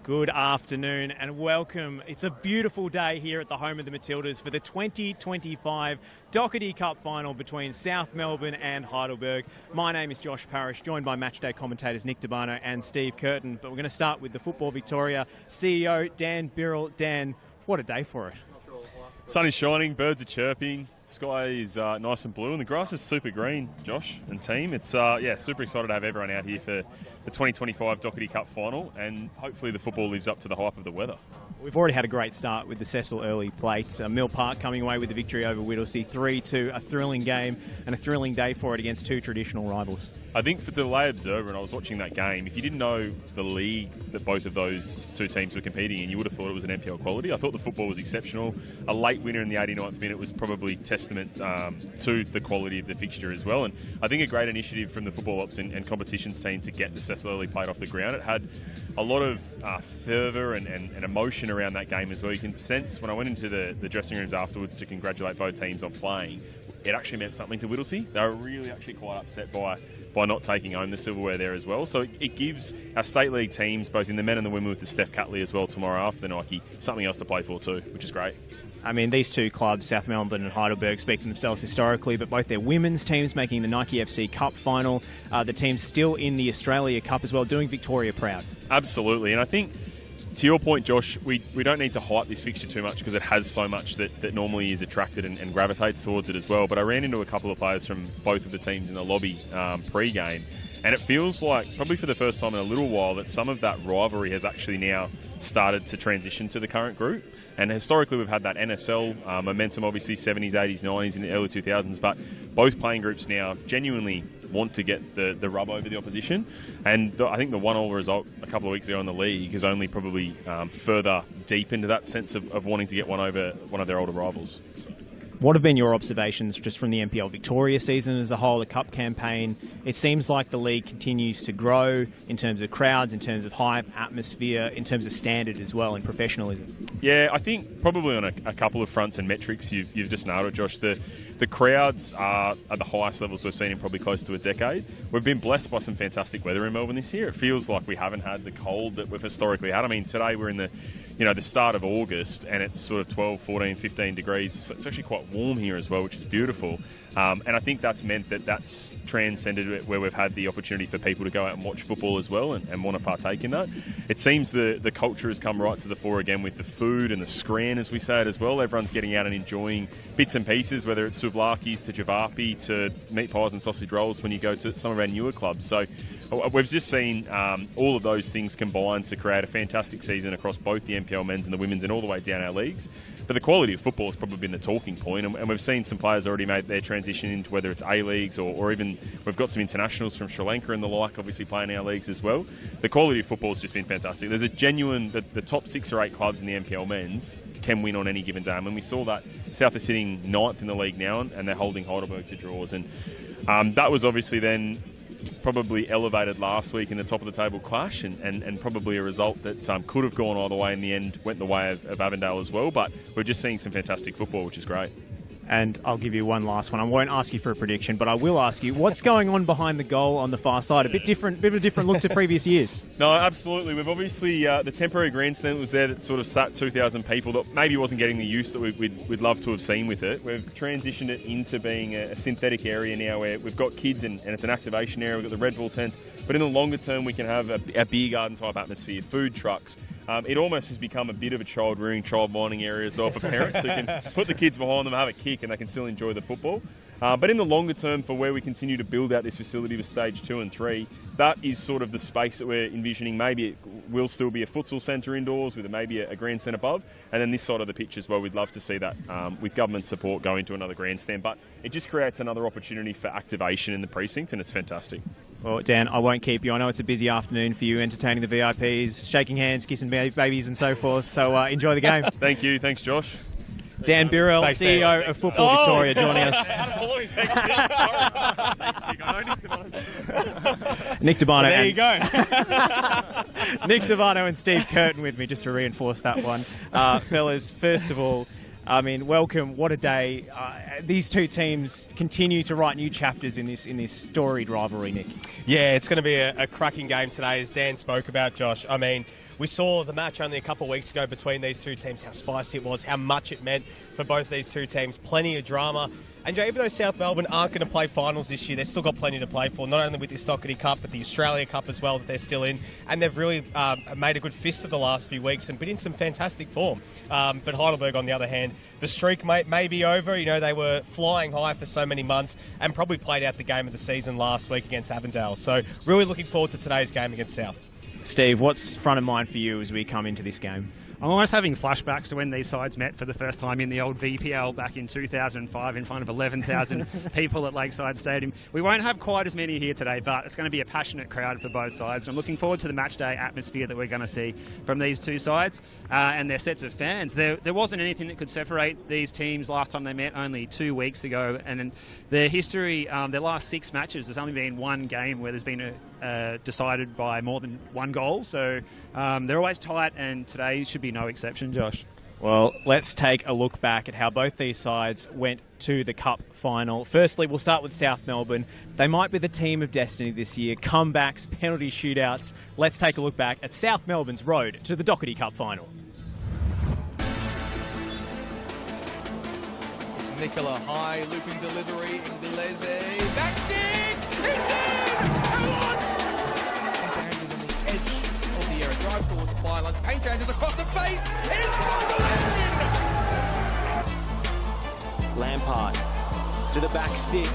Good afternoon and welcome. It's a beautiful day here at the home of the Matildas for the 2025 Dockerty Cup final between South Melbourne and Heidelberg. My name is Josh Parrish, joined by matchday commentators Nick Debano and Steve Curtin. But we're going to start with the Football Victoria CEO, Dan Birrell. Dan, what a day for it. Sun is shining, birds are chirping, sky is nice and blue, and the grass is super green, Josh and team. It's super excited to have everyone out here for the 2025 Dockerty Cup final, and hopefully the football lives up to the hype of the weather. We've already had a great start with the Cecil early plate. Mill Park coming away with the victory over Whittlesea 3-2, a thrilling game and a thrilling day for it against two traditional rivals. I think for the lay observer, and I was watching that game, if you didn't know the league that both of those two teams were competing in, you would have thought it was an NPL quality. I thought the football was exceptional. A late winner in the 89th minute was probably testament to the quality of the fixture as well. And I think a great initiative from the Football Ops and competitions team to get the Cecil early plate off the ground. It had a lot of fervour and emotion around that game as well. You can sense when I went into the dressing rooms afterwards to congratulate both teams on playing, it actually meant something to Whittlesea. They were really actually quite upset by not taking home the silverware there as well. So it gives our state league teams, both in the men and the women with the Steph Catley as well tomorrow after the Nike, something else to play for too, which is great. I mean, these two clubs, South Melbourne and Heidelberg, speak for themselves historically, but both their women's teams making the Nike FC Cup final, the teams still in the Australia Cup as well, doing Victoria proud. Absolutely, and I think, to your point, Josh, we don't need to hype this fixture too much because it has so much that normally is attracted and gravitates towards it as well. But I ran into a couple of players from both of the teams in the lobby pre-game, and it feels like, probably for the first time in a little while, that some of that rivalry has actually now started to transition to the current group. And historically, we've had that NSL momentum, obviously 70s, 80s, 90s, and the early 2000s, but both playing groups now genuinely want to get the rub over the opposition. And I think the 1-1 result a couple of weeks ago in the league has only probably further deepened that sense of wanting to get one over one of their older rivals. So. What have been your observations just from the NPL Victoria season as a whole, the Cup campaign? It seems like the league continues to grow in terms of crowds, in terms of hype, atmosphere, in terms of standard as well, and professionalism. Yeah, I think probably on a couple of fronts and metrics, you've just nailed it, Josh. The crowds are at the highest levels we've seen in probably close to a decade. We've been blessed by some fantastic weather in Melbourne this year. It feels like we haven't had the cold that we've historically had. I mean, today we're in the start of August, and it's sort of 12, 14, 15 degrees. It's actually quite warm here as well, which is beautiful. And I think that's meant that's transcended where we've had the opportunity for people to go out and watch football as well and want to partake in that. It seems the culture has come right to the fore again with the food and the scran, as we say it as well. Everyone's getting out and enjoying bits and pieces, whether it's souvlaki's to javapi to meat pies and sausage rolls when you go to some of our newer clubs. So we've just seen all of those things combined to create a fantastic season across both the NPL men's and the women's and all the way down our leagues. But the quality of football has probably been the talking point, and we've seen some players already make their transition into whether it's A-leagues or even we've got some internationals from Sri Lanka and the like obviously playing our leagues as well. The quality of football has just been fantastic. There's a genuine, the top 6 or 8 clubs in the NPL men's can win on any given day, and we saw that South are sitting 9th in the league now, and they're holding Heidelberg to draws, and that was obviously then probably elevated last week in the top of the table clash, and probably a result that could have gone either way in the end, went the way of Avondale as well. But we're just seeing some fantastic football, which is great. And I'll give you one last one. I won't ask you for a prediction, but I will ask you, what's going on behind the goal on the far side? A bit of a different look to previous years. No, absolutely. We've obviously, the temporary grandstand was there that sort of sat 2,000 people that maybe wasn't getting the use that we'd love to have seen with it. We've transitioned it into being a synthetic area now where we've got kids and it's an activation area. We've got the Red Bull tents. But in the longer term, we can have a beer garden type atmosphere, food trucks. It almost has become a bit of a child rearing, child minding area as well for parents who can put the kids behind them, have a kick, and they can still enjoy the football. But in the longer term, for where we continue to build out this facility for stage 2 and 3, that is sort of the space that we're envisioning. Maybe it will still be a futsal centre indoors with maybe a grandstand above, and then this side of the pitch as well. We'd love to see that with government support go into another grandstand, but it just creates another opportunity for activation in the precinct, and it's fantastic. Well, Dan, I won't keep you. I know it's a busy afternoon for you, entertaining the VIPs, shaking hands, kissing babies and so forth, so enjoy the game. Thank you. Thanks, Josh. Dan Birrell, CEO of Football Victoria, joining us. Nick Debano. There you go. Nick Debano and Steve Curtin with me, just to reinforce that one. Fellas, first of all, I mean, welcome. What a day. These two teams continue to write new chapters in this storied rivalry, Nick. Yeah, it's going to be a cracking game today, as Dan spoke about, Josh. I mean, we saw the match only a couple of weeks ago between these two teams, how spicy it was, how much it meant for both these two teams. Plenty of drama. And even though South Melbourne aren't going to play finals this year, they've still got plenty to play for, not only with this Dockerty Cup, but the Australia Cup as well that they're still in. And they've really made a good fist of the last few weeks and been in some fantastic form. But Heidelberg, on the other hand, the streak may be over. You know, they were flying high for so many months and probably played out the game of the season last week against Avondale. So really looking forward to today's game against South. Steve, what's front of mind for you as we come into this game? I'm almost having flashbacks to when these sides met for the first time in the old VPL back in 2005 in front of 11,000 people at Lakeside Stadium. We won't have quite as many here today, but it's going to be a passionate crowd for both sides. And I'm looking forward to the match day atmosphere that we're going to see from these two sides and their sets of fans. There wasn't anything that could separate these teams last time they met only 2 weeks ago. And in their history, their last 6 matches, there's only been one game where there's been decided by more than one goal. So they're always tight, and today should be no exception, Josh. Well, let's take a look back at how both these sides went to the Cup final. Firstly, we'll start with South Melbourne. They might be the team of destiny this year. Comebacks, penalty shootouts. Let's take a look back at South Melbourne's road to the Dockerty Cup final. It's Nicola, high looping delivery, Inglese, backstick, it's in! Drives towards the byline, paint changes across the face, it's Lampard to the back stick.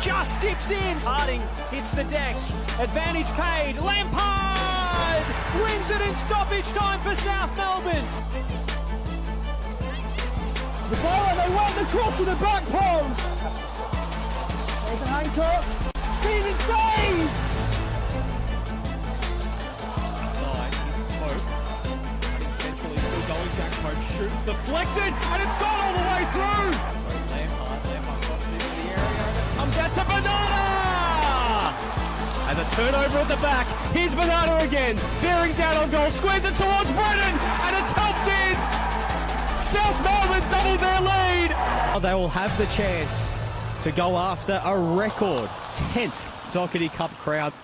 Just dips in. Harding hits the deck. Advantage paid. Lampard wins it in stoppage time for South Melbourne. The ball, they want the cross to the back post. There's an anchor. Stephen saves. Jack Pope shoots deflected, and it's gone all the way through. So Lampard crosses into the area. Comes out to Banana! And a turnover at the back. Here's Banana again, bearing down on goal, squares it towards Brennan, and it's helped in. South Melbourne doubled their lead. They will have the chance to go after a record 10th Dockerty Cup crowd.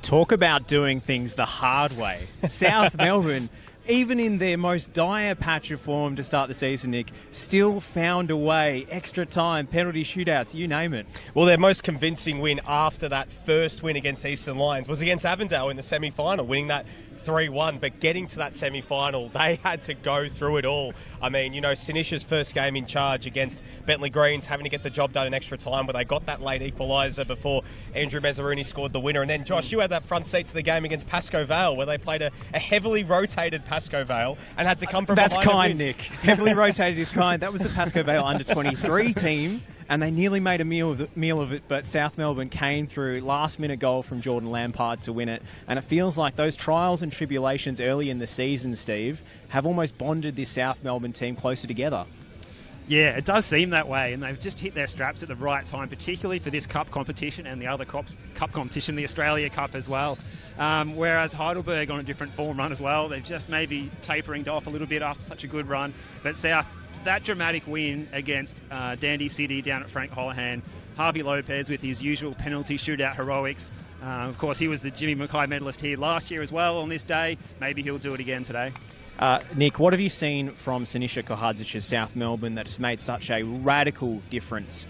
Talk about doing things the hard way. South Melbourne, even in their most dire patch of form to start the season, Nick, still found a way. Extra time, penalty shootouts, you name it. Well, their most convincing win after that first win against Eastern Lions was against Avondale in the semi-final, winning that 3-1, but getting to that semi-final, they had to go through it all. I mean, you know, Sinisha's first game in charge against Bentley Greens, having to get the job done in extra time, where they got that late equaliser before Andrew Mezzaruni scored the winner. And then, Josh, you had that front seat to the game against Pascoe Vale, where they played a heavily rotated Pascoe Vale and had to come from That's behind. That's kind, Nick. Heavily rotated is kind. That was the Pascoe Vale under-23 team, and they nearly made a meal of it, but South Melbourne came through. Last-minute goal from Jordan Lampard to win it, and it feels like those trials and tribulations early in the season, Steve, have almost bonded this South Melbourne team closer together. Yeah, it does seem that way, and they've just hit their straps at the right time, particularly for this Cup competition and the other Cup competition, the Australia Cup as well. Whereas Heidelberg on a different form run as well, they've just maybe tapering off a little bit after such a good run. But South, that dramatic win against Dandy City down at Frank Holohan, Harvey Lopez with his usual penalty shootout heroics. Of course, he was the Jimmy Mackay medalist here last year as well on this day. Maybe he'll do it again today. Nick, what have you seen from Sinisha Kohadzic's South Melbourne that's made such a radical difference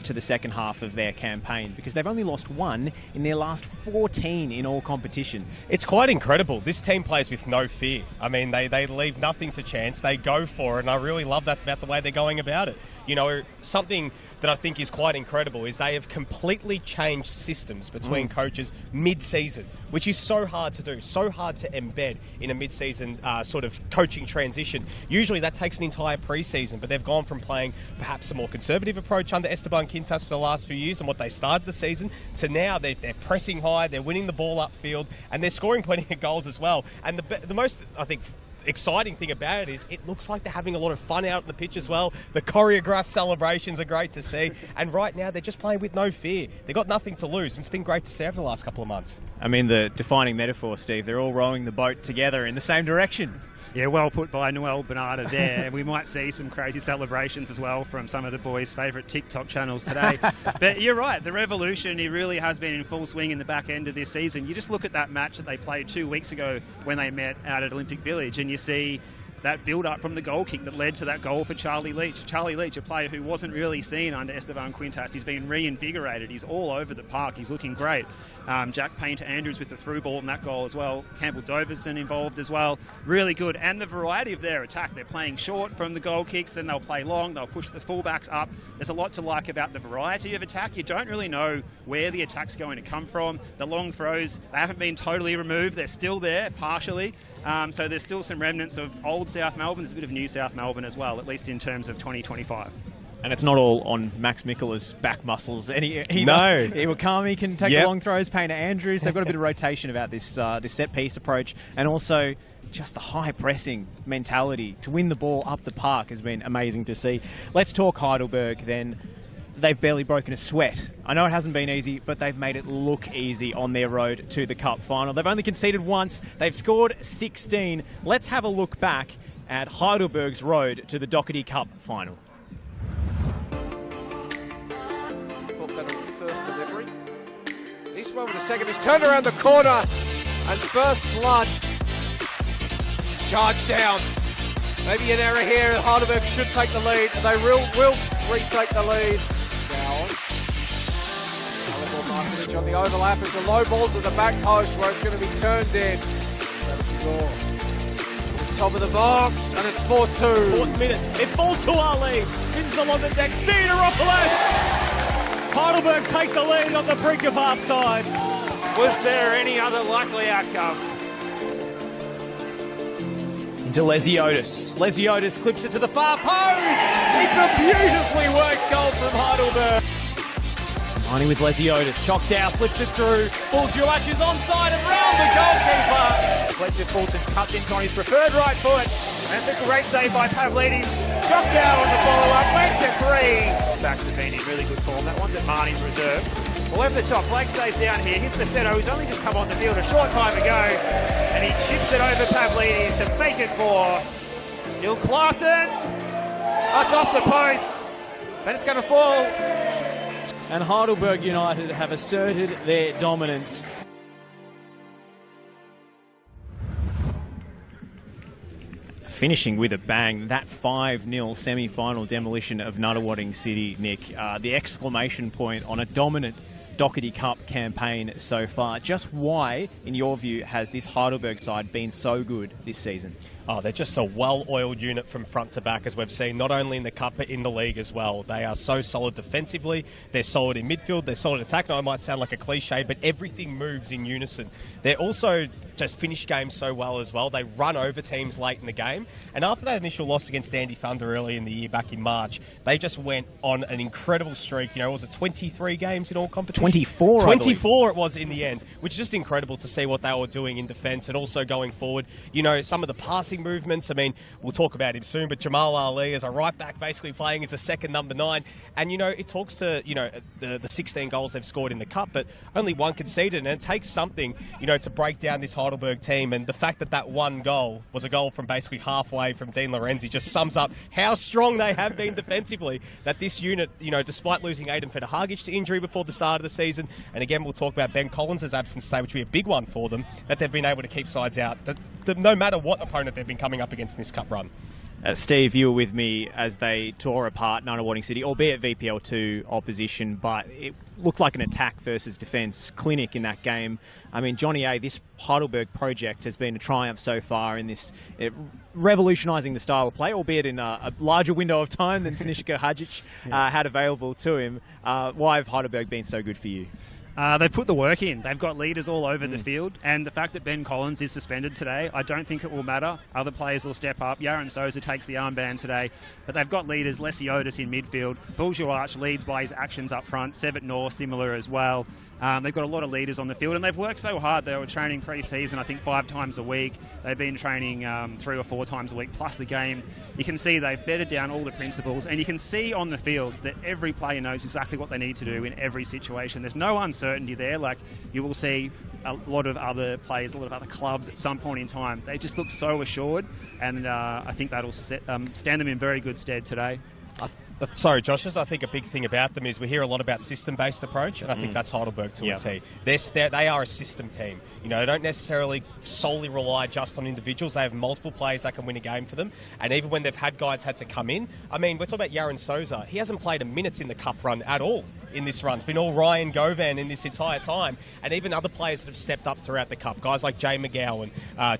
to the second half of their campaign? Because they've only lost one in their last 14 in all competitions. It's quite incredible. This team plays with no fear. I mean, they leave nothing to chance. They go for it, and I really love that about the way they're going about it. You know, something that I think is quite incredible is they have completely changed systems between coaches mid-season, which is so hard to do, so hard to embed in a mid-season sort of coaching transition. Usually that takes an entire pre-season, but they've gone from playing perhaps a more conservative approach under Esteban Quintas for the last few years and what they started the season, to now they're pressing high, they're winning the ball upfield, and they're scoring plenty of goals as well. And the most, I think, exciting thing about it is it looks like they're having a lot of fun out on the pitch as well. The choreographed celebrations are great to see, and right now they're just playing with no fear. They've got nothing to lose, and it's been great to see over the last couple of months. I mean, the defining metaphor, Steve, they're all rowing the boat together in the same direction. Yeah, well put by Noel Bernarda there. We might see some crazy celebrations as well from some of the boys' favourite TikTok channels today. But you're right, the revolution, it really has been in full swing in the back end of this season. You just look at that match that they played 2 weeks ago when they met out at Olympic Village, and you see that build-up from the goal kick that led to that goal for Charlie Leach. Charlie Leach, a player who wasn't really seen under Esteban Quintas. He's been reinvigorated. He's all over the park. He's looking great. Jack Painter-Andrews with the through ball in that goal as well. Campbell Doverson involved as well. Really good. And the variety of their attack. They're playing short from the goal kicks, then they'll play long. They'll push the fullbacks up. There's a lot to like about the variety of attack. You don't really know where the attack's going to come from. The long throws, they haven't been totally removed. They're still there, partially. So there's still some remnants of old South Melbourne. There's a bit of new South Melbourne as well, at least in terms of 2025. And it's not all on Max Mikkela's back muscles. No. Iwakami can take the long throws, Painter-Andrews. They've got a bit of rotation about this set-piece approach. And also just the high-pressing mentality to win the ball up the park has been amazing to see. Let's talk Heidelberg then. They've barely broken a sweat. I know it hasn't been easy, but they've made it look easy on their road to the Cup final. They've only conceded once. They've scored 16. Let's have a look back at Heidelberg's road to the Dockerty Cup final. Thought that on the first delivery. This one with the second is turned around the corner, and first blood. Charge down. Maybe an error here. Heidelberg should take the lead. They will retake the lead. Markovic on the overlap. It's a low ball to the back post where it's going to be turned in. Top of the box, and it's 4-2. Fourth minute. It falls to Ali. Into the London deck. Diateropoulos. Heidelberg take the lead on the brink of half-time. Was there any other likely outcome? Into Lesiotis. Lesiotis clips it to the far post. It's a beautifully worked goal from Heidelberg. Mining with Lesiotis. Choctaw slips it through. Buljuac is onside and round the goalkeeper. Fletcher Fulton cuts in on his preferred right foot. And it's a great save by Pavlidis. Choctaw on the follow-up. Makes it 3. Backs have been in really good form. That one's at Marnie's reserve. Well, over the top, Blake stays down here. Hits Besetto, who's only just come on the field a short time ago. And he chips it over Pavlidis to make it 4. Still Claassen. That's off the post. Then it's going to fall. And Heidelberg United have asserted their dominance. Finishing with a bang, that 5-0 semi-final demolition of Nunawading City, Nick. The exclamation point on a dominant Dockerty Cup campaign so far. Just why, in your view, has this Heidelberg side been so good this season? Oh, they're just a well-oiled unit from front to back, as we've seen, not only in the Cup, but in the league as well. They are so solid defensively. They're solid in midfield. They're solid in attack. Now, it might sound like a cliche, but everything moves in unison. They're also just finish games so well as well. They run over teams late in the game. And after that initial loss against Dandy Thunder early in the year, back in March, they just went on an incredible streak. You know, was it 23 games in all competitions? 24, 24 it was in the end, which is just incredible to see what they were doing in defence and also going forward. You know, some of the passing movements, I mean, we'll talk about him soon, but Jamal Ali as a right back basically playing as a second number 9. And, you know, it talks to, you know, the 16 goals they've scored in the Cup, but only one conceded. And it takes something, you know, to break down this Heidelberg team. And the fact that that one goal was a goal from basically halfway from Dean Lorenzi just sums up how strong they have been defensively. That this unit, you know, despite losing Aidan Federhagic to injury before the start of the season, and again, we'll talk about Ben Collins' absence today, which will be a big one for them, that they've been able to keep sides out, no matter what opponent they've been coming up against in this Cup run. Steve, you were with me as they tore apart Nunawading City, albeit VPL2 opposition, but it looked like an attack versus defence clinic in that game. I mean, Johnny A, this Heidelberg project has been a triumph so far in this revolutionising the style of play, albeit in a larger window of time than Sinishka Hadjic had available to him. Why have Heidelberg been so good for you? They put the work in. They've got leaders all over the field, and the fact that Ben Collins is suspended today, I don't think it will matter. Other players will step up. Yaron Souza takes the armband today, but they've got leaders. Lesiotis in midfield. Buljuac leads by his actions up front. Sevet Noor similar as well. They've got a lot of leaders on the field, and they've worked so hard. They were training pre-season, I think, 5 times a week. They've been training 3 or 4 times a week, plus the game. You can see they've bedded down all the principles, and you can see on the field that every player knows exactly what they need to do in every situation. There's no uncertainty there. Like, you will see a lot of other players, a lot of other clubs at some point in time. They just look so assured, and I think that'll stand them in very good stead today. Sorry, Josh, I think a big thing about them is we hear a lot about system-based approach, and I think that's Heidelberg to a T. They are a system team. You know, they don't necessarily solely rely just on individuals. They have multiple players that can win a game for them, and even when they've had guys had to come in, I mean, we're talking about Yaron Souza. He hasn't played a minute in the cup run at all in this run. It's been all Ryan Govan in this entire time, and even other players that have stepped up throughout the cup, guys like Jay McGowan,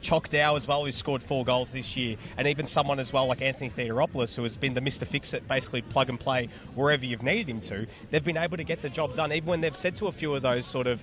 Chock Dow as well, who's scored 4 goals this year, and even someone as well like Anthony Theodoropoulos, who has been the Mr. Fix-It, basically plug and play wherever you've needed him to. They've been able to get the job done, even when they've said to a few of those sort of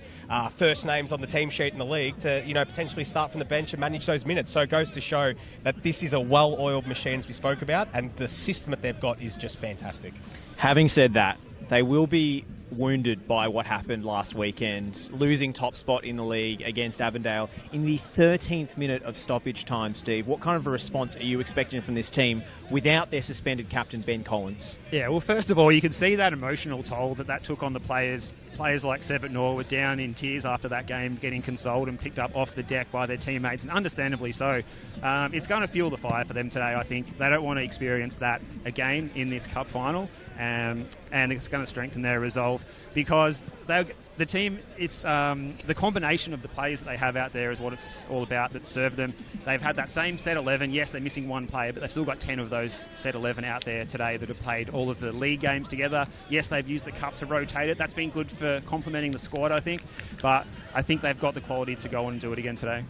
first names on the team sheet in the league to, you know, potentially start from the bench and manage those minutes. So it goes to show that this is a well-oiled machine, as we spoke about, and the system that they've got is just fantastic. Having said that, they will be wounded by what happened last weekend, losing top spot in the league against Avondale in the 13th minute of stoppage time. Steve, what kind of a response are you expecting from this team without their suspended captain, Ben Collins? Yeah, well, first of all, you could see that emotional toll that took on the players. Players like Sevet Noor were down in tears after that game, getting consoled and picked up off the deck by their teammates, and understandably so. It's going to fuel the fire for them today, I think. They don't want to experience that again in this cup final, and it's going to strengthen their resolve because the team, it's the combination of the players that they have out there is what it's all about that serve them. They've had that same set 11. Yes, they're missing 1 player, but they've still got 10 of those set 11 out there today that have played all of the league games together. Yes, they've used the cup to rotate it. That's been good for complementing the squad, I think. But I think they've got the quality to go and do it again today.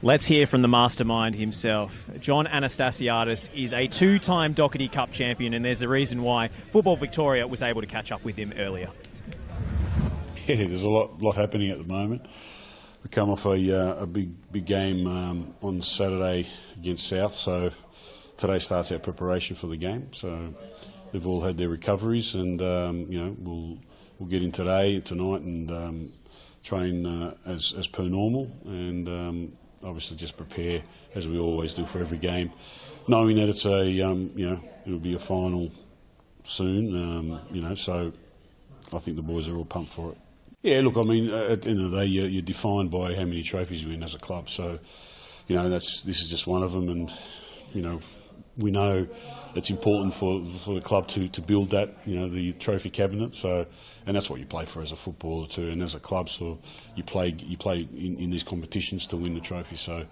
Let's hear from the mastermind himself. John Anastasiadis is a 2-time Dockerty Cup champion, and there's a reason why Football Victoria was able to catch up with him earlier. Yeah, there's a lot happening at the moment. We come off a big game on Saturday against South, so today starts our preparation for the game. So they've all had their recoveries, and you know, we'll get in today, tonight, and train as per normal, and obviously just prepare as we always do for every game, knowing that it's a you know, it'll be a final soon. You know, so I think the boys are all pumped for it. Yeah, look, I mean, at the end of the day, you're defined by how many trophies you win as a club. So, you know, this is just one of them, and you know, we know it's important for the club to build that, you know, the trophy cabinet. So, and that's what you play for as a footballer too, and as a club, so you play in these competitions to win the trophy. So,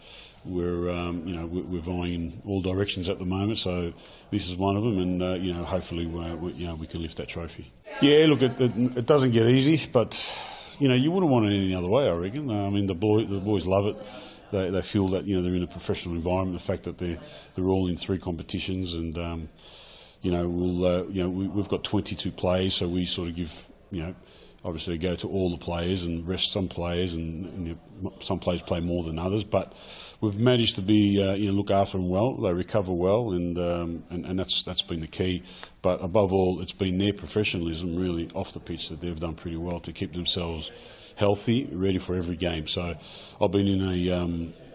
we're you know, we're vying in all directions at the moment. So, this is one of them, and you know, hopefully, you know, we can lift that trophy. Yeah, look, it doesn't get easy, but you know, you wouldn't want it any other way, I reckon. I mean, the boys love it. They feel that, you know, they're in a professional environment. The fact that they're all in 3 competitions, and you know, we've got 22 players, so we sort of give, you know, obviously go to all the players and rest some players, and you know, some players play more than others. But we've managed to be you know, look after them well. They recover well, and that's been the key. But above all, it's been their professionalism really off the pitch that they've done pretty well to keep themselves healthy, ready for every game. So I've been in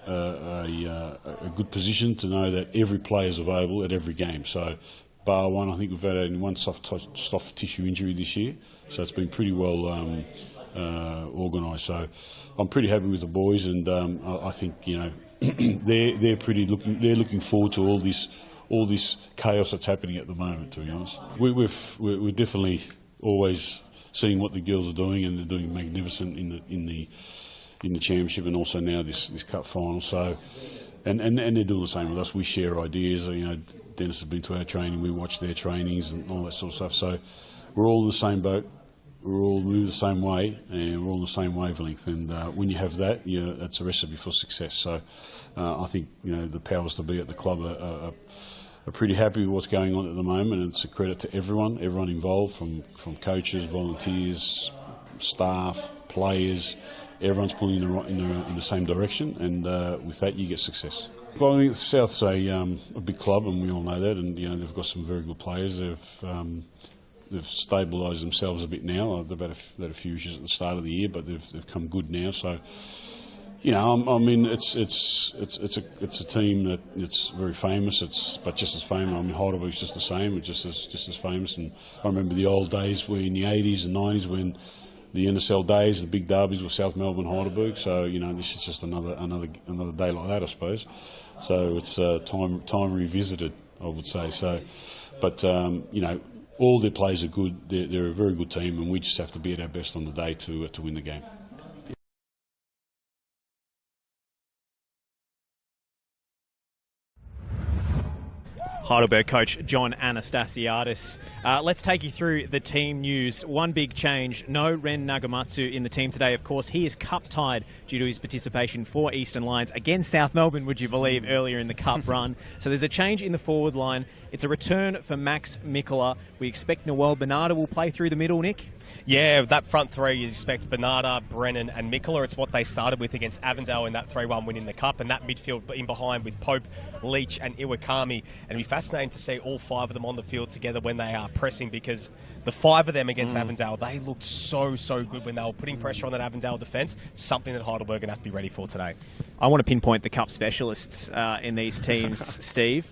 a good position to know that every player is available at every game. So bar one, I think we've had only 1 soft tissue injury this year, so it's been pretty well organised. So I'm pretty happy with the boys, and I think, you know, they're looking forward to all this chaos that's happening at the moment. To be honest, we're definitely always seeing what the girls are doing, and they're doing magnificent in the championship, and also now this cup final. So, and they're doing the same with us. We share ideas. You know, Dennis has been to our training. We watch their trainings and all that sort of stuff. So, we're all in the same boat. We're all moving the same way, and we're all on the same wavelength. And when you have that, you know, that's a recipe for success. So, I think, you know, the powers to be at the club are pretty happy with what's going on at the moment, and it's a credit to everyone involved, from coaches, volunteers, staff, players. Everyone's pulling in the same direction, and with that you get success. Well, I think South's a big club, and we all know that, and you know, they've got some very good players. They've stabilised themselves a bit now. They've had a few issues at the start of the year, but they've come good now. So, you know, I mean, it's a team that it's very famous. But just as famous. I mean, Heidelberg's just the same. It's just as famous. And I remember the old days in the 80s and 90s when the NSL days, the big derbies were South Melbourne, Heidelberg. So, you know, this is just another day like that, I suppose. So it's time revisited, I would say. So, but you know, all their players are good. They're a very good team, and we just have to be at our best on the day to win the game. Heidelberg coach John Anastasiadis. Let's take you through the team news. One big change, no Ren Nagamatsu in the team today. Of course, he is cup-tied due to his participation for Eastern Lions against South Melbourne, would you believe, earlier in the cup run. So there's a change in the forward line. It's a return for Max Mikkola. We expect Noel Bernarda will play through the middle, Nick? Yeah, that front three, you expect Bernarda, Brennan and Mikkola. It's what they started with against Avondale in that 3-1 win in the Cup, and that midfield in behind with Pope, Leach and Iwakami. And it'll be fascinating to see all 5 of them on the field together when they are pressing, because the 5 of them against Avondale, they looked so good when they were putting pressure on that Avondale defence, something that Heidelberg are going to have to be ready for today. I want to pinpoint the Cup specialists in these teams, Steve.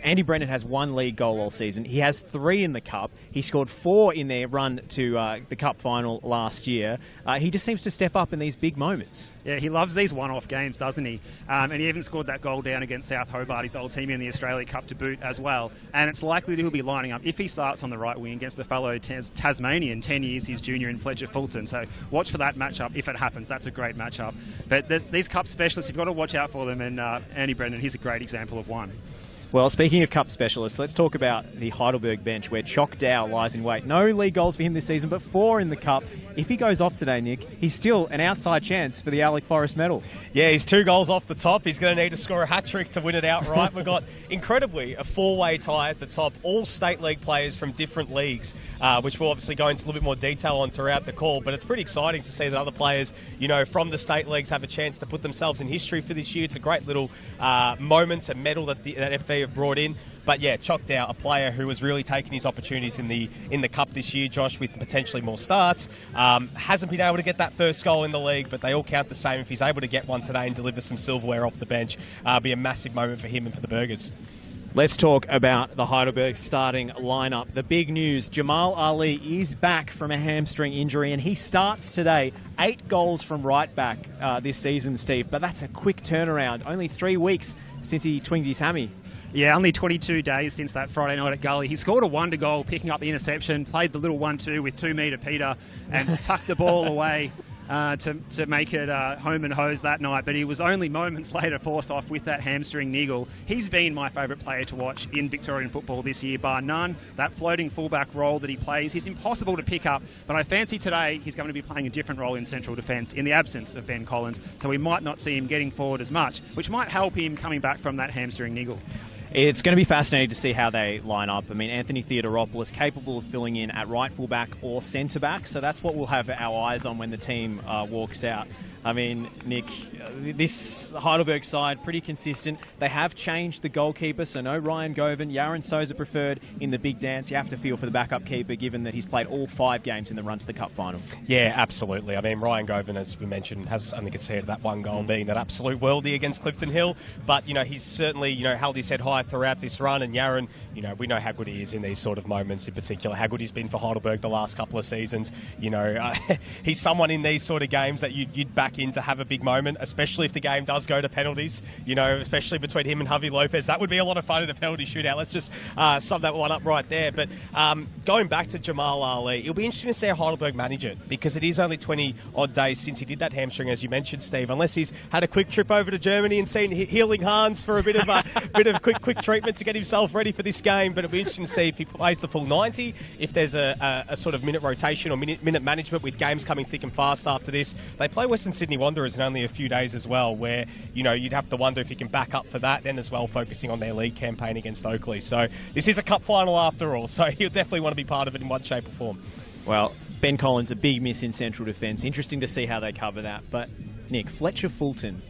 Andy Brennan has 1 league goal all season. He has 3 in the Cup. He scored 4 in their run to the Cup final last year. He just seems to step up in these big moments. Yeah, he loves these one-off games, doesn't he? And he even scored that goal down against South Hobart, his old team in the Australia Cup to boot as well. And it's likely that he'll be lining up, if he starts on the right wing, against a fellow Tasmanian, 10 years his junior in Fletcher Fulton. So watch for that matchup if it happens. That's a great matchup. But these Cup specialists, you've got to watch out for them. And Andy Brennan, he's a great example of one. Well, speaking of Cup specialists, let's talk about the Heidelberg bench where Chock Dow lies in wait. No league goals for him this season, but 4 in the Cup. If he goes off today, Nick, he's still an outside chance for the Alec Forrest medal. Yeah, he's 2 goals off the top. He's going to need to score a hat-trick to win it outright. We've got, incredibly, a 4-way tie at the top. All state league players from different leagues, which we'll obviously go into a little bit more detail on throughout the call. But it's pretty exciting to see that other players, you know, from the state leagues have a chance to put themselves in history for this year. It's a great little moment and medal that that FA have brought in. But yeah, Chock Dow, a player who has really taken his opportunities in the Cup this year, Josh, with potentially more starts. Hasn't been able to get that first goal in the league, but they all count the same. If he's able to get one today and deliver some silverware off the bench, be a massive moment for him and for the Burgers. Let's talk about the Heidelberg starting lineup. The big news, Jamal Ali is back from a hamstring injury and he starts today. 8 goals from right back this season, Steve, but that's a quick turnaround. Only 3 weeks since he twinged his hammy. Yeah, only 22 days since that Friday night at Gully. He scored a wonder goal, picking up the interception, played the little 1-2 with 2-metre Peter and tucked the ball away to make it home and hose that night. But he was only moments later forced off with that hamstring niggle. He's been my favourite player to watch in Victorian football this year, bar none. That floating fullback role that he plays, he's impossible to pick up. But I fancy today he's going to be playing a different role in central defence in the absence of Ben Collins. So we might not see him getting forward as much, which might help him coming back from that hamstring niggle. It's going to be fascinating to see how they line up. I mean, Anthony Theodoropoulos capable of filling in at right fullback or centre back, so that's what we'll have our eyes on when the team walks out. I mean, Nick, this Heidelberg side, pretty consistent. They have changed the goalkeeper, so no Ryan Govan. Yaron Souza preferred in the big dance. You have to feel for the backup keeper, given that he's played all 5 games in the run to the Cup final. Yeah, absolutely. I mean, Ryan Govan, as we mentioned, has only conceded that 1 goal, being that absolute worldie against Clifton Hill. But, you know, he's certainly, you know, held his head high throughout this run. And Yaron, you know, we know how good he is in these sort of moments in particular, how good he's been for Heidelberg the last couple of seasons. You know, he's someone in these sort of games that you'd back in to have a big moment, especially if the game does go to penalties, you know, especially between him and Javi Lopez. That would be a lot of fun in a penalty shootout. Let's just sum that one up right there. But going back to Jamal Ali, it'll be interesting to see how Heidelberg manage it, because it is only 20-odd days since he did that hamstring, as you mentioned, Steve, unless he's had a quick trip over to Germany and seen Healing Hans for a bit of quick treatment to get himself ready for this game. But it'll be interesting to see if he plays the full 90, if there's a sort of minute rotation or minute management with games coming thick and fast after this. They play Western Sydney Wanderers in only a few days as well, where, you know, you'd have to wonder if he can back up for that, then as well focusing on their league campaign against Oakley. So this is a cup final after all, so he'll definitely want to be part of it in one shape or form. Well, Ben Collins, a big miss in central defence. Interesting to see how they cover that. But, Nick, Fletcher Fulton,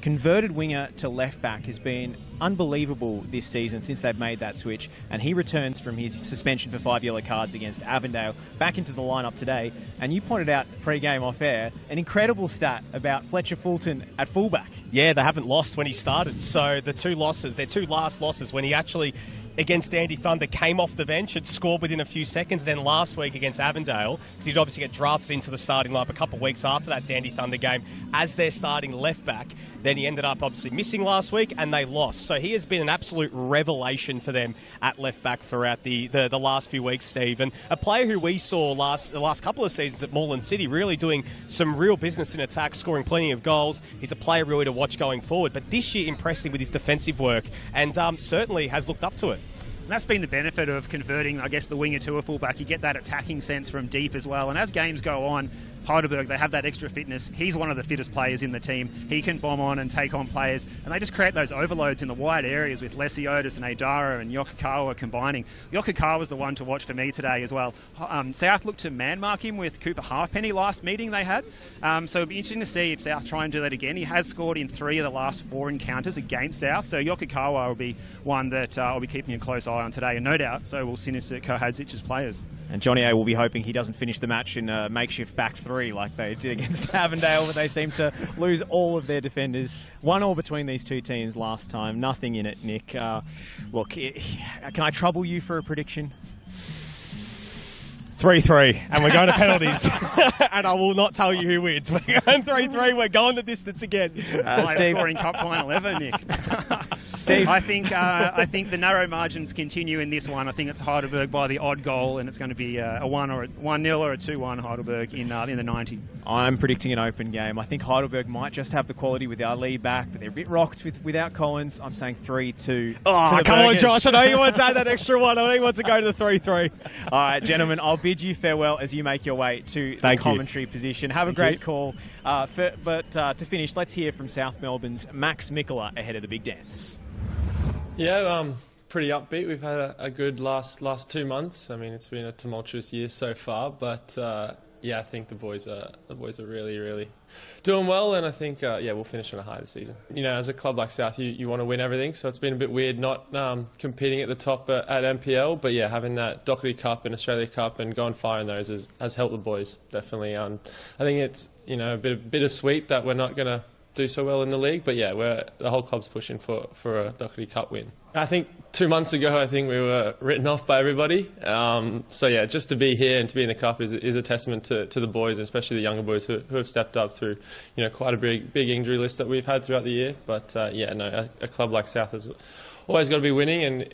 converted winger to left back has been unbelievable this season since they've made that switch, and he returns from his suspension for 5 yellow cards against Avondale back into the lineup today. And you pointed out pre-game off air an incredible stat about Fletcher Fulton at fullback. Yeah, they haven't lost when he started. So the two losses, their two last losses, when he actually, against Dandy Thunder, came off the bench and scored within a few seconds. Then last week against Avondale, because he'd obviously get drafted into the starting lineup a couple of weeks after that Dandy Thunder game as their starting left back. Then he ended up obviously missing last week and they lost. So he has been an absolute revelation for them at left back throughout the last few weeks, Steve. And a player who we saw the last couple of seasons at Moreland City really doing some real business in attack, scoring plenty of goals. He's a player really to watch going forward. But this year impressing with his defensive work and certainly has looked up to it. And that's been the benefit of converting, I guess, the winger to a fullback. You get that attacking sense from deep as well. And as games go on, Heidelberg, they have that extra fitness. He's one of the fittest players in the team. He can bomb on and take on players. And they just create those overloads in the wide areas with Lesiotis and Adara and Yokokawa combining. Yokokawa was the one to watch for me today as well. South looked to man-mark him with Cooper Halfpenny last meeting they had. So it'll be interesting to see if South try and do that again. He has scored in 3 of the last 4 encounters against South. So Yokokawa will be one that I'll be keeping a close eye on today. And no doubt, so will Sinisic, Kohadzic's players. And Johnny A will be hoping he doesn't finish the match in a makeshift back 3 like they did against Avondale, but they seem to lose all of their defenders. 1-1 between these two teams last time. Nothing in it, Nick. Look, can I trouble you for a prediction? 3-3, and we're going to penalties. And I will not tell you who wins. We're going 3-3, we're going the distance again. Steve, scoring cup final ever, Nick. Steve, I think the narrow margins continue in this one. I think it's Heidelberg by the odd goal, and it's going to be a 1-0 or a 2-1 Heidelberg in the 90. I'm predicting an open game. I think Heidelberg might just have the quality with our lead back, but they're a bit rocked without Collins. I'm saying 3-2. Oh, come on, Josh. I know you want to take that extra one. I know you want to go to the 3-3. All right, gentlemen, I'll bid you farewell as you make your way to the commentary position. Have a great call. But to finish, let's hear from South Melbourne's Max Mikola ahead of the big dance. Yeah, pretty upbeat. We've had a good last 2 months. I mean, it's been a tumultuous year so far, but yeah, I think the boys are really, really doing well, and I think we'll finish on a high this season. You know, as a club like South, you want to win everything, so it's been a bit weird not competing at the top at NPL, but yeah, having that Dockerty Cup and Australia Cup and going far in those has helped the boys definitely. I think it's a bit bittersweet that we're not going to do so well in the league, but yeah, the whole club's pushing for a Dockerty Cup win. I think 2 months ago, we were written off by everybody. So yeah, just to be here and to be in the Cup is a testament to the boys, and especially the younger boys who have stepped up through quite a big injury list that we've had throughout the year. But a club like South has always got to be winning, and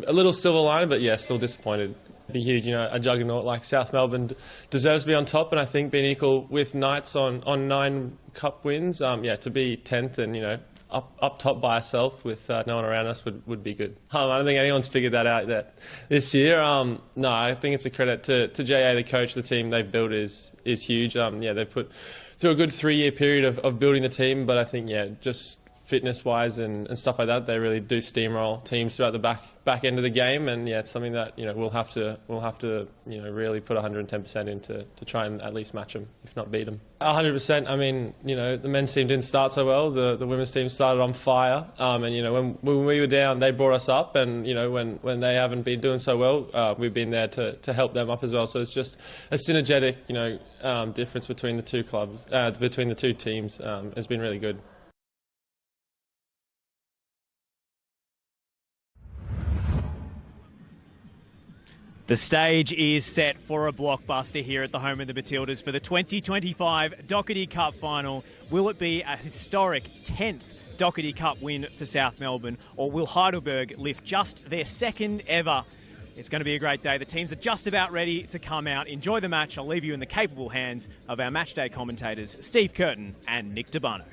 a little silver lining, but yeah, still disappointed. It'd be huge, a juggernaut like South Melbourne deserves to be on top, and I think being equal with Knights on 9 cup wins, to be 10th and up top by ourselves with no one around us would be good. I don't think anyone's figured that out this year. No, I think it's a credit to JA, the coach. The team they've built is huge. They put through a good 3-year period of building the team, but I think just fitness-wise and stuff like that, they really do steamroll teams throughout the back end of the game, and it's something that we'll have to really put 110% in to try and at least match them, if not beat them. 100%. I mean, the men's team didn't start so well. The women's team started on fire, and when we were down, they brought us up, and when they haven't been doing so well, we've been there to help them up as well. So it's just a synergetic difference between the two clubs, between the two teams. Has been really good. The stage is set for a blockbuster here at the home of the Matildas for the 2025 Dockerty Cup final. Will it be a historic 10th Dockerty Cup win for South Melbourne, or will Heidelberg lift just their second ever? It's going to be a great day. The teams are just about ready to come out. Enjoy the match. I'll leave you in the capable hands of our matchday commentators, Steve Curtin and Nick DeBano.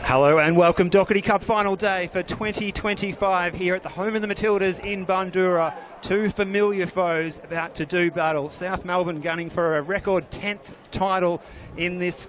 Hello and welcome. Dockerty Cup final day for 2025 here at the home of the Matildas in Bundoora. Two familiar foes about to do battle. South Melbourne gunning for a record 10th title in this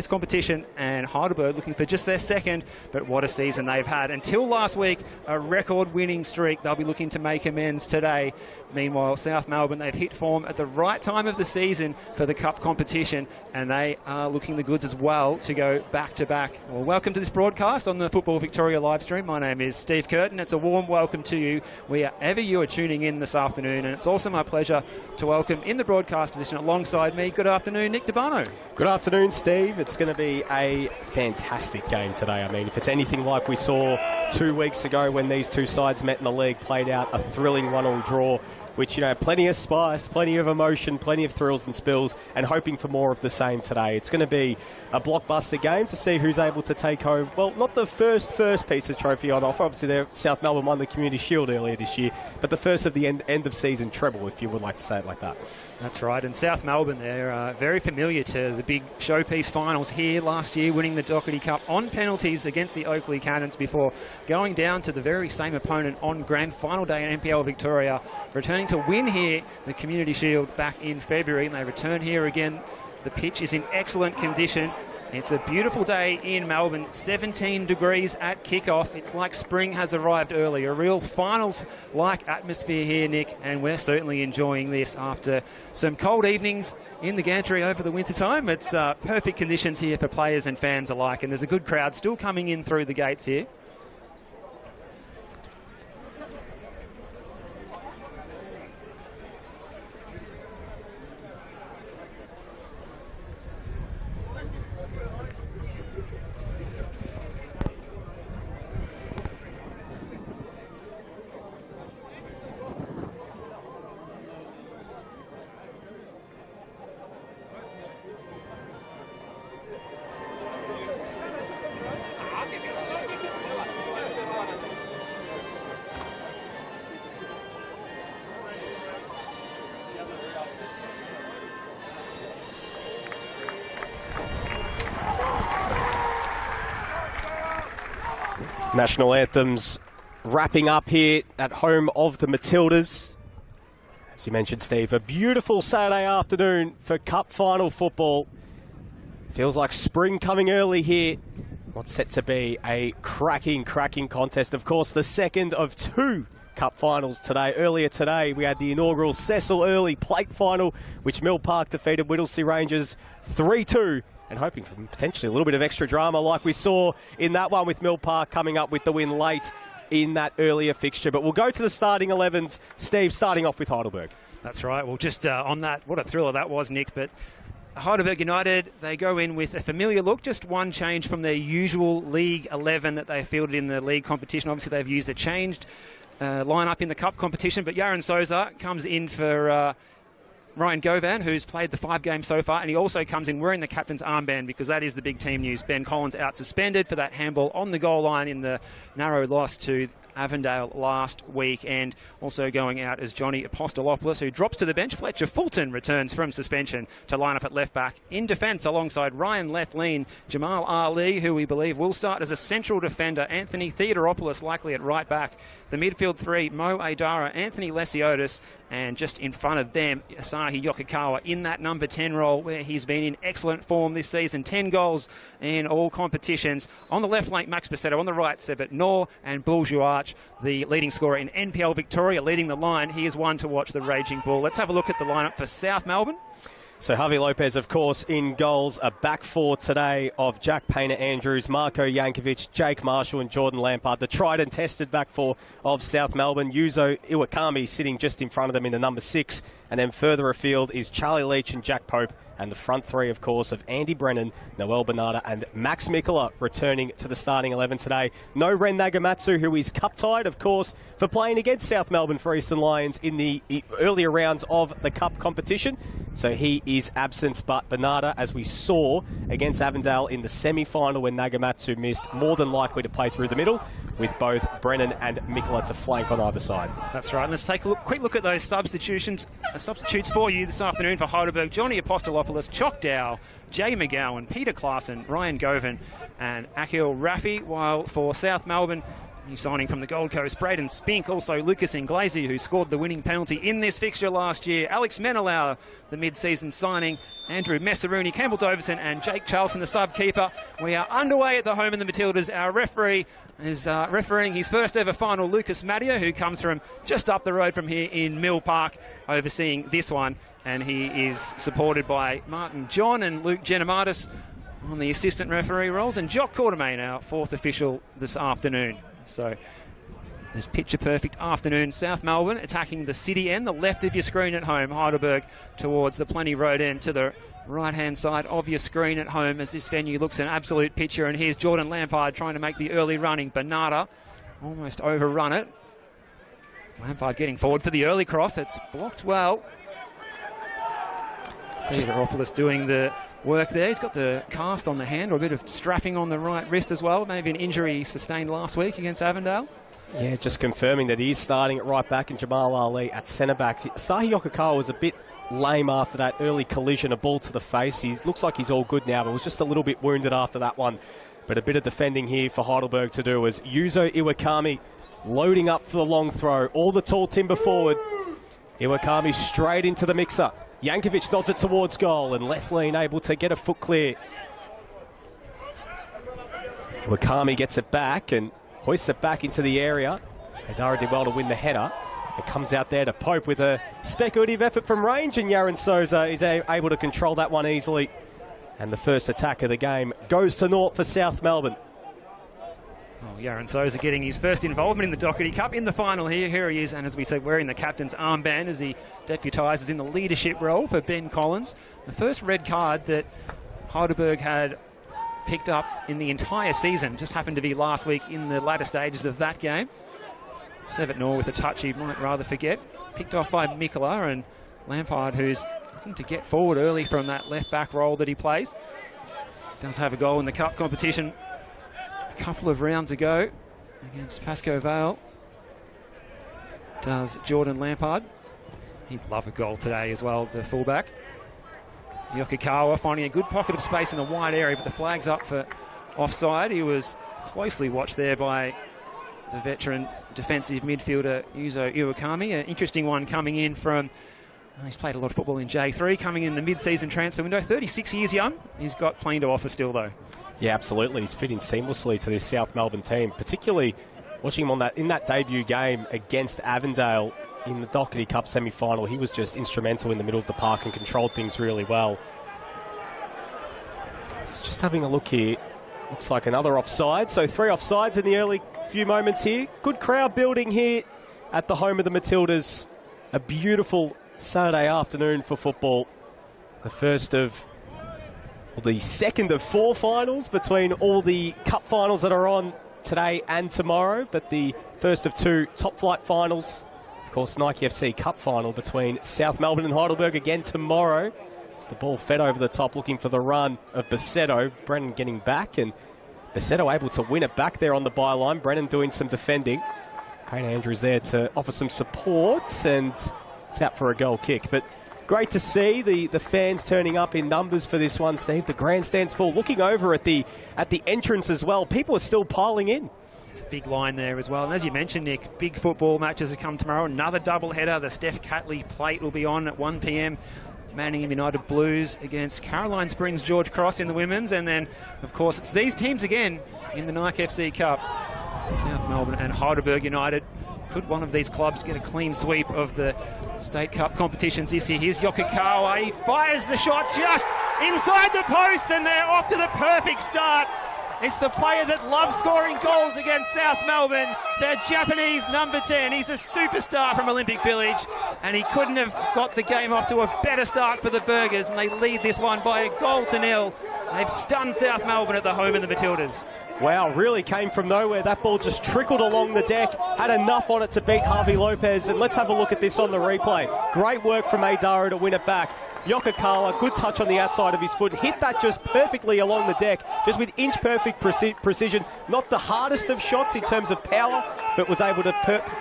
competition, and Heidelberg looking for just their second, but what a season they've had. Until last week, a record winning streak. They'll be looking to make amends today. Meanwhile, South Melbourne, they've hit form at the right time of the season for the Cup competition, and they are looking the goods as well to go back-to-back. Well, welcome to this broadcast on the Football Victoria live stream. My name is Steve Curtin. It's a warm welcome to you wherever you are tuning in this afternoon, and it's also my pleasure to welcome in the broadcast position alongside me, good afternoon, Nick DeBano. Good afternoon, Steve. It's going to be a fantastic game today. I mean, if it's anything like we saw 2 weeks ago when these two sides met in the league, played out a thrilling 1-1 draw, which, you know, plenty of spice, plenty of emotion, plenty of thrills and spills, and hoping for more of the same today. It's going to be a blockbuster game to see who's able to take home, well, not the first piece of trophy on offer. Obviously, South Melbourne won the Community Shield earlier this year, but the first of the end of season treble, if you would like to say it like that. That's right, and South Melbourne, they're very familiar to the big showpiece finals here last year, winning the Dockerty Cup on penalties against the Oakley Cannons before going down to the very same opponent on grand final day in NPL Victoria, returning to win here the Community Shield back in February, and they return here again. The pitch is in excellent condition. It's a beautiful day in Melbourne, 17 degrees at kickoff. It's like spring has arrived early, a real finals-like atmosphere here, Nick, and we're certainly enjoying this after some cold evenings in the gantry over the winter time. It's perfect conditions here for players and fans alike, and there's a good crowd still coming in through the gates here. National anthems wrapping up here at home of the Matildas. As you mentioned, Steve, a beautiful Saturday afternoon for Cup final football. Feels like spring coming early here. What's set to be a cracking contest. Of course, the second of two Cup finals today. Earlier today, we had the inaugural Cecil Early Plate Final, which Mill Park defeated Whittlesea Rangers 3-2. And hoping for potentially a little bit of extra drama like we saw in that one, with Mill Park coming up with the win late in that earlier fixture. But we'll go to the starting 11s. Steve, starting off with Heidelberg. That's right. Well, just on that, what a thriller that was, Nick. But Heidelberg United, they go in with a familiar look, just one change from their usual League 11 that they fielded in the league competition. Obviously, they've used a changed lineup in the Cup competition, but Yaron Souza comes in for Ryan Govan, who's played the 5 games so far, and he also comes in wearing the captain's armband, because that is the big team news. Ben Collins out suspended for that handball on the goal line in the narrow loss to Avondale last week, and also going out as Johnny Apostolopoulos, who drops to the bench. Fletcher Fulton returns from suspension to line up at left back. In defence, alongside Ryan Lethlean, Jamal Ali, who we believe will start as a central defender, Anthony Theodoropoulos likely at right back. The midfield three, Mo Aidara, Anthony Lesiotis, and just in front of them, Asahi Yokokawa in that number 10 role, where he's been in excellent form this season. 10 goals in all competitions. On the left flank, Max Besetto. On the right, Sebet Noor and Bourgeois, the leading scorer in NPL Victoria, leading the line. He is one to watch, the Raging Bull. Let's have a look at the lineup for South Melbourne. So Javi Lopez, of course, in goals. A back four today of Jack Painter-Andrews, Marko Jankovic, Jake Marshall and Jordan Lampard. The tried and tested back four of South Melbourne. Yuzo Iwakami sitting just in front of them in the number 6. And then further afield is Charlie Leach and Jack Pope. And the front three, of course, of Andy Brennan, Noel Bernarda and Max Mikola returning to the starting 11 today. No Ren Nagamatsu, who is cup-tied, of course, for playing against South Melbourne for Eastern Lions in the earlier rounds of the Cup competition. So he is absent, but Bernarda, as we saw against Avondale in the semi-final when Nagamatsu missed, more than likely to play through the middle. with both Brennan and Mikola to flank on either side. That's right. Let's take a quick look at those substitutes for you this afternoon for Heidelberg. Johnny Apostolopoulos, Chock Dow, Jay McGowan, Peter Klaassen, Ryan Govan and Akhil Rafi, while for South Melbourne, new signing from the Gold Coast, Braden Spink, also Lucas Inglesi, who scored the winning penalty in this fixture last year, Alex Menelau, the mid-season signing, Andrew Messaruni, Campbell Doverson and Jake Charlson, the sub-keeper. We are underway at the home of the Matildas. Our referee is refereeing his first ever final, Lucas Madia, who comes from just up the road from here in Mill Park, overseeing this one. And he is supported by Martin John and Luke Genomatis on the assistant referee roles, and Jock Quartermain, our fourth official this afternoon. So this picture-perfect afternoon. South Melbourne attacking the city end, the left of your screen at home. Heidelberg towards the Plenty Road end to the right-hand side of your screen at home, as this venue looks an absolute picture. And here's Jordan Lampard trying to make the early running. Bernarda almost overrun it. Lampard getting forward for the early cross. It's blocked well. Theodoropoulos doing the work there. He's got the cast on the hand, or a bit of strapping on the right wrist as well. Maybe an injury sustained last week against Avondale. Yeah, just confirming that he is starting at right back and Jamal Ali at centre back. Sahi Yokokawa was a bit lame after that early collision, a ball to the face. He looks like he's all good now, but was just a little bit wounded after that one. But a bit of defending here for Heidelberg to do as Yuzo Iwakami loading up for the long throw. All the tall timber forward. Iwakami straight into the mixer. Jankovic nods it towards goal, and Lethlean able to get a foot clear. Iwakami gets it back and hoists it back into the area. Adara did well to win the header. It comes out there to Pope with a speculative effort from range, and Yaron Souza is able to control that one easily. And the first attack of the game goes to naught for South Melbourne. Oh, Yaron Souza getting his first involvement in the Dockerty Cup in the final here. Here he is, and as we said, wearing the captain's armband as he deputises in the leadership role for Ben Collins. The first red card that Heidelberg had picked up in the entire season just happened to be last week in the latter stages of that game. Sevetnor with a touch he might rather forget. Picked off by Mikola, and Lampard, who's looking to get forward early from that left-back role that he plays. Does have a goal in the cup competition a couple of rounds ago against Pascoe Vale. Does Jordan Lampard. He'd love a goal today as well, the fullback. Yokokawa finding a good pocket of space in the wide area, but the flag's up for offside. He was closely watched there by the veteran defensive midfielder Yuzo Iwakami. An interesting one coming in from, he's played a lot of football in J3, coming in the mid-season transfer window. 36 years young. He's got plenty to offer still, though. Yeah, absolutely. He's fitting seamlessly to this South Melbourne team, particularly watching him in that debut game against Avondale in the Dockerty Cup semi-final. He was just instrumental in the middle of the park and controlled things really well. So just having a look here. Looks like another offside. So 3 offsides in the early few moments here. Good crowd building here at the home of the Matildas. A beautiful Saturday afternoon for football. The second of 4 finals between all the cup finals that are on today and tomorrow, but the first of 2 top flight finals. Of course, Nike FC Cup final between South Melbourne and Heidelberg again tomorrow. It's the ball fed over the top, looking for the run of Basetto. Brennan getting back, and Basetto able to win it back there on the byline. Brennan doing some defending. Kane Andrews there to offer some support, and it's out for a goal kick. But great to see the fans turning up in numbers for this one, Steve. The grandstand's full. Looking over at the entrance as well, people are still piling in. It's a big line there as well. And as you mentioned, Nick, big football matches have come tomorrow. Another doubleheader. The Steph Catley plate will be on at 1 p.m. Manningham United Blues against Caroline Springs George Cross in the women's. And then, of course, it's these teams again in the Nike FC Cup. South Melbourne and Heidelberg United. Could one of these clubs get a clean sweep of the State Cup competitions this year? Here's Yokokawa. He fires the shot just inside the post, and they're off to the perfect start. It's the player that loves scoring goals against South Melbourne, their Japanese number 10. He's a superstar from Olympic Village, and he couldn't have got the game off to a better start for the Burgers, and they lead this one by 1-0. They've stunned South Melbourne at the home of the Matildas. Wow, really came from nowhere. That ball just trickled along the deck, had enough on it to beat Harvey Lopez. And let's have a look at this on the replay. Great work from Adara to win it back. Yokokawa, good touch on the outside of his foot, hit that just perfectly along the deck, just with inch-perfect precision. Not the hardest of shots in terms of power, but was able to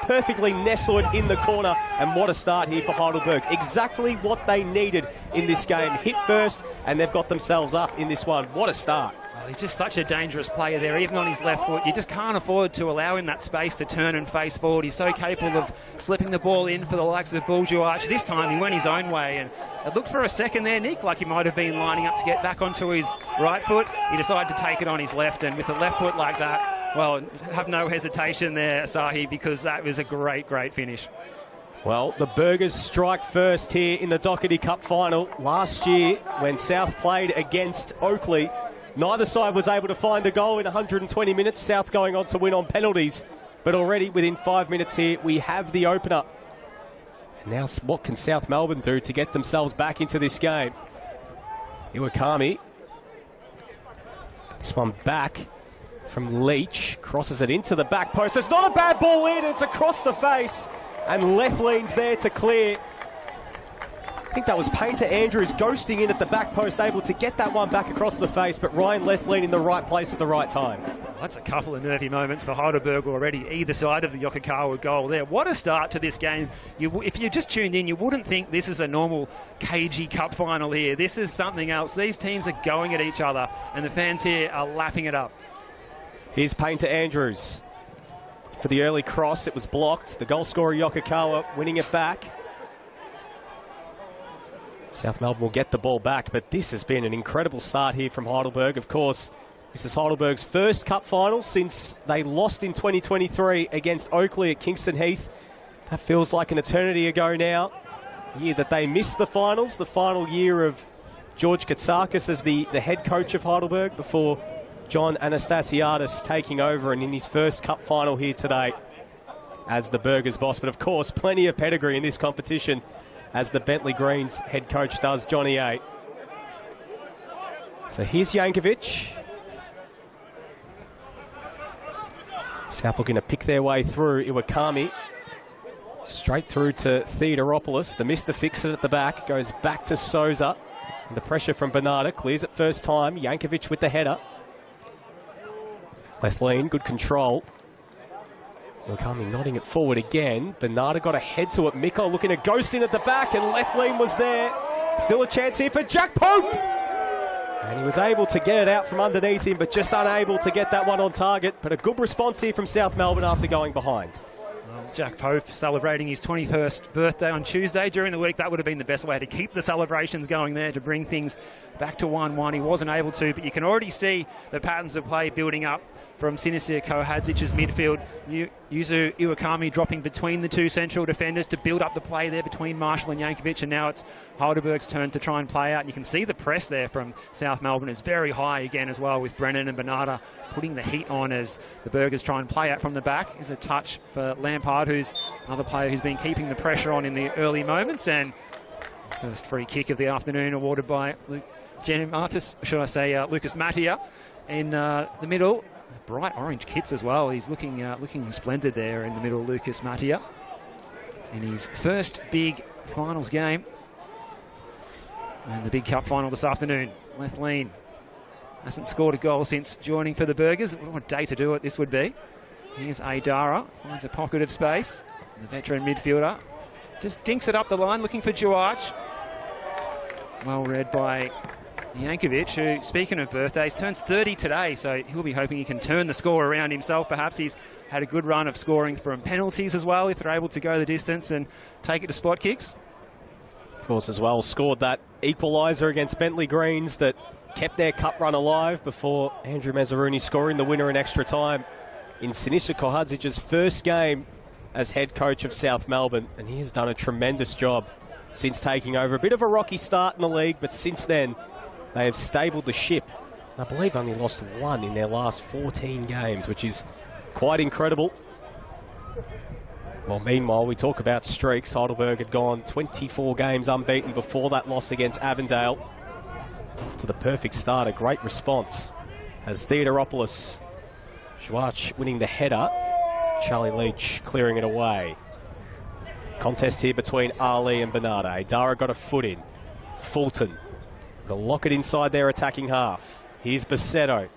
perfectly nestle it in the corner. And what a start here for Heidelberg. Exactly what they needed in this game. Hit first, and they've got themselves up in this one. What a start. He's just such a dangerous player there, even on his left foot. You just can't afford to allow him that space to turn and face forward. He's so capable of slipping the ball in for the likes of Buljuach. This time he went his own way, and it looked for a second there, Nick, like he might have been lining up to get back onto his right foot. He decided to take it on his left, and with a left foot like that, well, have no hesitation there, Asahi, because that was a great, great finish. Well, the Burgers strike first here in the Dockerty Cup final. Last year, when South played against Oakley, neither side was able to find a goal in 120 minutes. South going on to win on penalties. But already within 5 minutes here, we have the opener. And now what can South Melbourne do to get themselves back into this game? Iwakami. This one back from Leach. Crosses it into the back post. It's not a bad ball in. It's across the face. And left leans there to clear. I think that was Painter Andrews ghosting in at the back post, able to get that one back across the face, but Ryan Leftlin in the right place at the right time. That's a couple of nervy moments for Heidelberg already, either side of the Yokokawa goal there. What a start to this game. If you just tuned in, you wouldn't think this is a normal KG Cup final here. This is something else. These teams are going at each other, and the fans here are lapping it up. Here's Painter Andrews. For the early cross, it was blocked. The goal scorer Yokokawa winning it back. South Melbourne will get the ball back, but this has been an incredible start here from Heidelberg. Of course, this is Heidelberg's first cup final since they lost in 2023 against Oakley at Kingston Heath. That feels like an eternity ago now. The year that they missed the finals, the final year of George Katsakis as the head coach of Heidelberg before John Anastasiadis taking over and in his first cup final here today as the Burgers boss. But of course, plenty of pedigree in this competition, as the Bentley Greens head coach does, Johnny A. So here's Yankovic. South looking to pick their way through. Iwakami straight through to Theodoropoulos. The Mr. Fix-It at the back goes back to Souza. Under pressure from Bernarda, clears it first time. Yankovic with the header. Left lean, good control. Iwakami nodding it forward again. Bernarda got a head to it. Mikko looking to ghost in at the back, and left lean was there. Still a chance here for Jack Pope. And he was able to get it out from underneath him, but just unable to get that one on target. But a good response here from South Melbourne after going behind. Jack Pope celebrating his 21st birthday on Tuesday. During the week, that would have been the best way to keep the celebrations going there, to bring things back to 1-1. He wasn't able to, but you can already see the patterns of play building up from Sinisa Kohadzic's midfield. Yuzu Iwakami dropping between the two central defenders to build up the play there between Marshall and Yankovic, and now it's Heidelberg's turn to try and play out. And you can see the press there from South Melbourne is very high again as well, with Brennan and Bernarda putting the heat on as the Burgers try and play out from the back. Is a touch for Lampard, who's another player who's been keeping the pressure on in the early moments. And first free kick of the afternoon awarded by Lucas Mattia in the middle. Bright orange kits as well. He's looking splendid there in the middle, Lucas Mattia. In his first big finals game. And the big cup final this afternoon. Left lean. Hasn't scored a goal since joining for the Burgers. What a day to do it this would be. Here's Adara. Finds a pocket of space. The veteran midfielder just dinks it up the line, looking for Juarch. Well read by Yankovic, who, speaking of birthdays, turns 30 today, so he'll be hoping he can turn the score around himself. Perhaps he's had a good run of scoring from penalties as well, if they're able to go the distance and take it to spot kicks. Of course, as well, scored that equaliser against Bentley Greens that kept their cup run alive before Andrew Mazzaruni scoring the winner in extra time in Sinisa Kohadzic's first game as head coach of South Melbourne, and he has done a tremendous job since taking over. A bit of a rocky start in the league, but since then they have stabled the ship. I believe only lost one in their last 14 games, which is quite incredible. Well, meanwhile, we talk about streaks. Heidelberg had gone 24 games unbeaten before that loss against Avondale. Off to the perfect start, a great response as Theodoropoulos Schwartz winning the header. Charlie Leach clearing it away. Contest here between Ali and Bernardo. Dara got a foot in. Fulton will lock it inside their attacking half. Here's Basetto.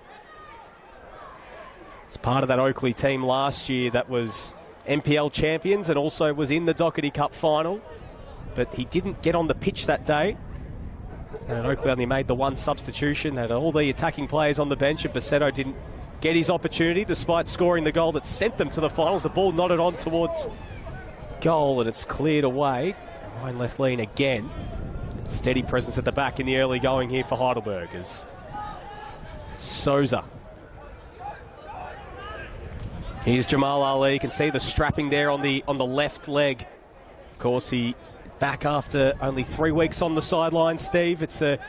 It's part of that Oakley team last year that was NPL champions and also was in the Dockerty Cup final. But he didn't get on the pitch that day. And Oakley only made the one substitution. Had all the attacking players on the bench, and Basetto didn't get his opportunity despite scoring the goal that sent them to the finals. The ball nodded on towards goal, and it's cleared away. Ryan Lethlean again. Steady presence at the back in the early going here for Heidelberg as Souza. Here's Jamal Ali. You can see the strapping there on the left leg. Of course, he back after only 3 weeks on the sidelines, Steve. It's a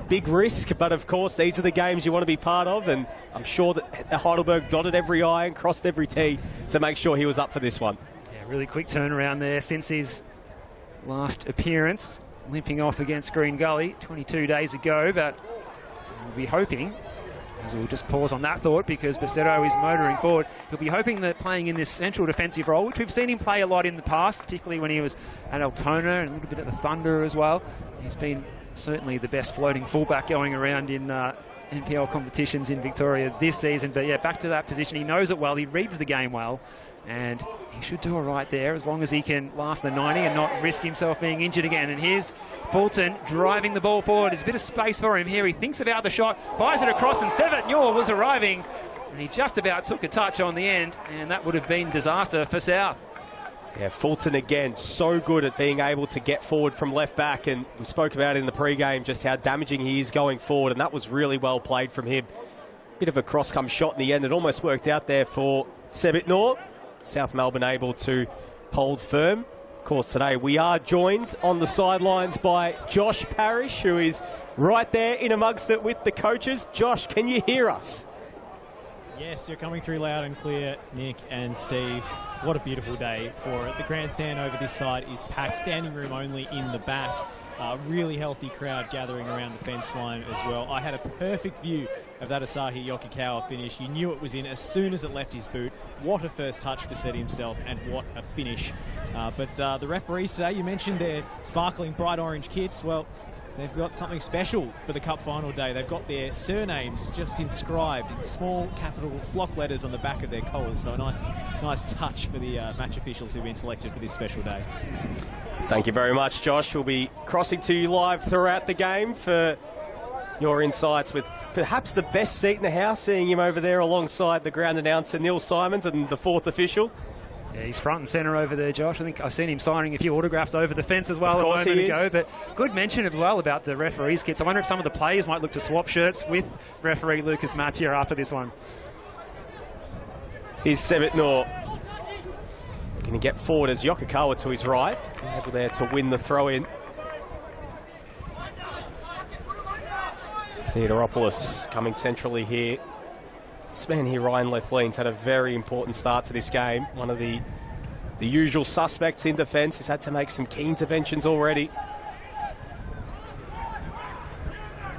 big risk, but of course these are the games you want to be part of, and I'm sure that Heidelberg dotted every I and crossed every T to make sure he was up for this one. Yeah, really quick turnaround there since his last appearance, limping off against Green Gully 22 days ago, but we'll be hoping, as we'll just pause on that thought because Basetto is motoring forward, he'll be hoping that playing in this central defensive role, which we've seen him play a lot in the past, particularly when he was at Altona and a little bit at the Thunder as well. He's been certainly the best floating fullback going around in NPL competitions in Victoria this season. But yeah, back to that position. He knows it well, he reads the game well, and he should do all right there as long as he can last the 90 and not risk himself being injured again. And here's Fulton driving the ball forward. There's a bit of space for him here. He thinks about the shot, fires it across, and Sevet Newell was arriving. And he just about took a touch on the end, and that would have been disaster for South. Yeah, Fulton again, so good at being able to get forward from left back. And we spoke about in the pre-game just how damaging he is going forward, and that was really well played from him. Bit of a cross-come shot in the end. It almost worked out there for Sevet Newell. South Melbourne able to hold firm. Of course, today we are joined on the sidelines by Josh Parrish, who is right there in amongst it with the coaches. Josh, can you hear us? Yes, you're coming through loud and clear, Nick and Steve. What a beautiful day for it. The grandstand over this side is packed, standing room only in the back. Really healthy crowd gathering around the fence line as well. I had a perfect view of that Asahi Yokokawa finish. You knew it was in as soon as it left his boot. What a first touch to set himself, and what a finish. But the referees today, you mentioned their sparkling bright orange kits. Well, they've got something special for the Cup final day. They've got their surnames just inscribed in small capital block letters on the back of their collars. So a nice touch for the match officials who've been selected for this special day. Thank you very much, Josh. We'll be crossing to you live throughout the game for your insights with perhaps the best seat in the house, seeing him over there alongside the ground announcer, Neil Simons, and the fourth official. Yeah, he's front and centre over there, Josh. I think I've seen him signing a few autographs over the fence as well a moment ago. But good mention as well about the referees' kits. I wonder if some of the players might look to swap shirts with referee Lucas Mattia after this one. Here's Sevet Newell. Going to get forward as Yokokawa to his right. Able there to win the throw-in. Theodoropoulos coming centrally here. This man here, Ryan Lethlean's had a very important start to this game. One of the usual suspects in defence. He's had to make some key interventions already.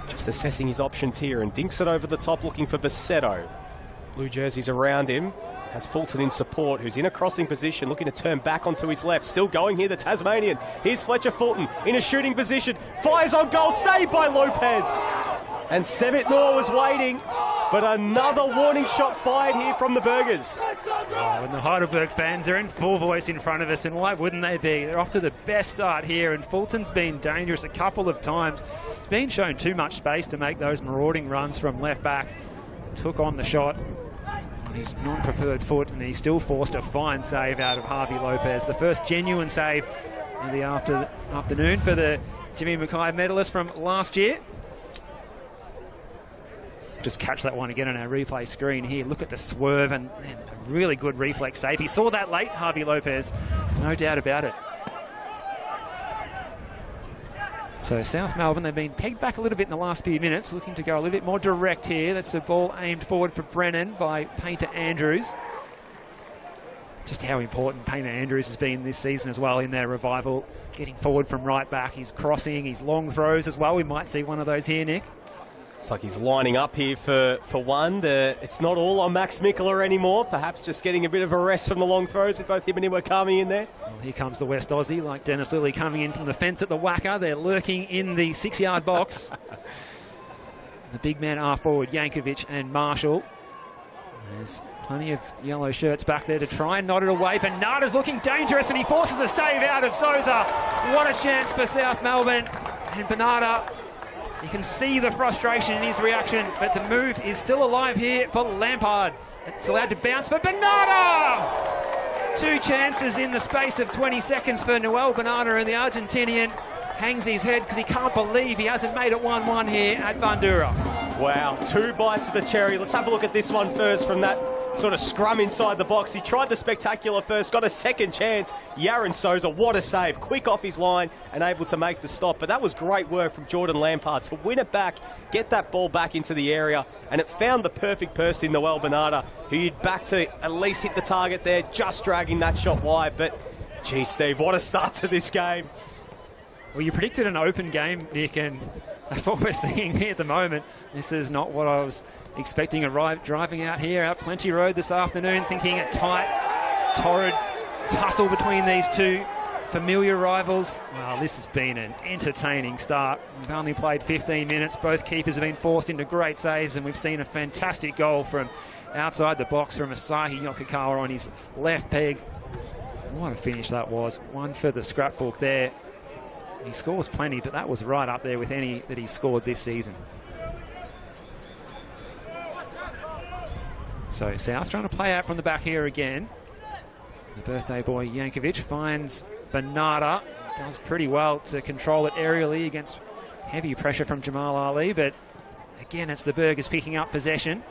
Just assessing his options here, and dinks it over the top looking for Basetto. Blue jerseys around him. Has Fulton in support, who's in a crossing position, looking to turn back onto his left. Still going here, the Tasmanian. Here's Fletcher Fulton in a shooting position. Fires on goal, saved by Lopez. And Sevet Newell was waiting, but another warning shot fired here from the Burgers. Oh, and the Heidelberg fans are in full voice in front of us, and why wouldn't they be? They're off to the best start here, and Fulton's been dangerous a couple of times. He's been shown too much space to make those marauding runs from left back. Took on the shot on his non-preferred foot, and he still forced a fine save out of Harvey Lopez. The first genuine save in the afternoon for the Jimmy Mackay medalist from last year. Just catch that one again on our replay screen here. Look at the swerve, and a really good reflex save. He saw that late, Harvey Lopez, no doubt about it. So South Melbourne, they've been pegged back a little bit in the last few minutes, looking to go a little bit more direct here. That's a ball aimed forward for Brennan by Painter Andrews. Just how important Painter Andrews has been this season as well in their revival. Getting forward from right back, he's crossing, his long throws as well. We might see one of those here, Nick. Looks like he's lining up here for one. It's not all on Max Mikula anymore. Perhaps just getting a bit of a rest from the long throws with both him and Iwakami in there. Well, here comes the West Aussie, like Dennis Lilly coming in from the fence at the Wacker. They're lurking in the 6-yard box. The big men are forward, Yankovic and Marshall. There's plenty of yellow shirts back there to try and nod it away. Bernarda's looking dangerous and he forces a save out of Souza. What a chance for South Melbourne. And Bernarda, you can see the frustration in his reaction, but the move is still alive here for Lampard. It's allowed to bounce for Bernarda! 2 chances in the space of 20 seconds for Noel Bernarda, and the Argentinian hangs his head because he can't believe he hasn't made it 1-1 here at Bandura. Wow, 2 bites of the cherry. Let's have a look at this one first from that sort of scrum inside the box. He tried the spectacular first, got a second chance. Yaron Souza, what a save. Quick off his line and able to make the stop. But that was great work from Jordan Lampard to win it back, get that ball back into the area, and it found the perfect person in Noel Bernarda, who you'd back to at least hit the target there, just dragging that shot wide. But, gee, Steve, what a start to this game. Well, you predicted an open game, Nick, and that's what we're seeing here at the moment. This is not what I was expecting. Driving out here, out Plenty Road this afternoon, thinking a tight, torrid tussle between these two familiar rivals. Well, this has been an entertaining start. We've only played 15 minutes. Both keepers have been forced into great saves, and we've seen a fantastic goal from outside the box from Asahi Yokokawa on his left peg. What a finish that was. One for the scrapbook there. He scores plenty, but that was right up there with any that he scored this season. So South trying to play out from the back here again. The birthday boy Yankovic finds Bernarda. Does pretty well to control it aerially against heavy pressure from Jamal Ali, but again it's the Burgers picking up possession.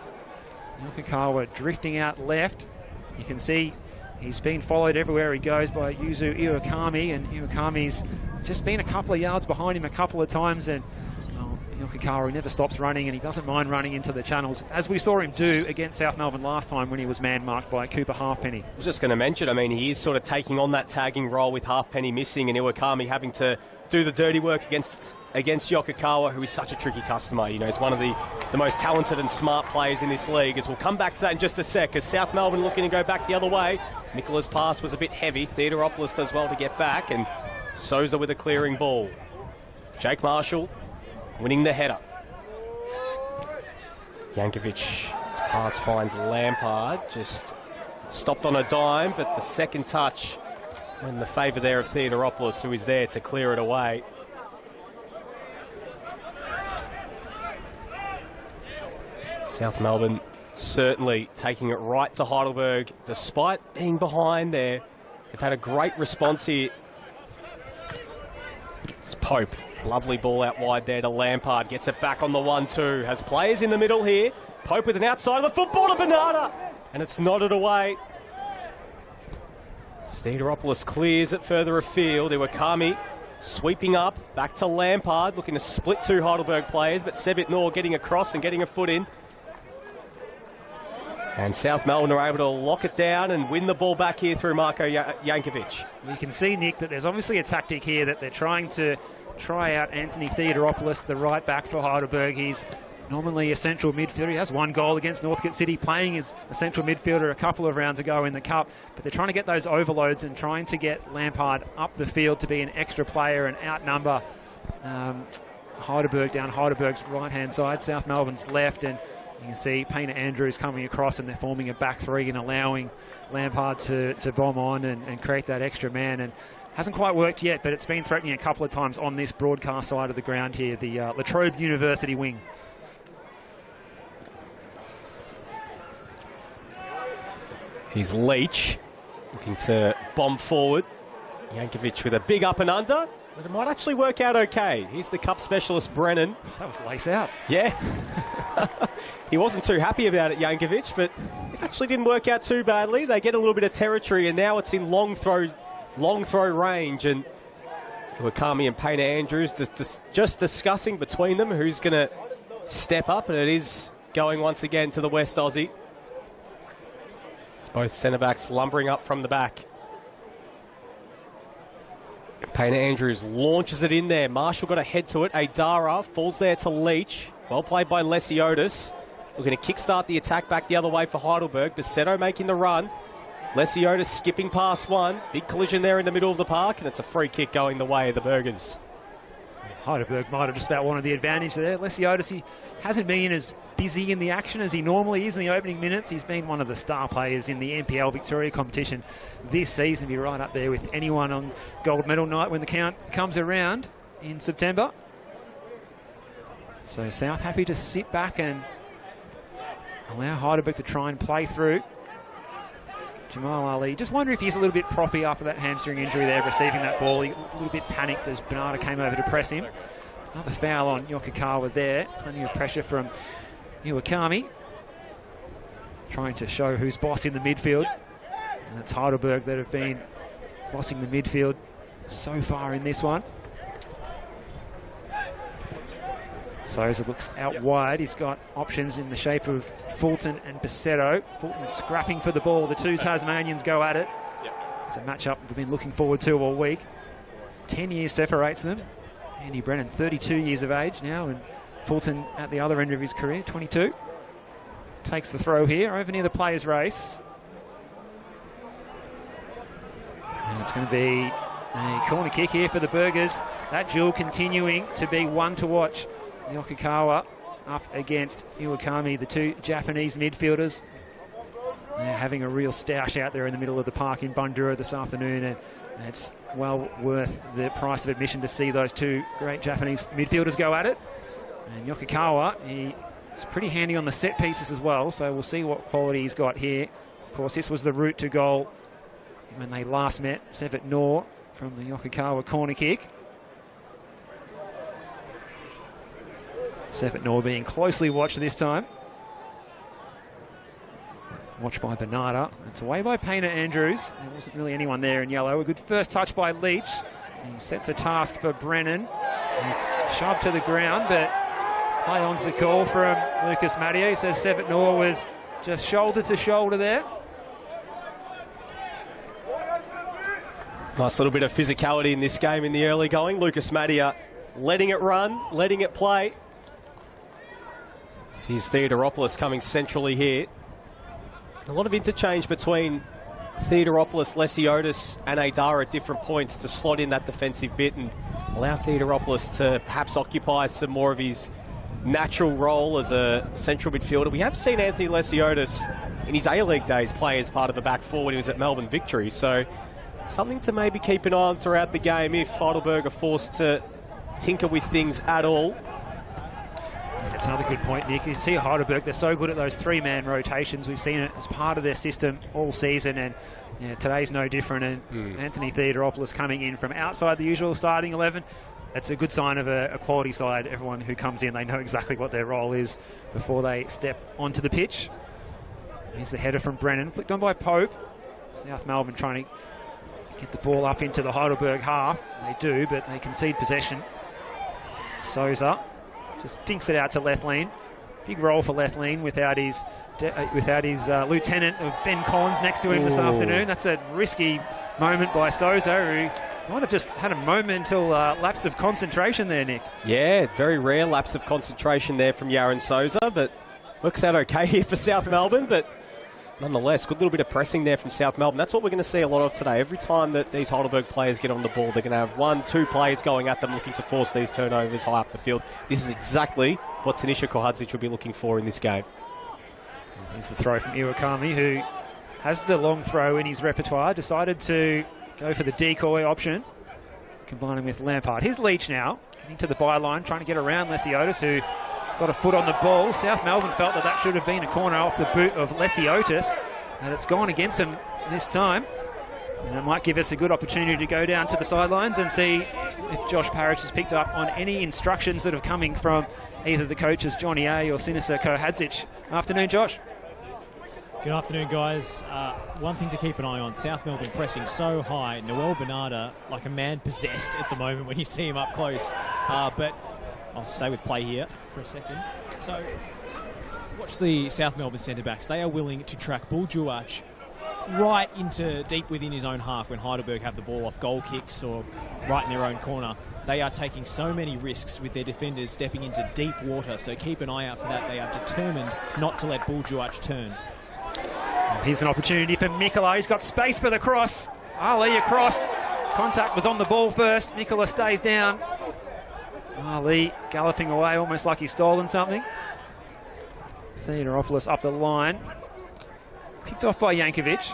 Yokokawa drifting out left. You can see he's been followed everywhere he goes by Yuzu Iwakami, and Iwakami's just been a couple of yards behind him a couple of times, and Yokokawa never stops running, and he doesn't mind running into the channels, as we saw him do against South Melbourne last time when he was man-marked by Cooper Halfpenny. I was just going to mention, I mean, he is sort of taking on that tagging role with Halfpenny missing and Iwakami having to do the dirty work against Yokokawa, who is such a tricky customer. You know, he's one of the most talented and smart players in this league, as we'll come back to that in just a sec, as South Melbourne looking to go back the other way. Mikula's pass was a bit heavy. Theodoropoulos does well to get back, and Souza with a clearing ball. Jake Marshall winning the header. Yankovic's pass finds Lampard, just stopped on a dime, but the second touch in the favour there of Theodoropoulos, who is there to clear it away. South Melbourne certainly taking it right to Heidelberg, despite being behind there. They've had a great response here. It's Pope. Lovely ball out wide there to Lampard. Gets it back on the 1-2. Has players in the middle here. Pope with an outside of the football to Bernarda. And it's nodded away. Theodoropoulos clears it further afield. Iwakami sweeping up. Back to Lampard. Looking to split 2 Heidelberg players. But Sebit Noor getting across and getting a foot in. And South Melbourne are able to lock it down and win the ball back here through Marko Yankovic. You can see, Nick, that there's obviously a tactic here that they're trying to try out Anthony Theodoropoulos, the right back for Heidelberg. He's nominally a central midfielder. He has 1 goal against Northcote City, playing as a central midfielder a couple of rounds ago in the Cup. But they're trying to get those overloads and trying to get Lampard up the field to be an extra player and outnumber Heidelberg down Heidelberg's right-hand side, South Melbourne's left. And you can see Painter Andrews coming across, and they're forming a back 3 and allowing Lampard to bomb on and create that extra man. And hasn't quite worked yet, but it's been threatening a couple of times on this broadcast side of the ground here, the La Trobe University wing. Here's Leach looking to bomb forward. Yankovic with a big up and under, but it might actually work out okay. Here's the Cup specialist, Brennan. That was lace out. Yeah. He wasn't too happy about it, Yankovic, but it actually didn't work out too badly. They get a little bit of territory, and now it's in long throw range, and Iwakami and Painter Andrews just discussing between them who's going to step up, and it is going once again to the West Aussie. It's both centre-backs lumbering up from the back. Painter Andrews launches it in there. Marshall got a head to it. Adara falls there to Leach. Well played by Lesiotis. We're going to kickstart the attack back the other way for Heidelberg. Besetto making the run. Lesiotis skipping past one. Big collision there in the middle of the park, and it's a free kick going the way of the Burgers. Heidelberg might have just about wanted the advantage there. Lesiotis, he hasn't been as busy in the action as he normally is in the opening minutes. He's been one of the star players in the NPL Victoria competition this season. He'll be right up there with anyone on gold medal night when the count comes around in September. So South happy to sit back and allow Heidelberg to try and play through. Jamal Ali, just wonder if he's a little bit proppy after that hamstring injury there, receiving that ball. He a little bit panicked as Bernardo came over to press him. Another foul on Yokokawa there. Plenty of pressure from Iwakami. Trying to show who's boss in the midfield. And it's Heidelberg that have been bossing the midfield so far in this one. Souza looks out wide. He's got options in the shape of Fulton and Besetto. Fulton scrapping for the ball. The two Tasmanians go at it. It's a matchup we've been looking forward to all week. 10 years separates them. Andy Brennan, 32 years of age now, and Fulton at the other end of his career, 22. Takes the throw here over near the players' race. And it's going to be a corner kick here for the Burgers. That duel continuing to be one to watch. Yokokawa up against Iwakami, the two Japanese midfielders. They're having a real stoush out there in the middle of the park in Bundoora this afternoon, and it's well worth the price of admission to see those two great Japanese midfielders go at it. And Yokokawa, he's pretty handy on the set pieces as well, so we'll see what quality he's got here. Of course, this was the route to goal when they last met, Sevet Noor from the Yokokawa corner kick. Sevet Noor being closely watched this time. Watched by Bernarda. It's away by Painter Andrews. There wasn't really anyone there in yellow. A good first touch by Leach. He sets a task for Brennan. He's shoved to the ground, but play on's the call from Lucas Matteo. He says Sevet Noor was just shoulder to shoulder there. Nice little bit of physicality in this game in the early going. Lucas Matteo letting it run, letting it play. Here's Theodoropoulos coming centrally here. A lot of interchange between Theodoropoulos, Lesiotis and Adara at different points to slot in that defensive bit and allow Theodoropoulos to perhaps occupy some more of his natural role as a central midfielder. We have seen Anthony Lesiotis in his A-League days play as part of the back four when he was at Melbourne Victory, so something to maybe keep an eye on throughout the game if Heidelberg are forced to tinker with things at all. That's another good point, Nick. You see Heidelberg, they're so good at those three-man rotations. We've seen it as part of their system all season, and today's no different. And Anthony Theodoropoulos coming in from outside the usual starting 11. That's a good sign of a quality side. Everyone who comes in, they know exactly what their role is before they step onto the pitch. Here's the header from Brennan, flicked on by Pope. South Melbourne trying to get the ball up into the Heidelberg half. They do, but they concede possession. Souza just dinks it out to Lethlean. Big role for Lethlean without his lieutenant of Ben Collins next to him this afternoon. That's a risky moment by Souza, who might have just had a momental lapse of concentration there, Nick. Yeah, very rare lapse of concentration there from Yaron Souza, but works out okay here for South Melbourne, but nonetheless, good little bit of pressing there from South Melbourne. That's what we're going to see a lot of today. Every time that these Heidelberg players get on the ball, they're going to have 1-2 players going at them looking to force these turnovers high up the field. This is exactly what Sinisa Kohadzic will be looking for in this game. Here's the throw from Iwakami, who has the long throw in his repertoire, decided to go for the decoy option, combining with Lampard. Here's Leach now, getting to the byline, trying to get around Lesiotis, who got a foot on the ball. South Melbourne felt that should have been a corner off the boot of Lesiotis, and it's gone against him this time. And it might give us a good opportunity to go down to the sidelines and see if Josh Parrish has picked up on any instructions that are coming from either the coaches, Johnny A or Sinisa Kohadzic. Afternoon, Josh. Good afternoon, guys. One thing to keep an eye on, South Melbourne pressing so high. Noel Bernarda, like a man possessed at the moment when you see him up close. But I'll stay with play here for a second. So, watch the South Melbourne centre-backs. They are willing to track Buljuach right into deep within his own half when Heidelberg have the ball off goal kicks or right in their own corner. they are taking so many risks with their defenders stepping into deep water, so keep an eye out for that. They are determined not to let Buljuach turn. Here's an opportunity for Mikola. He's got space for the cross. Ali across. Contact was on the ball first. Mikola stays down. Ali galloping away almost like he's stolen something. Theodoropoulos up the line. Picked off by Jankovic.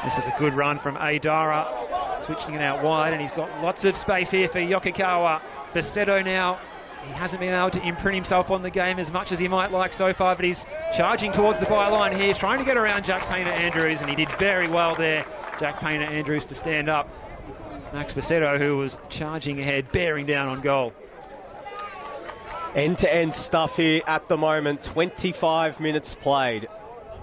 This is a good run from Adara. Switching it out wide, and he's got lots of space here for Yokokawa. Basetto now, he hasn't been able to imprint himself on the game as much as he might like so far, but he's charging towards the byline here, trying to get around Jack Painter-Andrews, and he did very well there. Jack Painter-Andrews to stand up. Max Basetto, who was charging ahead, bearing down on goal. End-to-end stuff here at the moment. 25 minutes played.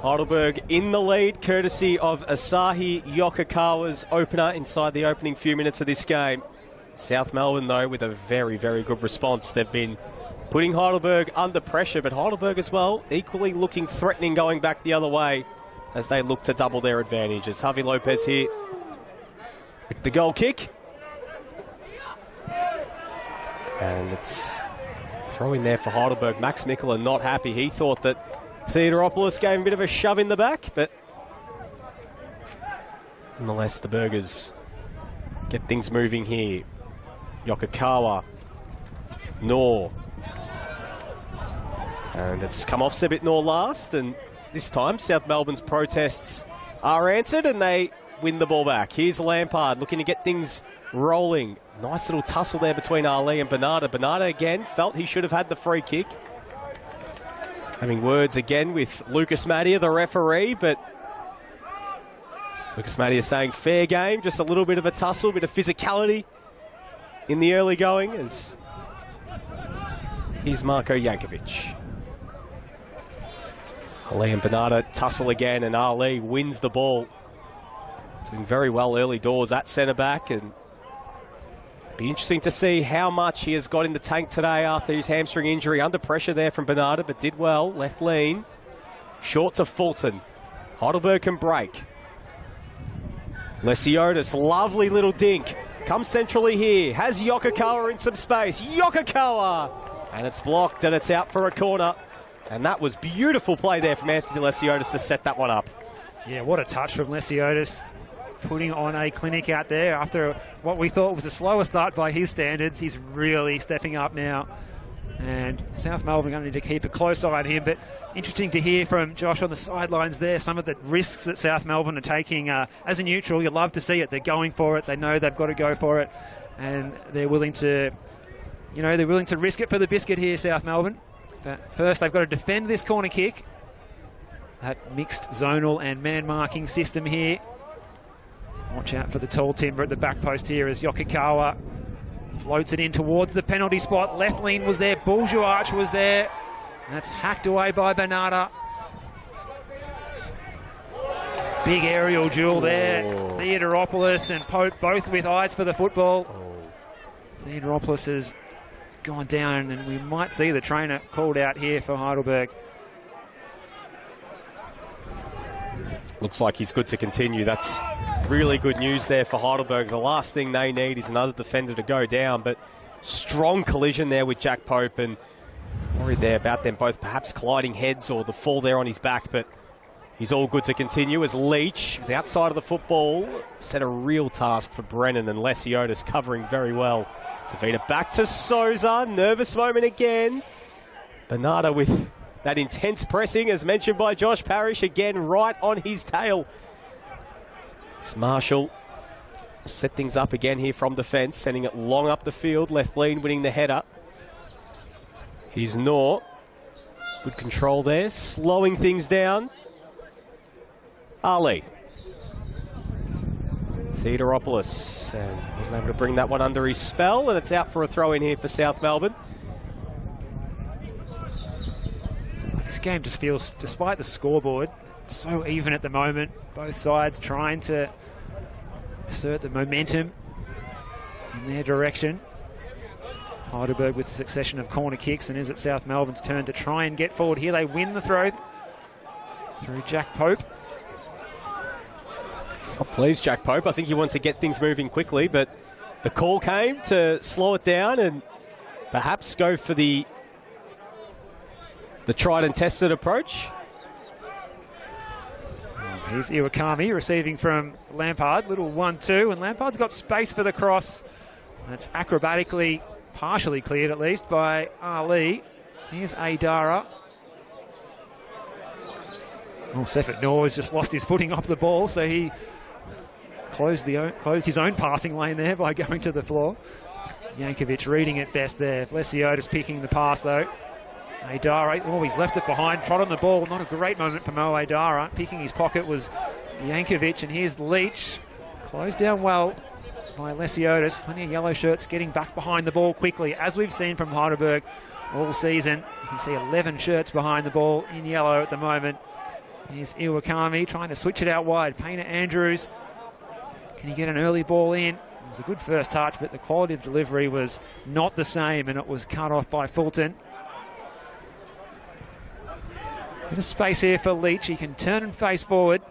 Heidelberg in the lead, courtesy of Asahi Yokokawa's opener inside the opening few minutes of this game. South Melbourne, though, with a very, very good response. They've been putting Heidelberg under pressure, but Heidelberg as well, equally looking threatening going back the other way as they look to double their advantage. It's Javi Lopez here with the goal kick. And it's throw in there for Heidelberg. Max Mikola not happy. He thought that Theodoropoulos gave him a bit of a shove in the back, but nonetheless, the Burgers get things moving here. Yokokawa, Nor. And it's come off Sebit Nor last, and this time South Melbourne's protests are answered and they win the ball back. Here's Lampard looking to get things rolling. Nice little tussle there between Ali and Bernarda. Bernarda again felt he should have had the free kick. Having words again with Lucas Mattia, the referee, but Lucas Mattia saying fair game, just a little bit of a tussle, a bit of physicality in the early going. As here's Marko Jankovic. Ali and Bernarda tussle again, and Ali wins the ball. Doing very well early doors at centre-back, and be interesting to see how much he has got in the tank today after his hamstring injury. Under pressure there from Bernarda, but did well. Left lean. Short to Fulton. Heidelberg can break. Lesiotis, lovely little dink. Comes centrally here. Has Yokokawa in some space. Yokokawa! And it's blocked, and it's out for a corner. And that was beautiful play there from Anthony Lesiotis to set that one up. Yeah, what a touch from Lesiotis. Putting on a clinic out there after what we thought was a slower start by his standards. He's really stepping up now. And South Melbourne going to need to keep a close eye on him. But interesting to hear from Josh on the sidelines there, some of the risks that South Melbourne are taking. As a neutral, you love to see it. They're going for it. They know they've got to go for it. And they're willing to, they're willing to risk it for the biscuit here, South Melbourne. But first, they've got to defend this corner kick. That mixed zonal and man-marking system here. Watch out for the tall timber at the back post here as Yokokawa floats it in towards the penalty spot. Left lean was there, Buljuach was there. That's hacked away by Bernarda. Big aerial duel there. Theodoropoulos and Pope both with eyes for the football. Theodoropoulos has gone down, and we might see the trainer called out here for Heidelberg. Looks like he's good to continue. That's really good news there for Heidelberg. The last thing they need is another defender to go down, but strong collision there with Jack Pope, and worried there about them both perhaps colliding heads or the fall there on his back, but he's all good to continue as Leach, the outside of the football, set a real task for Brennan, and Lesiotis covering very well. Tavita back to Souza, nervous moment again. Bernarda with that intense pressing, as mentioned by Josh Parrish, again right on his tail. It's Marshall. Set things up again here from defence, sending it long up the field. Left lean winning the header. Here's Nor. Good control there, slowing things down. Ali. Theodoropoulos, and wasn't able to bring that one under his spell, and it's out for a throw in here for South Melbourne. This game just feels, despite the scoreboard, so even at the moment. Both sides trying to assert the momentum in their direction. Heidelberg with a succession of corner kicks, and is it South Melbourne's turn to try and get forward here? They win the throw through Jack Pope. He's not pleased, Jack Pope. I think he wants to get things moving quickly, but the call came to slow it down and perhaps go for the tried and tested approach. Here's Iwakami receiving from Lampard. Little 1-2, and Lampard's got space for the cross. That's acrobatically, partially cleared at least, by Ali. Here's Aidara. Oh, Sefat Noor has just lost his footing off the ball, so he closed his own passing lane there by going to the floor. Jankovic reading it best there. Lesiotis picking the pass though. Aidara, oh, he's left it behind, trot on the ball. Not a great moment for Mo Aidara. Picking his pocket was Jankovic, and here's Leach. Closed down well by Lesiotis. Plenty of yellow shirts getting back behind the ball quickly, as we've seen from Heidelberg all season. You can see 11 shirts behind the ball in yellow at the moment. Here's Iwakami trying to switch it out wide. Painter Andrews, can he get an early ball in? It was a good first touch, but the quality of delivery was not the same, and it was cut off by Fulton. Bit of space here for Leach. He can turn and face forward,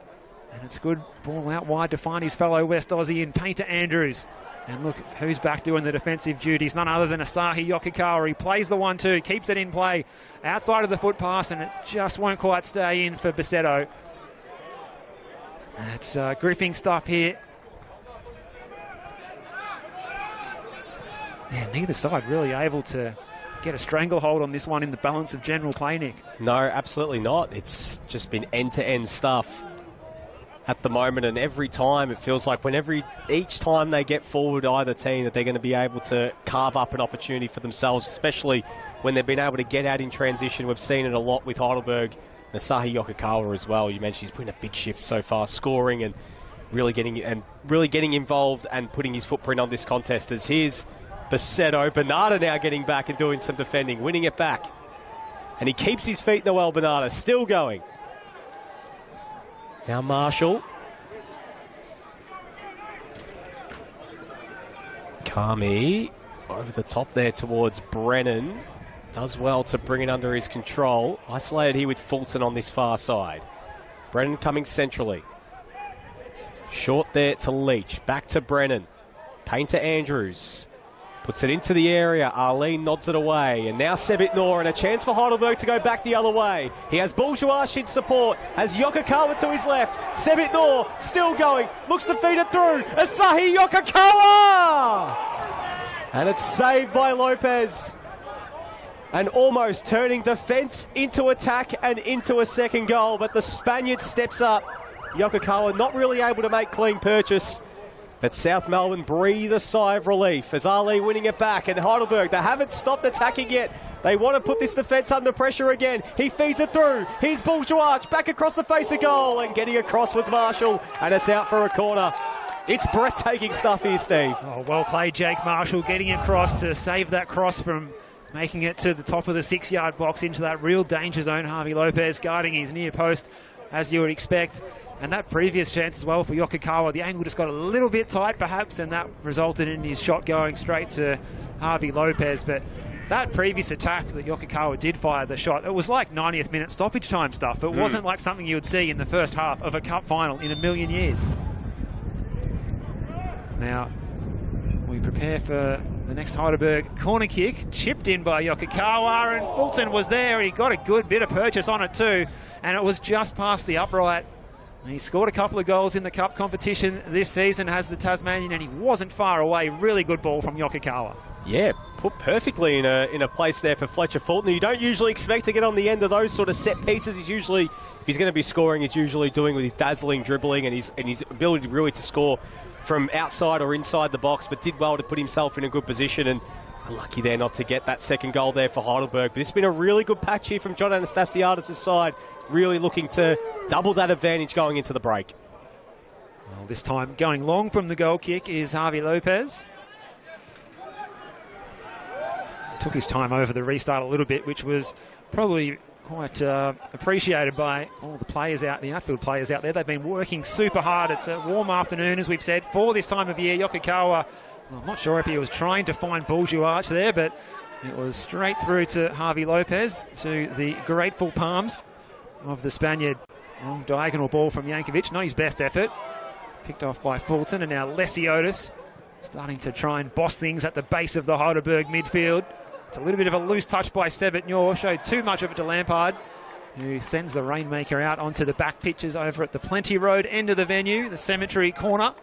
and it's a good ball out wide to find his fellow West Aussie in Painter Andrews. And look who's back doing the defensive duties, none other than Asahi Yokokawa. He plays the 1-2, keeps it in play outside of the foot pass, and it just won't quite stay in for Basetto. That's gripping stuff here. Yeah, neither side really able to get a stranglehold on this one in the balance of general play, Nick. No, absolutely not. It's just been end-to-end stuff at the moment, and every time it feels like each time they get forward, either team, that they're going to be able to carve up an opportunity for themselves, especially when they've been able to get out in transition. We've seen it a lot with Heidelberg. Asahi Yokokawa as well. You mentioned he's put in a big shift so far, scoring and really getting involved and putting his footprint on this contest. As here's Basetto, Bernardo now getting back and doing some defending, winning it back. And he keeps his feet, Noel Bernardo, still going. Now Marshall. Kami over the top there towards Brennan. Does well to bring it under his control. Isolated here with Fulton on this far side. Brennan coming centrally. Short there to Leach. Back to Brennan. Painter Andrews. Puts it into the area. Arlene nods it away. And now Sebit Noor, and a chance for Heidelberg to go back the other way. He has Bourgeois in support. Has Yokokawa to his left. Sebit Noor still going. Looks to feed it through. Asahi Yokokawa! And it's saved by Lopez. And almost turning defence into attack and into a second goal. But the Spaniard steps up. Yokokawa not really able to make clean purchase. But South Melbourne breathe a sigh of relief as Ali winning it back. And Heidelberg, they haven't stopped attacking yet. They want to put this defence under pressure again. He feeds it through. Here's Bourgeois back across the face of goal. And getting across was Marshall. And it's out for a corner. It's breathtaking stuff here, Steve. Oh, well played, Jake Marshall, getting across to save that cross from making it to the top of the 6-yard box into that real danger zone. Harvey Lopez guarding his near post, as you would expect. And that previous chance as well for Yokokawa, the angle just got a little bit tight perhaps, and that resulted in his shot going straight to Harvey Lopez. But that previous attack that Yokokawa did fire the shot, it was like 90th minute stoppage time stuff. It wasn't like something you would see in the first half of a cup final in a million years. Now, we prepare for the next Heidelberg corner kick, chipped in by Yokokawa, and Fulton was there. He got a good bit of purchase on it too, and it was just past the upright. He scored a couple of goals in the cup competition this season, has the Tasmanian, and he wasn't far away. Really good ball from Yokokawa. Yeah, put perfectly in a place there for Fletcher Fulton. You don't usually expect to get on the end of those sort of set pieces. He's usually, if he's going to be scoring, he's usually doing with his dazzling dribbling and his ability really to score from outside or inside the box, but did well to put himself in a good position, and lucky there not to get that second goal there for Heidelberg. But it's been a really good patch here from John Anastasiadis' side, really looking to double that advantage going into the break. Well, this time going long from the goal kick is Harvey Lopez. Took his time over the restart a little bit, which was probably quite appreciated by all the players out, the outfield players out there. They've been working super hard. It's a warm afternoon, as we've said, for this time of year. Yokokawa, well, I'm not sure if he was trying to find Bourgeois there, but it was straight through to Harvey Lopez, to the grateful palms of the Spaniard. Long diagonal ball from Jankovic, not his best effort. Picked off by Fulton, and now Lesiotis starting to try and boss things at the base of the Heidelberg midfield. It's a little bit of a loose touch by Sebatnor, showed too much of it to Lampard, who sends the Rainmaker out onto the back pitches over at the Plenty Road end of the venue, the Cemetery corner.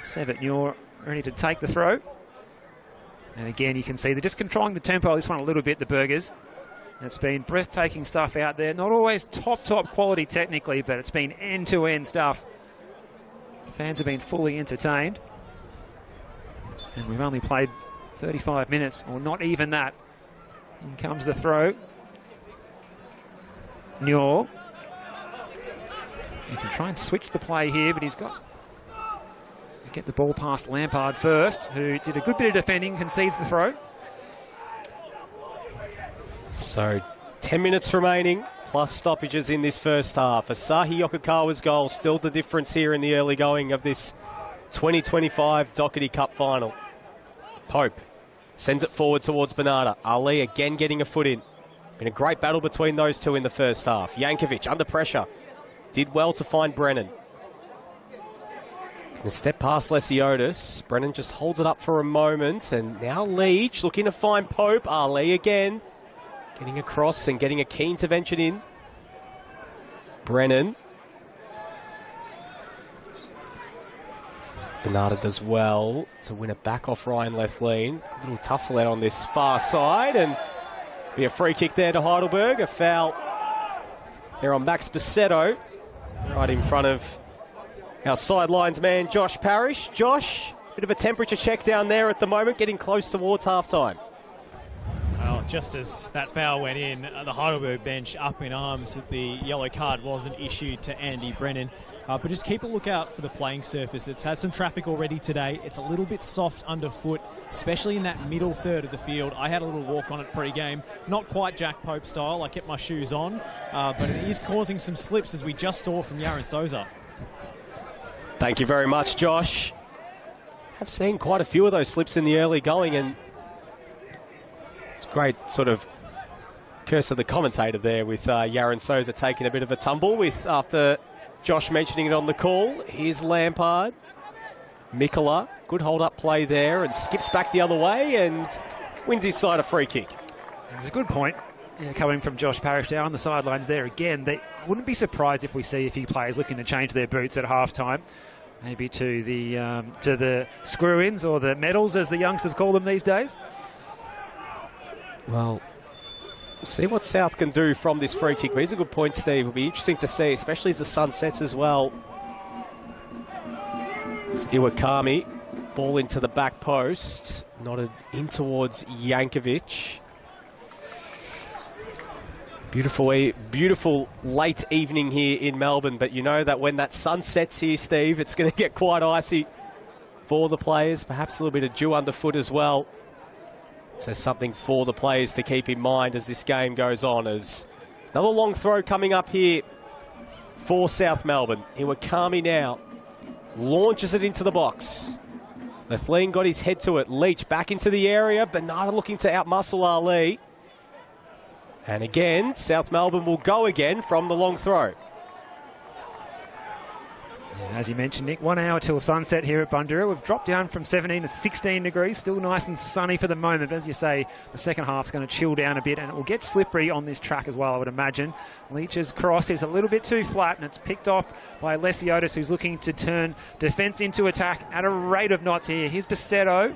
Sebatnor ready to take the throw. And again, you can see they're just controlling the tempo of this one a little bit, the Burgers. It's been breathtaking stuff out there. Not always top quality technically, but it's been end-to-end stuff. Fans have been fully entertained. And we've only played 35 minutes, or not even that. In comes the throw. Newell. He can try and switch the play here, but he's got to get the ball past Lampard first, who did a good bit of defending, concedes the throw. So 10 minutes remaining, plus stoppages in this first half. Asahi Yokokawa's goal still the difference here in the early going of this 2025 Dockerty Cup final. Pope sends it forward towards Bernarda. Ali again getting a foot in. Been a great battle between those two in the first half. Jankovic under pressure. Did well to find Brennan. A step past Lesiotis. Brennan just holds it up for a moment. And now Leach looking to find Pope. Ali again getting across and getting a key intervention in. Brennan. Bernarda does well to win it back off Ryan Lethlean. A little tussle out on this far side, and be a free kick there to Heidelberg. A foul there on Max Bassetto, right in front of our sidelines man Josh Parrish. Josh, bit of a temperature check down there at the moment, getting close towards half-time. Well, just as that foul went in, the Heidelberg bench up in arms that the yellow card wasn't issued to Andy Brennan. But just keep a lookout for the playing surface. It's had some traffic already today. It's a little bit soft underfoot, especially in that middle third of the field. I had a little walk on it pre-game. Not quite Jack Pope style. I kept my shoes on. But it is causing some slips, as we just saw from Yaron Souza. Thank you very much, Josh. I've seen quite a few of those slips in the early going, and it's great sort of curse of the commentator there with Yaron Souza taking a bit of a tumble with after Josh mentioning it on the call. Here's Lampard. Mikola, good hold-up play there, and skips back the other way and wins his side a free kick. It's a good point. Yeah, coming from Josh Parrish down on the sidelines there again. They wouldn't be surprised if we see a few players looking to change their boots at half-time. Maybe to the screw-ins or the medals, as the youngsters call them these days. Well, we'll see what South can do from this free kick. But it's a good point, Steve. It'll be interesting to see, especially as the sun sets as well. It's Iwakami. Ball into the back post. Nodded in towards Jankovic. Beautiful late evening here in Melbourne. But you know that when that sun sets here, Steve, it's going to get quite icy for the players. Perhaps a little bit of dew underfoot as well. So something for the players to keep in mind as this game goes on. As another long throw coming up here for South Melbourne. Iwakami now launches it into the box. Lethlean got his head to it. Leach back into the area. Bernarda looking to outmuscle Ali. And again, South Melbourne will go again from the long throw. As you mentioned, Nick, 1 hour till sunset here at Bundoora. We've dropped down from 17 to 16 degrees. Still nice and sunny for the moment. But as you say, the second half's going to chill down a bit, and it will get slippery on this track as well, I would imagine. Leach's cross is a little bit too flat, and it's picked off by Lesiotis, who's looking to turn defence into attack at a rate of knots here. Here's Bassetto,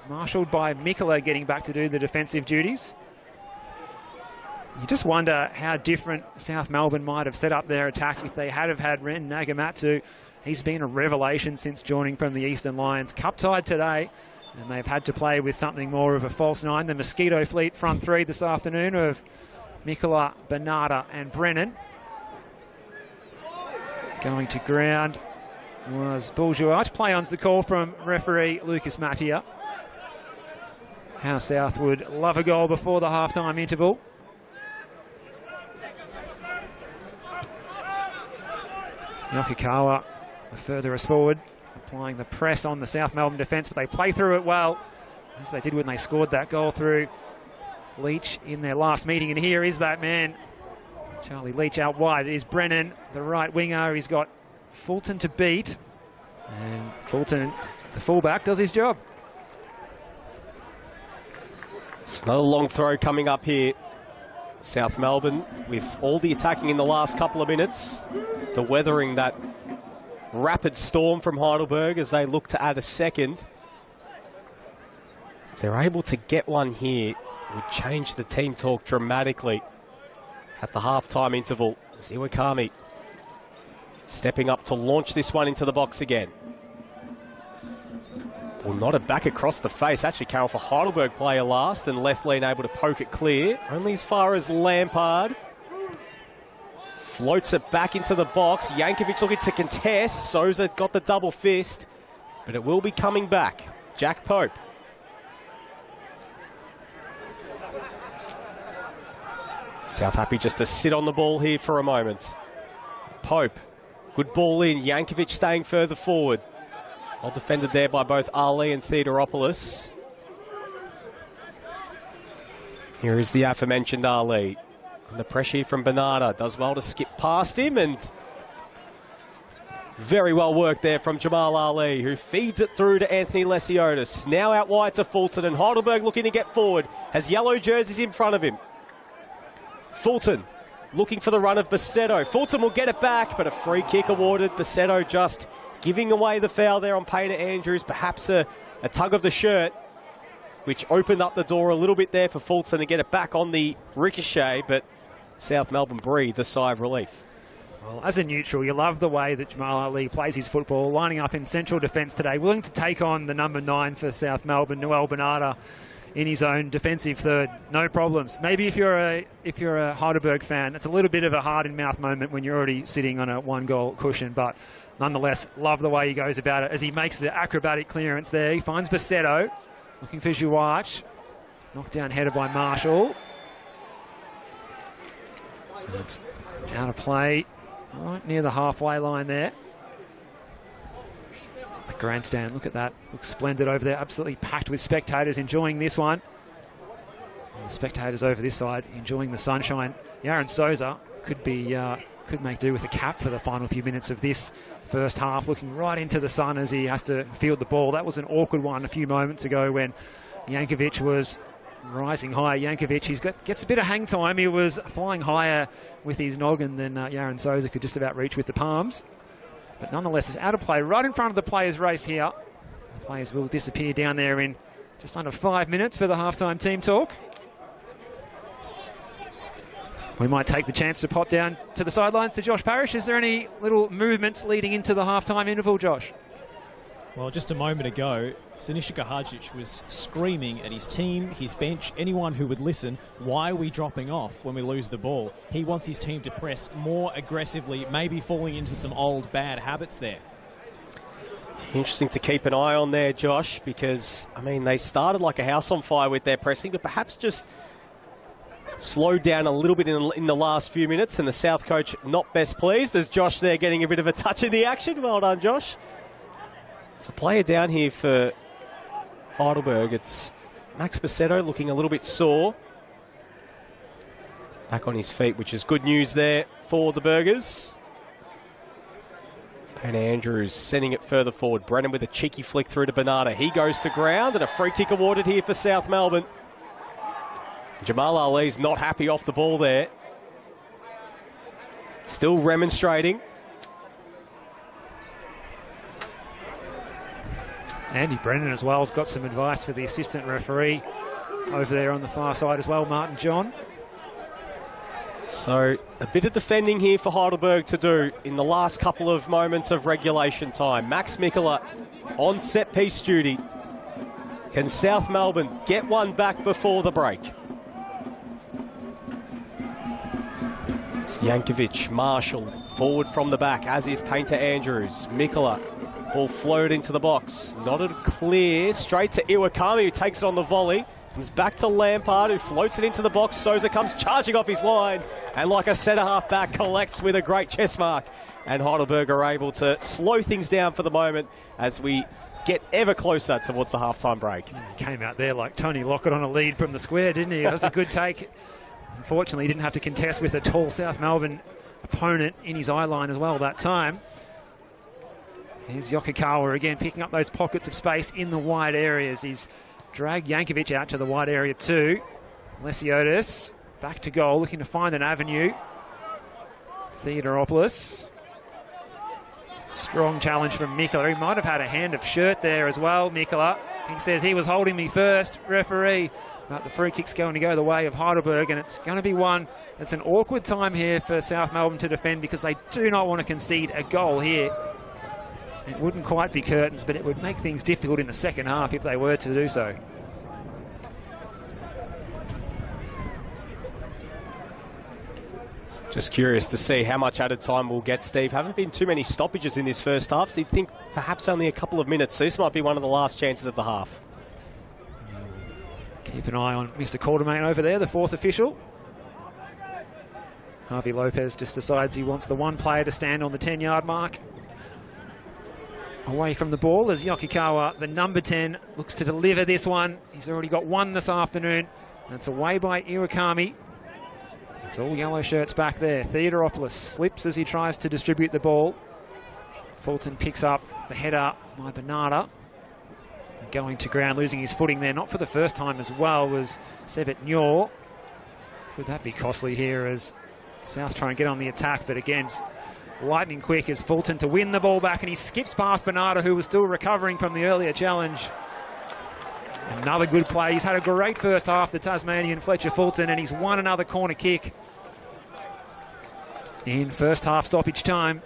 marshalled by Mikola, getting back to do the defensive duties. You just wonder how different South Melbourne might have set up their attack if they had have had Ren Nagamatsu. He's been a revelation since joining from the Eastern Lions. Cup-tied today, and they've had to play with something more of a false nine. The Mosquito Fleet front three this afternoon of Mikola, Bernarda and Brennan. Going to ground was Bourgeois. Play-on's the call from referee Lucas Mattia. How South would love a goal before the half-time interval. Yokokawa further us forward, applying the press on the South Melbourne defence, but they play through it well, as they did when they scored that goal through Leach in their last meeting. And here is that man, Charlie Leach out wide. It is Brennan, the right winger. He's got Fulton to beat. And Fulton, the fullback, does his job. It's another long throw coming up here. South Melbourne, with all the attacking in the last couple of minutes, the weathering that rapid storm from Heidelberg as they look to add a second. If they're able to get one here, it would change the team talk dramatically at the half-time interval. Iwakami stepping up to launch this one into the box again. Well, not a back across the face. Actually came off a Heidelberg player last, and left lane able to poke it clear. Only as far as Lampard. Floats it back into the box. Yankovic looking to contest. Souza got the double fist, but it will be coming back. Jack Pope. South happy just to sit on the ball here for a moment. Pope, good ball in. Yankovic staying further forward. Well defended there by both Ali and Theodoropoulos. Here is the aforementioned Ali. Under pressure here from Bernarda. Does well to skip past him, and very well worked there from Jamal Ali, who feeds it through to Anthony Lesiotis. Now out wide to Fulton, and Heidelberg looking to get forward. Has yellow jerseys in front of him. Fulton looking for the run of Basetto. Fulton will get it back, but a free kick awarded. Basetto just giving away the foul there on Paynter Andrews. Perhaps a tug of the shirt, which opened up the door a little bit there for Fulton to get it back on the ricochet, but South Melbourne breathed a sigh of relief. Well, as a neutral, you love the way that Jamal Ali plays his football, lining up in central defence today, willing to take on the number 9 for South Melbourne, Noel Bernarda, in his own defensive third. No problems. Maybe if you're a Heidelberg fan, it's a little bit of a heart-in-mouth moment when you're already sitting on a 1-goal cushion, but nonetheless, love the way he goes about it as he makes the acrobatic clearance there. He finds Basetto, looking for Jouach. Knocked down header by Marshall. And it's out of play, right near the halfway line there. The grandstand, look at that. Looks splendid over there, absolutely packed with spectators enjoying this one. And the spectators over this side enjoying the sunshine. Yaron Souza could make do with a cap for the final few minutes of this first half, looking right into the sun as he has to field the ball. That was an awkward one a few moments ago when Yankovic was rising high. Yankovic, gets a bit of hang time. He was flying higher with his noggin than Yaron Souza could just about reach with the palms. But nonetheless, it's out of play right in front of the players' race here. The players will disappear down there in just under 5 minutes for the halftime team talk. We might take the chance to pop down to the sidelines to Josh Parrish. Is there any little movements leading into the halftime interval, Josh? Well, just a moment ago, Sinishika Hadjic was screaming at his team, his bench, anyone who would listen, why are we dropping off when we lose the ball? He wants his team to press more aggressively, maybe falling into some old bad habits there. Interesting to keep an eye on there, Josh, because, I mean, they started like a house on fire with their pressing, but perhaps just slowed down a little bit in the last few minutes, and the South coach not best pleased. There's Josh there getting a bit of a touch in the action. Well done, Josh. It's a player down here for Heidelberg. It's Max Basetto looking a little bit sore. Back on his feet, which is good news there for the Burgers. And Andrews sending it further forward. Brennan with a cheeky flick through to Bernarda. He goes to ground, and a free kick awarded here for South Melbourne. Jamal Ali's not happy off the ball there. Still remonstrating. Andy Brennan as well has got some advice for the assistant referee over there on the far side as well, Martin John. So a bit of defending here for Heidelberg to do in the last couple of moments of regulation time. Max Mikkola on set-piece duty. Can South Melbourne get one back before the break? It's Yankovic, Marshall, forward from the back, as is Paynter Andrews. Mikkola, ball floated into the box. Knotted clear, straight to Iwakami, who takes it on the volley. Comes back to Lampard, who floats it into the box. Souza comes charging off his line, and like a centre-half back, collects with a great chest mark. And Heidelberg are able to slow things down for the moment as we get ever closer towards the halftime break. He came out there like Tony Lockett on a lead from the square, didn't he? That was a good take. Unfortunately, he didn't have to contest with a tall South Melbourne opponent in his eye line as well that time. Here's Yokokawa again, picking up those pockets of space in the wide areas. He's dragged Yankovic out to the wide area too. Lesiotis back to goal, looking to find an avenue. Theodoropoulos. Strong challenge from Mikola. He might have had a hand of shirt there as well, Mikola. He says he was holding me first, referee. But the free kick's going to go the way of Heidelberg, and it's going to be one. It's an awkward time here for South Melbourne to defend because they do not want to concede a goal here. It wouldn't quite be curtains, but it would make things difficult in the second half if they were to do so. Just curious to see how much added time we'll get, Steve. Haven't been too many stoppages in this first half, so you'd think perhaps only a couple of minutes. So this might be one of the last chances of the half. Keep an eye on Mr. Quartermain over there, the fourth official. Harvey Lopez just decides he wants the one player to stand on the 10-yard mark. Away from the ball as Yokokawa, the number 10, looks to deliver this one. He's already got one this afternoon. And it's away by Iwakami. It's all yellow shirts back there. Theodoropoulos slips as he tries to distribute the ball. Fulton picks up the header by Bernarda. Going to ground, losing his footing there, not for the first time as well, was Sebet Nyor. Could that be costly here as South try and get on the attack, but again, lightning quick as Fulton to win the ball back, and he skips past Bernarda, who was still recovering from the earlier challenge. Another good play. He's had a great first half, the Tasmanian Fletcher Fulton, and he's won another corner kick in first half stoppage time.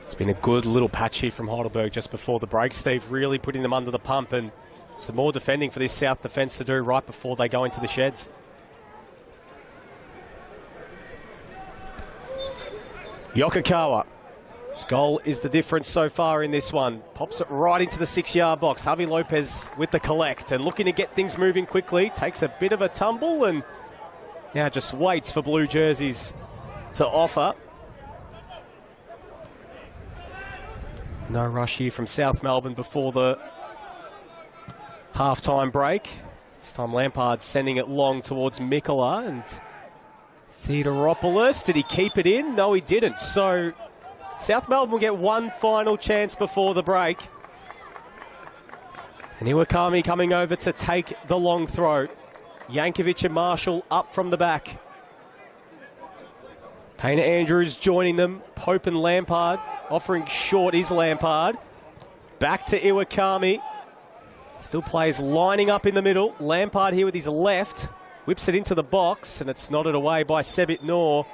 It's been a good little patch here from Heidelberg just before the break, Steve, really putting them under the pump, and some more defending for this South defence to do right before they go into the sheds. Yokokawa. His goal is the difference so far in this one. Pops it right into the 6-yard box. Javi Lopez with the collect and looking to get things moving quickly. Takes a bit of a tumble and now just waits for blue jerseys to offer. No rush here from South Melbourne before the half-time break. This time Lampard sending it long towards Mikola and Theodoropoulos. Did he keep it in? No, he didn't. So South Melbourne will get one final chance before the break. And Iwakami coming over to take the long throw. Yankovic and Marshall up from the back. Payne Andrews joining them. Pope and Lampard offering short is Lampard. Back to Iwakami. Still players lining up in the middle. Lampard here with his left. Whips it into the box and it's nodded away by Sebet Nyor.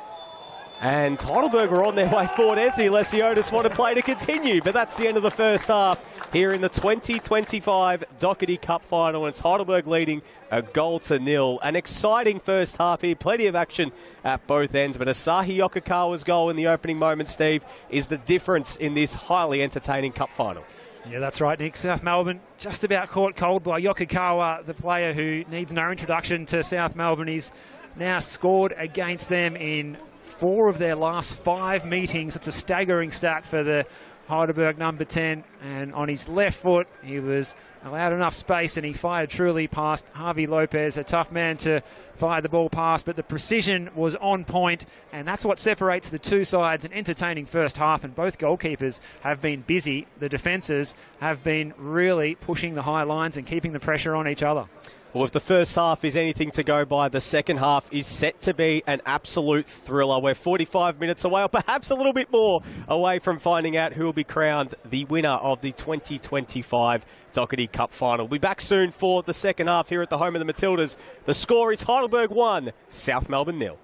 And Heidelberg are on their way forward. Anthony Lesiotis wanted play to continue, but that's the end of the first half here in the 2025 Dockerty Cup final. And it's Heidelberg leading 1-0. An exciting first half here, plenty of action at both ends. But Asahi Yokokawa's goal in the opening moment, Steve, is the difference in this highly entertaining cup final. Yeah, that's right, Nick. South Melbourne just about caught cold by Yokokawa, the player who needs no introduction to South Melbourne. He's now scored against them in 4 of their last 5 meetings. It's a staggering stat for the Heidelberg number 10. And on his left foot, he was allowed enough space and he fired truly past Harvey Lopez, a tough man to fire the ball past, but the precision was on point, and that's what separates the two sides. An entertaining first half, and both goalkeepers have been busy. The defences have been really pushing the high lines and keeping the pressure on each other. Well, if the first half is anything to go by, the second half is set to be an absolute thriller. We're 45 minutes away, or perhaps a little bit more away from finding out who will be crowned the winner of the 2025 Dockerty Cup final. We'll be back soon for the second half here at the home of the Matildas. The score is Heidelberg 1, South Melbourne 0.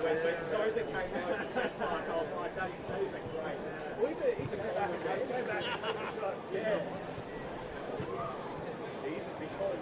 When Sousa came out of the test mark, I was like, that is a great. Well, he's a good back. Yeah. He's a big hole.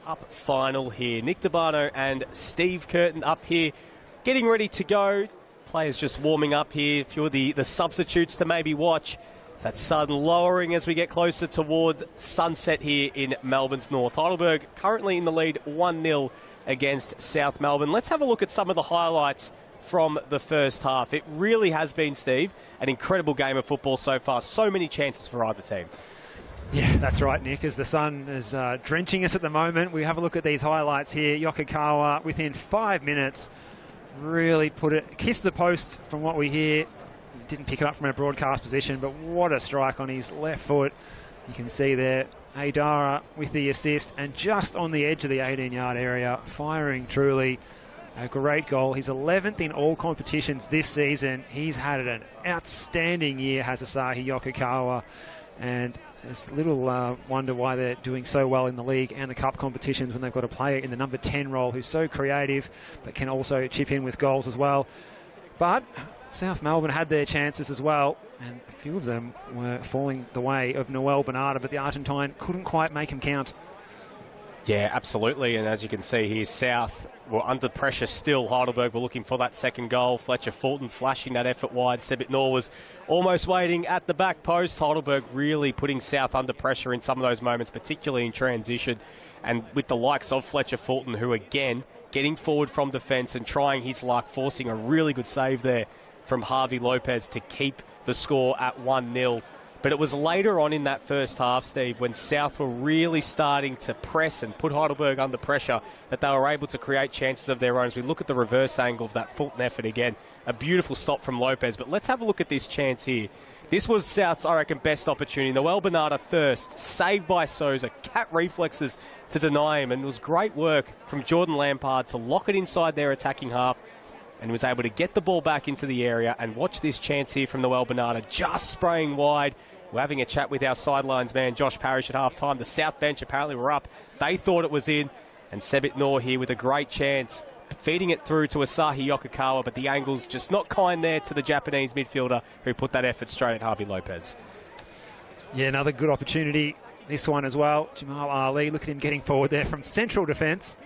Cup final here. Nick Dabano and Steve Curtin up here getting ready to go. Players just warming up here. A few of the substitutes to maybe watch. It's that sun lowering as we get closer toward sunset here in Melbourne's north. Heidelberg currently in the lead 1-0 against South Melbourne. Let's have a look at some of the highlights from the first half. It really has been, Steve, an incredible game of football so far. So many chances for either team. Yeah, that's right, Nick. As the sun is drenching us at the moment, we have a look at these highlights here. Yokokawa, within 5 minutes, really kissed the post from what we hear. Didn't pick it up from a broadcast position, but what a strike on his left foot. You can see there, Adara with the assist, and just on the edge of the 18-yard area, firing truly a great goal. He's 11th in all competitions this season. He's had an outstanding year, has Asahi Yokokawa, and it's little wonder why they're doing so well in the league and the cup competitions when they've got a player in the number 10 role who's so creative but can also chip in with goals as well. But South Melbourne had their chances as well, and a few of them were falling the way of Noel Bernardo, but the Argentine couldn't quite make him count. Yeah, absolutely. And as you can see here, South were under pressure still. Heidelberg were looking for that second goal. Fletcher Fulton flashing that effort wide. Sebit Noor was almost waiting at the back post. Heidelberg really putting South under pressure in some of those moments, particularly in transition. And with the likes of Fletcher Fulton, who again, getting forward from defence and trying his luck, forcing a really good save there from Harvey Lopez to keep the score at 1-0. But it was later on in that first half, Steve, when South were really starting to press and put Heidelberg under pressure, that they were able to create chances of their own. As we look at the reverse angle of that Fulton effort again, a beautiful stop from Lopez. But let's have a look at this chance here. This was South's, I reckon, best opportunity. Noel Bernardo first, saved by Souza, cat reflexes to deny him. And it was great work from Jordan Lampard to lock it inside their attacking half. And he was able to get the ball back into the area. And watch this chance here from Noel Bernardo, just spraying wide. We're having a chat with our sidelines man, Josh Parrish, at half-time. The South bench apparently were up. They thought it was in. And Sebit Noor here with a great chance, feeding it through to Asahi Yokokawa, but the angle's just not kind there to the Japanese midfielder who put that effort straight at Harvey Lopez. Yeah, another good opportunity. This one as well. Jamal Ali, look at him getting forward there from central defence.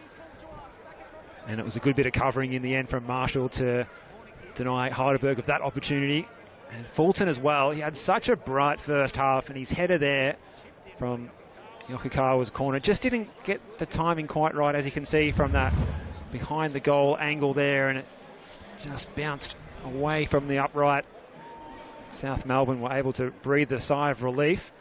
And it was a good bit of covering in the end from Marshall to deny Heidelberg of that opportunity. And Fulton as well. He had such a bright first half, and his header there from Yokokawa's corner just didn't get the timing quite right, as you can see from that behind the goal angle there, and it just bounced away from the upright. South Melbourne were able to breathe a sigh of relief.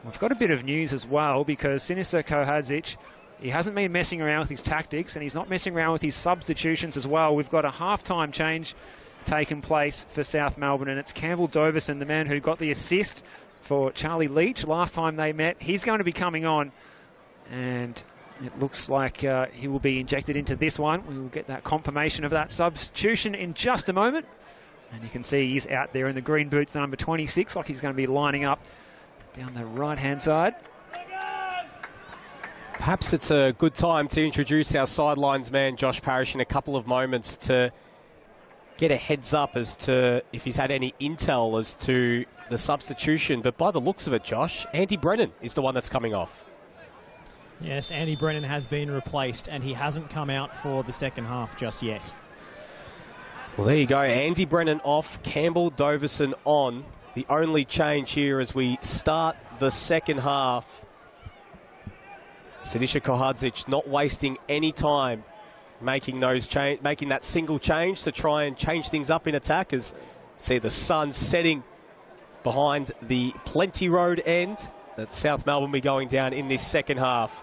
We've got a bit of news as well, because Sinisa Kohadzic, he hasn't been messing around with his tactics, and he's not messing around with his substitutions as well. We've got a half-time change taken place for South Melbourne, and it's Campbell Doverson, the man who got the assist for Charlie Leach last time they met. He's going to be coming on, and it looks like he will be injected into this one. We will get that confirmation of that substitution in just a moment. And you can see he's out there in the green boots, number 26, like he's going to be lining up down the right-hand side. Perhaps it's a good time to introduce our sidelines man, Josh Parrish, in a couple of moments to get a heads up as to if he's had any intel as to the substitution. But by the looks of it, Josh, Andy Brennan is the one that's coming off. Yes, Andy Brennan has been replaced, and he hasn't come out for the second half just yet. Well, there you go. Andy Brennan off, Campbell Doverson on. The only change here as we start the second half. Sinisa Kohadzic not wasting any time making that single change to try and change things up in attack, as see the sun setting behind the Plenty Road end that South Melbourne will be going down in this second half.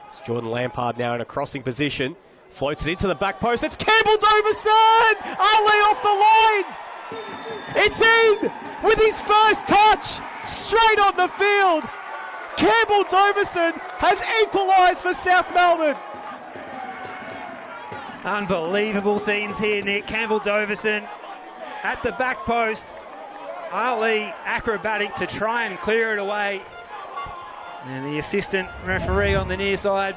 It's Jordan Lampard now in a crossing position. Floats it into the back post. It's Campbell Doverson! Ali off the line! It's in! With his first touch! Straight on the field! Campbell Doverson has equalised for South Melbourne. Unbelievable scenes here, Nick. Campbell Doverson at the back post. Ali acrobatic to try and clear it away. And the assistant referee on the near side,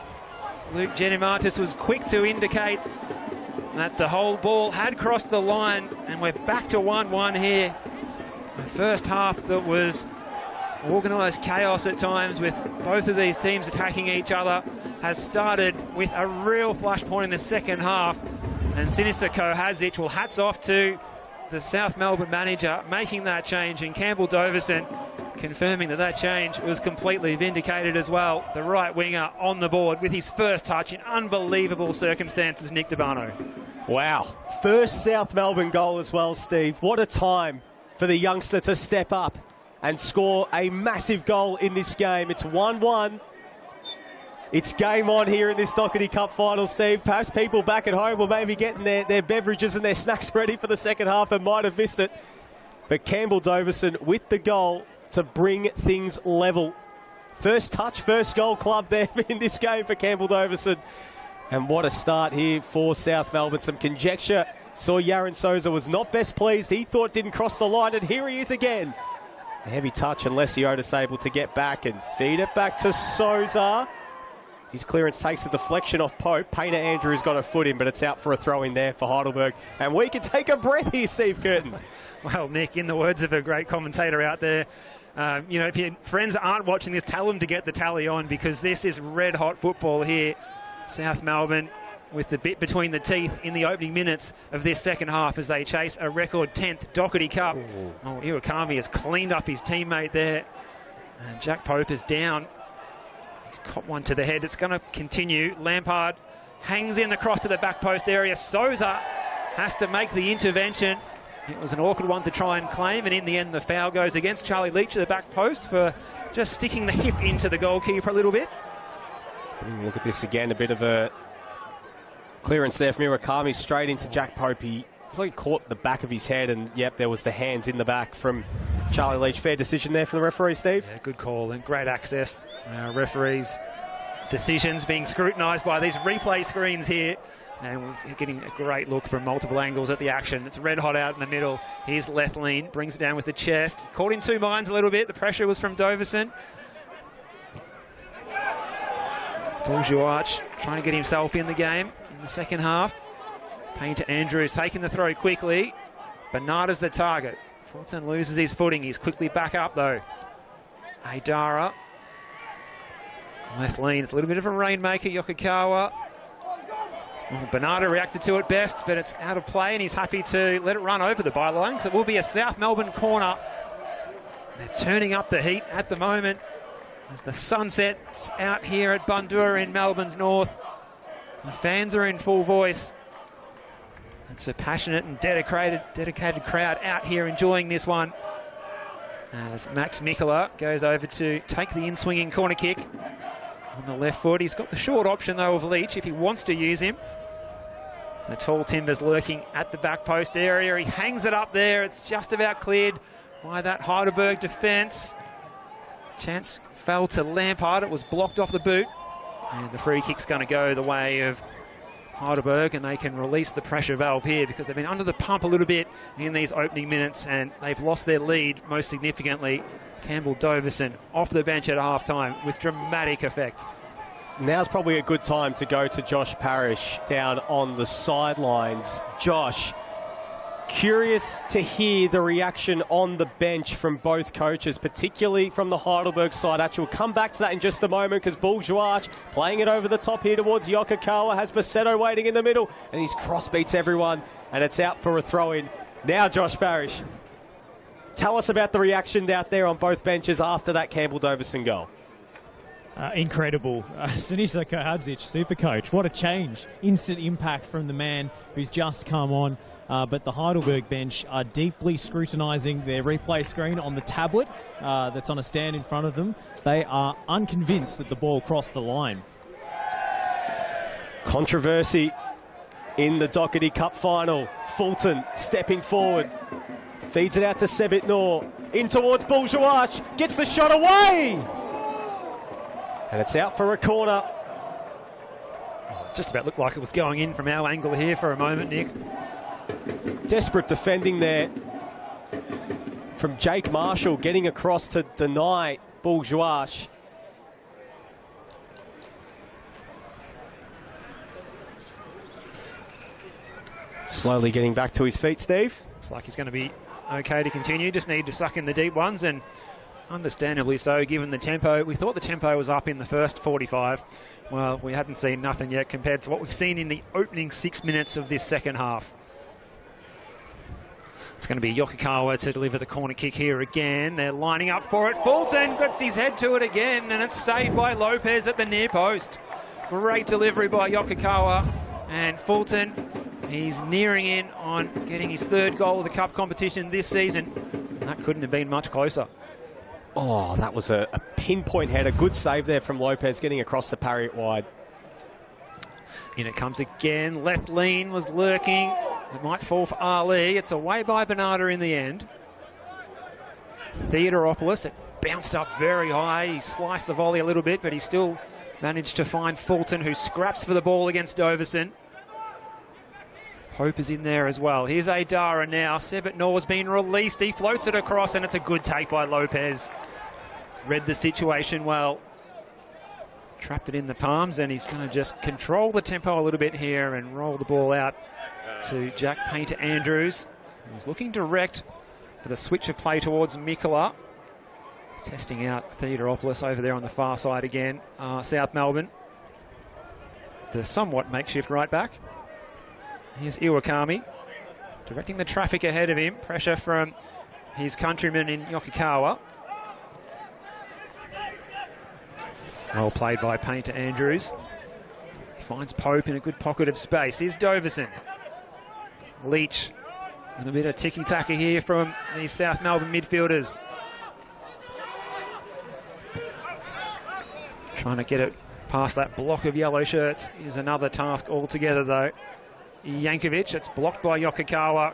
Luke Genimatis, was quick to indicate that the whole ball had crossed the line, and we're back to 1-1 here. The first half that was organised chaos at times with both of these teams attacking each other has started with a real flashpoint in the second half. And Sinisa Kohadzic, well, hats off to the South Melbourne manager making that change, and Campbell Doverson confirming that that change was completely vindicated as well. The right winger on the board with his first touch in unbelievable circumstances, Nick Debano. Wow. First South Melbourne goal as well, Steve. What a time for the youngster to step up and score a massive goal in this game. It's 1-1. It's game on here in this Dockerty Cup final, Steve. Perhaps people back at home will maybe getting their beverages and their snacks ready for the second half and might have missed it. But Campbell Doverson with the goal to bring things level. First touch, first goal club there in this game for Campbell Doverson. And what a start here for South Melbourne. Some conjecture. Saw Yaron Souza was not best pleased. He thought didn't cross the line, and here he is again. A heavy touch, and Lesiotis able to get back and feed it back to Souza. His clearance takes a deflection off Pope. Painter Andrews got a foot in, but it's out for a throw in there for Heidelberg. And we can take a breath here, Steve Curtin. Well, Nick, in the words of a great commentator out there, you know, if your friends aren't watching this, tell them to get the tally on, because this is red-hot football here. South Melbourne with the bit between the teeth in the opening minutes of this second half as they chase a record 10th Dockerty Cup. Oh, Iwakami has cleaned up his teammate there. And Jack Pope is down. He's got one to the head. It's going to continue. Lampard hangs in the cross to the back post area. Souza has to make the intervention. It was an awkward one to try and claim, and in the end the foul goes against Charlie Leach at the back post for just sticking the hip into the goalkeeper a little bit. Look at this again, a bit of a clearance there from Iwakami straight into Jack Pope. He caught the back of his head, and yep, there was the hands in the back from Charlie Leach. Fair decision there from the referee, Steve. Yeah, good call and great access. Referees' decisions being scrutinised by these replay screens here. And we're getting a great look from multiple angles at the action. It's red hot out in the middle. Here's Lethlean, brings it down with the chest. Caught in two minds a little bit. The pressure was from Doverson. Bourgeois trying to get himself in the game in the second half. Painter Andrews taking the throw quickly. Bernarda's the target. Fulton loses his footing. He's quickly back up though. Aidara. Lethlean, it's a little bit of a rainmaker. Yokokawa. Well, Bernarda reacted to it best, but it's out of play, and he's happy to let it run over the byline. So it will be a South Melbourne corner. They're turning up the heat at the moment as the sun sets out here at Bundoora in Melbourne's north. The fans are in full voice. It's a passionate and dedicated crowd out here enjoying this one. As Max Mikola goes over to take the in-swinging corner kick on the left foot. He's got the short option though of Leach if he wants to use him. The tall timber's lurking at the back post area. He hangs it up there. It's just about cleared by that Heidelberg defence. Chance fell to Lampard. It was blocked off the boot. And the free kick's going to go the way of Heidelberg, and they can release the pressure valve here because they've been under the pump a little bit in these opening minutes, and they've lost their lead most significantly. Campbell Doverson off the bench at half-time with dramatic effect. Now's probably a good time to go to Josh Parrish down on the sidelines. Josh, curious to hear the reaction on the bench from both coaches, particularly from the Heidelberg side. Actually, we'll come back to that in just a moment because Bourgeois playing it over the top here towards Yokokawa, has Macedo waiting in the middle, and his cross beats everyone, and it's out for a throw-in. Now, Josh Parrish, tell us about the reaction out there on both benches after that Campbell Doverson goal. Incredible. Sinisa Kohadzic, super coach. What a change. Instant impact from the man who's just come on. But the Heidelberg bench are deeply scrutinising their replay screen on the tablet that's on a stand in front of them. They are unconvinced that the ball crossed the line. Controversy in the Dockerty Cup final. Fulton stepping forward. Feeds it out to Sebit Noor. In towards Bourgeois. Gets the shot away! And it's out for a corner. Just about looked like it was going in from our angle here for a moment, Nick. Desperate defending there from Jake Marshall, getting across to deny Bourgeois. Slowly getting back to his feet, Steve. Looks like he's going to be okay to continue. Just need to suck in the deep ones, and understandably so, given the tempo. We thought the tempo was up in the first 45. Well, we hadn't seen nothing yet compared to what we've seen in the opening 6 minutes of this second half. It's going to be Yokokawa to deliver the corner kick here again. They're lining up for it. Fulton gets his head to it again, and it's saved by Lopez at the near post. Great delivery by Yokokawa. And Fulton, he's nearing in on getting his third goal of the cup competition this season. That couldn't have been much closer. Oh, that was a pinpoint header. Good save there from Lopez, getting across the parry wide. In it comes again. Left lean was lurking. It might fall for Ali. It's away by Bernarda in the end. Theodoropoulos, it bounced up very high. He sliced the volley a little bit, but he still managed to find Fulton, who scraps for the ball against Doverson. Pope is in there as well. Here's Adara now. Sebit Noor's been released. He floats it across, and it's a good take by Lopez. Read the situation well. Trapped it in the palms, and he's going to just control the tempo a little bit here and roll the ball out to Jack Painter-Andrews. He's looking direct for the switch of play towards Mikola. Testing out Theodoropoulos over there on the far side again. South Melbourne. The somewhat makeshift right back. Here's Iwakami directing the traffic ahead of him. Pressure from his countryman in Yokokawa. Well played by Painter-Andrews. He finds Pope in a good pocket of space. Here's Doverson. Leach. And a bit of ticky-taka here from the South Melbourne midfielders. Trying to get it past that block of yellow shirts is another task altogether, though. Yankovic, it's blocked by Yokokawa.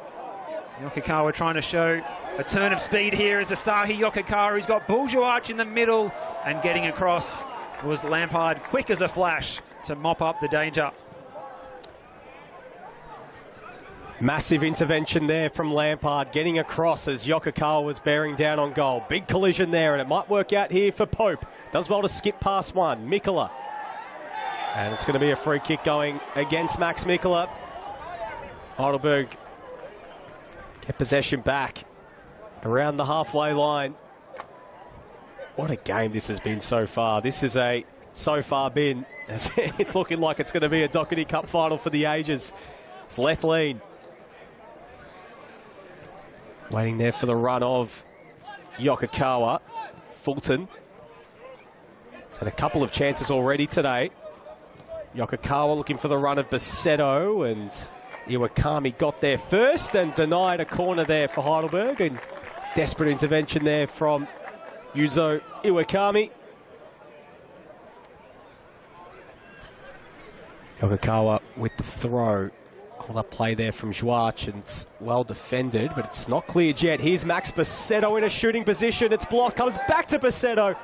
Yokokawa trying to show a turn of speed here as Asahi Yokokawa. He's got Buljuach in the middle, and getting across was Lampard, quick as a flash to mop up the danger. Massive intervention there from Lampard, getting across as Yokokawa was bearing down on goal. Big collision there, and it might work out here for Pope. Does well to skip past one. Mikola. And it's going to be a free kick going against Max Mikola. Heidelberg get possession back around the halfway line. What a game this has been so far. This is it's looking like it's going to be a Dockerty Cup final for the ages. It's Lethlean. Waiting there for the run of Yokokawa. Fulton. He's had a couple of chances already today. Yokokawa looking for the run of Basetto, and Iwakami got there first and denied a corner there for Heidelberg, and desperate intervention there from Yuzo Iwakami. Yokokawa with the throw. Hold up play there from Joach, and it's well defended, but it's not cleared yet. Here's Max Basetto in a shooting position. It's blocked, comes back to Basetto.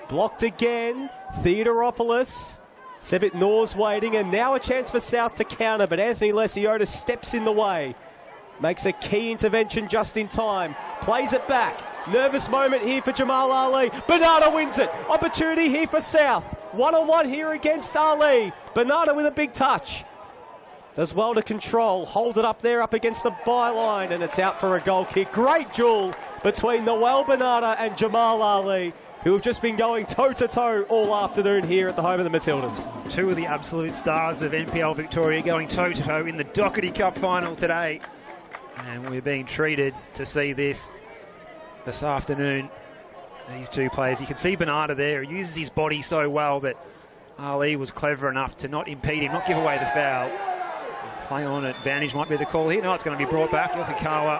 Blocked again. Theodoropoulos. Sebit Noor's waiting, and now a chance for South to counter, but Anthony Lesiotis steps in the way. Makes a key intervention just in time. Plays it back. Nervous moment here for Jamal Ali. Bernardo wins it. Opportunity here for South. One-on-one here against Ali. Bernardo with a big touch. Does well to control. Hold it up there up against the byline, and it's out for a goal kick. Great duel between Noel Bernardo and Jamal Ali, who have just been going toe-to-toe all afternoon here at the home of the Matildas. Two of the absolute stars of NPL Victoria going toe-to-toe in the Dockerty Cup final today. And we're being treated to see this afternoon. These two players. You can see Bernardo there. He uses his body so well, but Ali was clever enough to not impede him, not give away the foul. Play on advantage might be the call here. No, it's going to be brought back. Yokokawa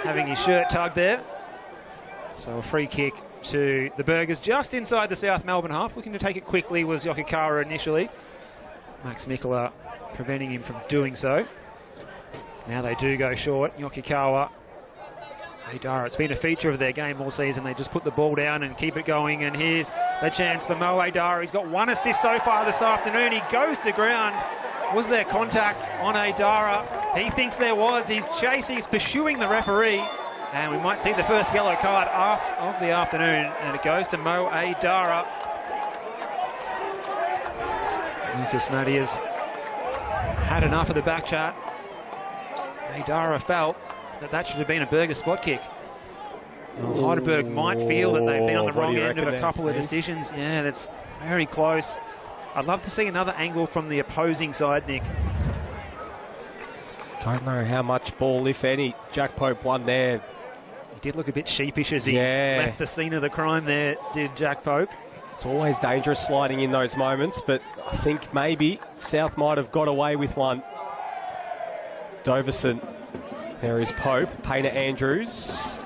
having his shirt tugged there. So a free kick to the Burgers just inside the South Melbourne half. Looking to take it quickly was Yokokawa initially. Max Mikola preventing him from doing so. Now they do go short. Yokokawa, Adara. It's been a feature of their game all season. They just put the ball down and keep it going. And here's the chance for Mo Adara. He's got one assist so far this afternoon. He goes to ground. Was there contact on Adara? He thinks there was. He's pursuing the referee. And we might see the first yellow card of the afternoon. And it goes to Mo Adara. Lucas Matias had enough of the back chat. Adara felt that should have been a Burger spot kick. Well, Heidelberg might feel that they've been on the wrong end of a couple of Steve? decisions. Yeah, that's very close. I'd love to see another angle from the opposing side, Nick. Don't know how much ball, if any, Jack Pope won there. He did look a bit sheepish as he left the scene of the crime there, did Jack Pope. It's always dangerous sliding in those moments, but I think maybe South might have got away with one. Doverson. There is Pope. Painter Andrews.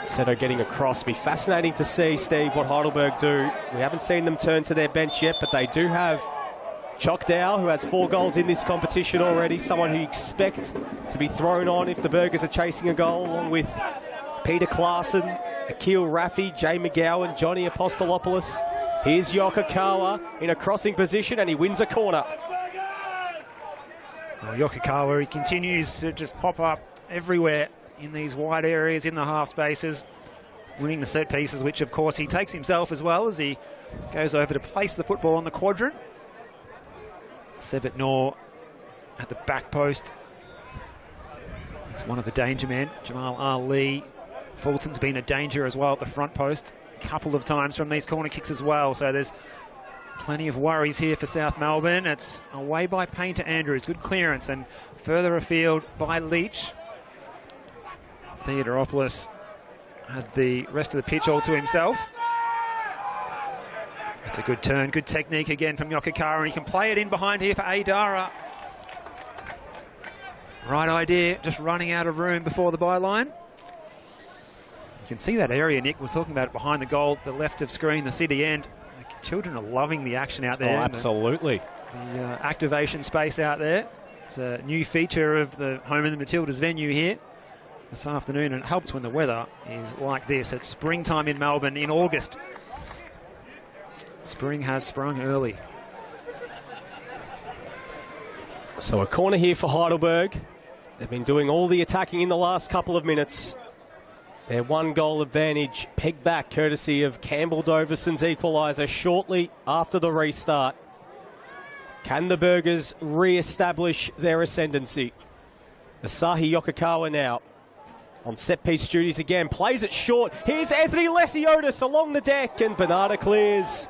Seto getting across. Be fascinating to see, Steve, what Heidelberg do. We haven't seen them turn to their bench yet, but they do have Choctaw, who has 4 goals in this competition already. Someone who you expect to be thrown on if the Burgers are chasing a goal, along with Peter Klaassen, Akil Raffi, Jay McGowan, Johnny Apostolopoulos. Here's Yokokawa in a crossing position, and he wins a corner. Well, Yokokawa, he continues to just pop up everywhere in these wide areas, in the half spaces, winning the set pieces, which of course he takes himself as well as he goes over to place the football on the quadrant. Sebit Noor at the back post. He's one of the danger men. Jamal Ali. Fulton's been a danger as well at the front post a couple of times from these corner kicks as well. So there's plenty of worries here for South Melbourne. It's away by Painter Andrews. Good clearance, and further afield by Leach. Theodoropoulos had the rest of the pitch all to himself. That's a good turn, good technique again from Yokokawa, and he can play it in behind here for Aidara. Right idea, just running out of room before the byline. You can see that area, Nick. We're talking about it behind the goal, the left of screen, the city end. The children are loving the action out there. Oh, absolutely. The activation space out there. It's a new feature of the Home of the Matildas venue here this afternoon, and it helps when the weather is like this. It's springtime in Melbourne in August. Spring has sprung early. So a corner here for Heidelberg. They've been doing all the attacking in the last couple of minutes. Their 1-goal advantage pegged back courtesy of Campbell Doverson's equaliser shortly after the restart. Can the Burgers re-establish their ascendancy? Asahi Yokokawa now on set-piece duties again. Plays it short. Here's Anthony Lesiotis along the deck, and Bernarda clears.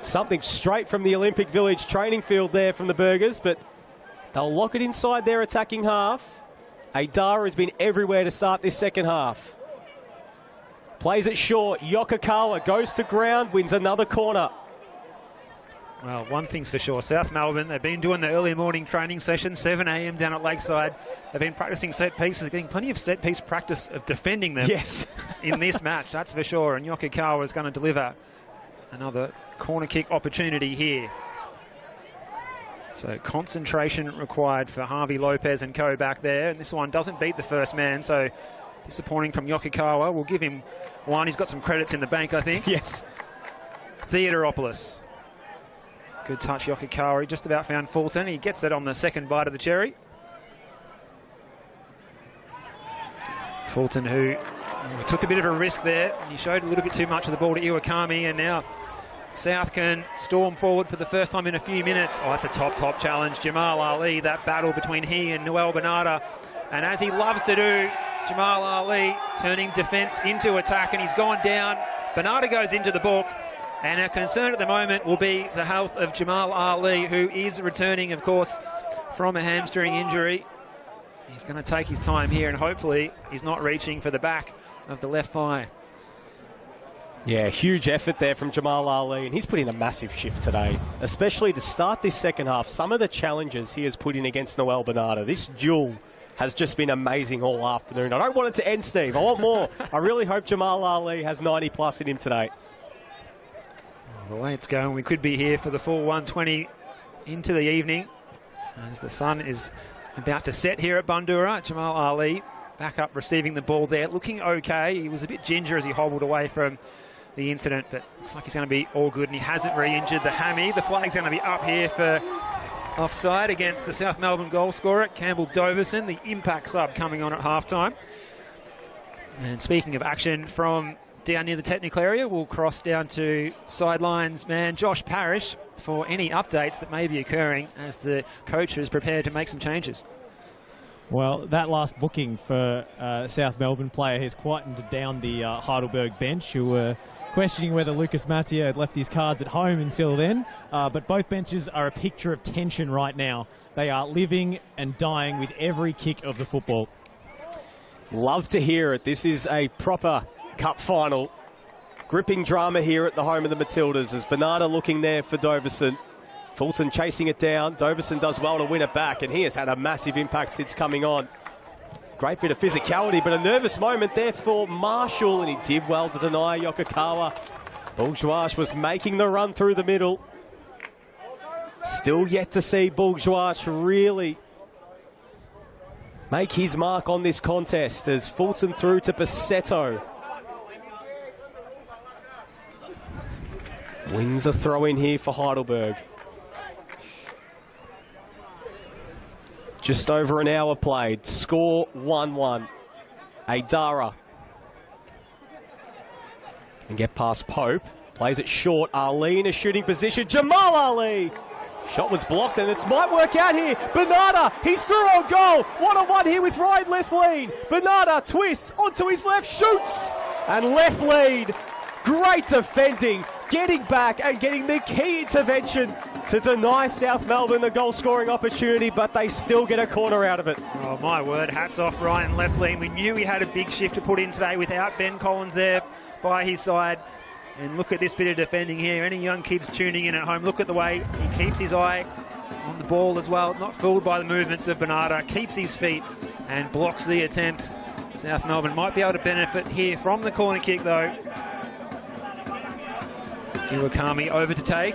Something straight from the Olympic Village training field there from the Burgers, but they'll lock it inside their attacking half. Aidara has been everywhere to start this second half. Plays it short. Yokokawa goes to ground, wins another corner. Well, one thing's for sure. South Melbourne, they've been doing the early morning training session, 7 a.m. down at Lakeside. They've been practicing set pieces, getting plenty of set piece practice of defending them in this match, that's for sure. And Yokokawa is going to deliver another corner kick opportunity here. So concentration required for Harvey Lopez and co back there. And this one doesn't beat the first man, so disappointing from Yokokawa. We'll give him one. He's got some credits in the bank, I think. Yes. Theodoropoulos. Good touch, Yokokawa. He just about found Fulton. He gets it on the second bite of the cherry. Fulton, who took a bit of a risk there. He showed a little bit too much of the ball to Iwakami, and now South can storm forward for the first time in a few minutes. Oh, that's a top challenge. Jamal Ali, that battle between he and Noel Bernarda. And as he loves to do, Jamal Ali turning defence into attack, and he's gone down. Bernarda goes into the book. And our concern at the moment will be the health of Jamal Ali, who is returning, of course, from a hamstring injury. He's going to take his time here, and hopefully he's not reaching for the back of the left thigh. Yeah, huge effort there from Jamal Ali, and he's put in a massive shift today, especially to start this second half. Some of the challenges he has put in against Noel Bernarda, this duel has just been amazing all afternoon. I don't want it to end, Steve. I want more. I really hope Jamal Ali has 90+ in him today. The way it's going, we could be here for the full 120 into the evening as the sun is about to set here at Bundoora. Jamal Ali back up receiving the ball there, looking okay. He was a bit ginger as he hobbled away from the incident, but looks like he's going to be all good, and he hasn't re-injured the hammy. The flag's going to be up here for offside against the South Melbourne goal scorer, Campbell Doverson, the impact sub coming on at halftime. And speaking of action from down near the technical area, we'll cross down to sidelines man Josh Parrish for any updates that may be occurring as the coach is prepared to make some changes. Well, that last booking for South Melbourne player has quietened down the Heidelberg bench, who were questioning whether Lucas Mattia had left his cards at home until then. But both benches are a picture of tension right now. They are living and dying with every kick of the football. Love to hear it. This is a proper cup final. Gripping drama here at the home of the Matildas as Bernarda looking there for Doverson. Fulton chasing it down. Doverson does well to win it back, and he has had a massive impact since coming on. Great bit of physicality, but a nervous moment there for Marshall, and he did well to deny Yokokawa. Bourgeois was making the run through the middle. Still yet to see Bourgeois really make his mark on this contest as Fulton through to Bassetto. Wins a throw in here for Heidelberg. Just over an hour played. Score 1-1. Adara. And get past Pope. Plays it short. Ali in a shooting position. Jamal Ali. Shot was blocked, and it might work out here. Bernarda, he's through on goal. 1-on-1 here with Ryan Lethlean. Bernarda twists onto his left, shoots. And Lethlean, great defending, getting back and getting the key intervention to deny South Melbourne the goal-scoring opportunity, but they still get a corner out of it. Oh, my word. Hats off Ryan Lethlean. We knew he had a big shift to put in today without Ben Collins there by his side. And look at this bit of defending here. Any young kids tuning in at home, look at the way he keeps his eye on the ball as well. Not fooled by the movements of Bernarda. Keeps his feet and blocks the attempt. South Melbourne might be able to benefit here from the corner kick, though. Iwakami over to take.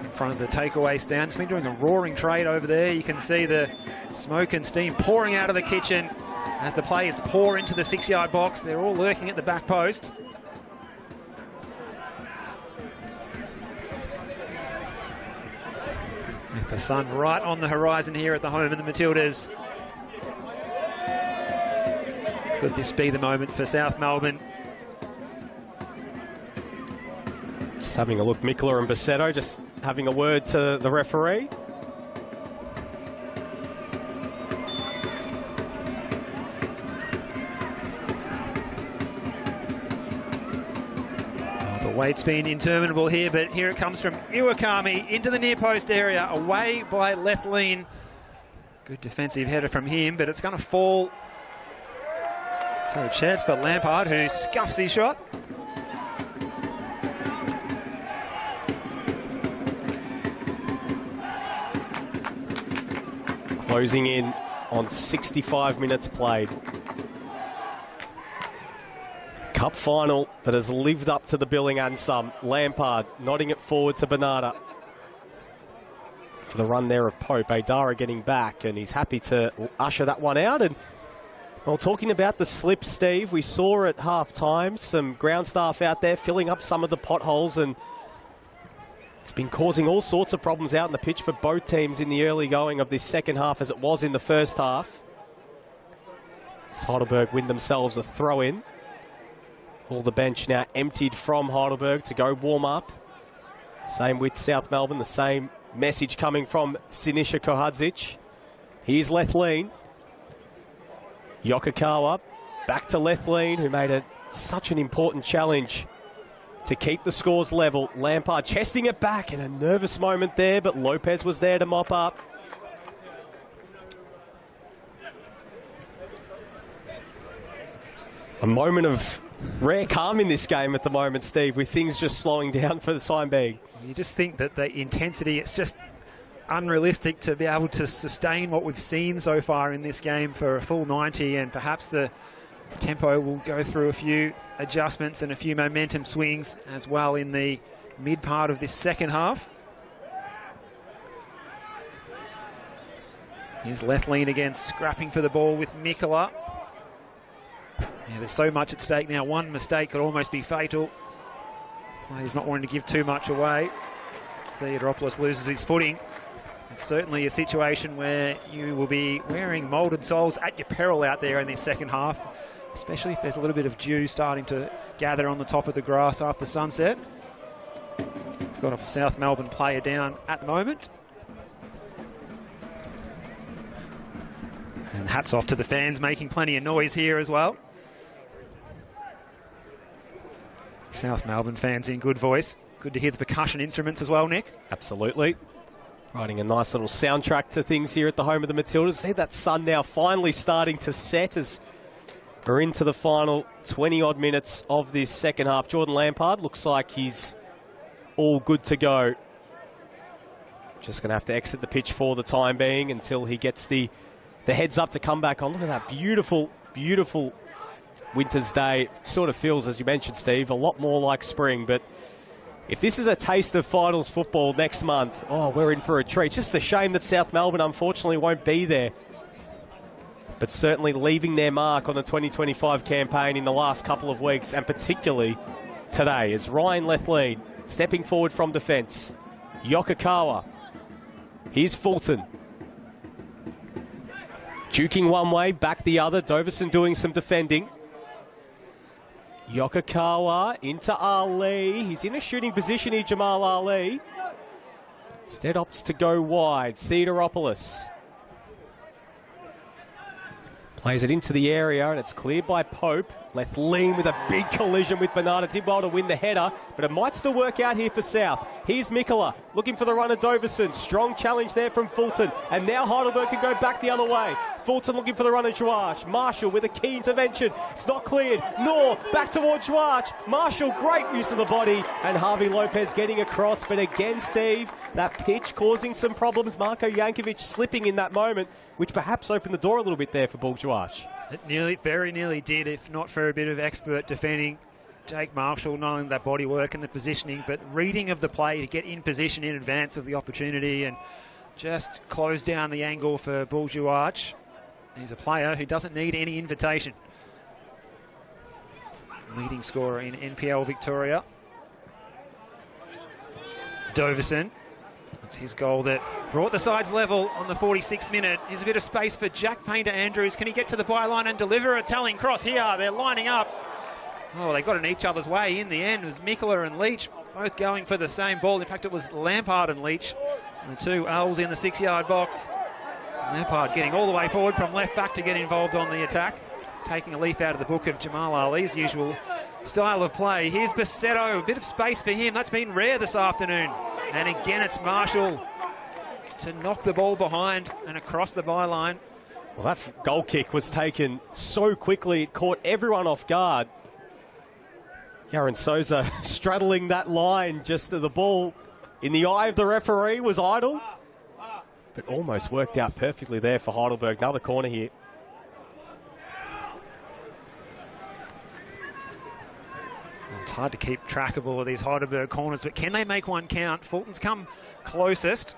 In front of the takeaway stand. It's been doing a roaring trade over there. You can see the smoke and steam pouring out of the kitchen as the players pour into the 6-yard box. They're all lurking at the back post. With the sun right on the horizon here at the home of the Matildas. Could this be the moment for South Melbourne? Just having a look, Mikla and Bassetto just having a word to the referee. The wait's been interminable here, but here it comes from Iwakami into the near post area, away by Lethlean. Good defensive header from him, but it's going to fall for a chance for Lampard, who scuffs his shot. Closing in on 65 minutes played. Cup final that has lived up to the billing and some. Lampard nodding it forward to Bernarda. For the run there of Pope. Adara getting back, and he's happy to usher that one out. And, well, talking about the slip, Steve, we saw at half-time some ground staff out there filling up some of the potholes, and it's been causing all sorts of problems out in the pitch for both teams in the early going of this second half as it was in the first half. Heidelberg win themselves a throw-in. All the bench now emptied from Heidelberg to go warm up. Same with South Melbourne, the same message coming from Sinisha Kohadzic. Here's Lethlean. Yokokawa back to Lethlean, who made such an important challenge to keep the scores level. Lampard chesting it back in a nervous moment there, but Lopez was there to mop up. A moment of rare calm in this game at the moment, Steve, with things just slowing down for the time being. You just think that the intensity, it's just unrealistic to be able to sustain what we've seen so far in this game for a full 90, and perhaps the tempo will go through a few adjustments and a few momentum swings as well in the mid part of this second half. Here's Lethlean again, scrapping for the ball with Mikla. Yeah, there's so much at stake now. One mistake could almost be fatal. Players not wanting to give too much away. Theodoropoulos loses his footing. It's certainly a situation where you will be wearing moulded soles at your peril out there in this second half, especially if there's a little bit of dew starting to gather on the top of the grass after sunset. We've got a South Melbourne player down at the moment. And hats off to the fans making plenty of noise here as well. South Melbourne fans in good voice. Good to hear the percussion instruments as well, Nick. Absolutely. Writing a nice little soundtrack to things here at the home of the Matildas. See that sun now finally starting to set as we're into the final 20-odd minutes of this second half. Jordan Lampard looks like he's all good to go. Just going to have to exit the pitch for the time being until he gets the heads up to come back on. Look at that beautiful, beautiful winter's day. It sort of feels, as you mentioned, Steve, a lot more like spring. But if this is a taste of finals football next month, oh, we're in for a treat. Just a shame that South Melbourne, unfortunately, won't be there. But certainly leaving their mark on the 2025 campaign in the last couple of weeks, and particularly today, as Ryan Lethlean stepping forward from defence. Yokokawa. Here's Fulton. Duking one way, back the other. Doverson doing some defending. Yokokawa into Ali. He's in a shooting position here, Jamal Ali. Instead opts to go wide. Theodoropoulos. Plays it into the area, and it's cleared by Pope. Lethlean with a big collision with Bernardo. Did well to win the header, but it might still work out here for South. Here's Mikola looking for the run of Doverson. Strong challenge there from Fulton, and now Heidelberg can go back the other way. Fulton looking for the run of Joash. Marshall with a key intervention. It's not cleared. Nor back towards Joash. Marshall, great use of the body, and Harvey Lopez getting across. But again, Steve, that pitch causing some problems. Marko Jankovic slipping in that moment, which perhaps opened the door a little bit there for Bull Joash. It very nearly did, if not for a bit of expert defending. Jake Marshall, not only that body work and the positioning, but reading of the play to get in position in advance of the opportunity and just close down the angle for Bull Joash. He's a player who doesn't need any invitation. Leading scorer in NPL Victoria. Doverson. It's his goal that brought the sides level on the 46th minute. Here's a bit of space for Jack Painter-Andrews. Can he get to the byline and deliver a telling cross? Here, they're lining up. Oh, they got in each other's way in the end. It was Mikola and Leach both going for the same ball. In fact, it was Lampard and Leach. The two L's in the 6-yard box. Lampard getting all the way forward from left back to get involved on the attack. Taking a leaf out of the book of Jamal Ali's usual style of play. Here's Basetto, a bit of space for him. That's been rare this afternoon. And again, it's Marshall to knock the ball behind and across the byline. Well, that goal kick was taken so quickly, it caught everyone off guard. Yaron Souza straddling that line, just the ball in the eye of the referee was idle. But almost worked out perfectly there for Heidelberg. Another corner here. It's hard to keep track of all of these Heidelberg corners, but can they make one count? Fulton's come closest.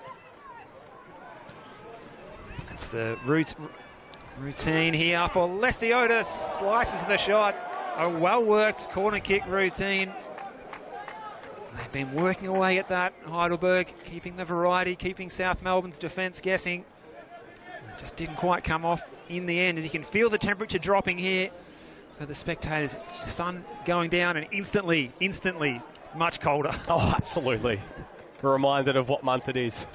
That's the routine here for Lesiotis. Slices the shot. A well-worked corner kick routine. They've been working away at that, Heidelberg, keeping the variety, keeping South Melbourne's defence guessing. It just didn't quite come off in the end. As you can feel the temperature dropping here for the spectators. It's the sun going down and instantly much colder. Oh, absolutely. We're reminded of what month it is.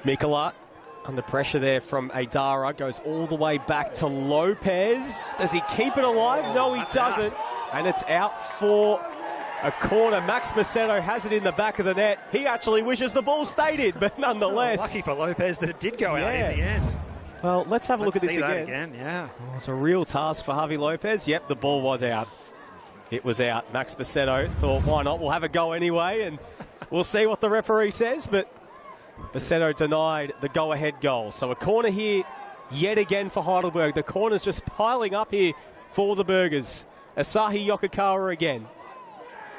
Mikola under pressure there from Adara. Goes all the way back to Lopez. Does he keep it alive? No, he doesn't. And it's out for a corner. Max Basetto has it in the back of the net. He actually wishes the ball stayed in, but nonetheless. Lucky for Lopez that it did go out in the end. Well, let's have a look at this again. Yeah. Oh, it's a real task for Harvey Lopez. Yep, the ball was out. It was out. Max Basetto thought, why not? We'll have a go anyway, and we'll see what the referee says. But Basetto denied the go-ahead goal. So a corner here yet again for Heidelberg. The corner's just piling up here for the Burgers. Asahi Yokokawa again.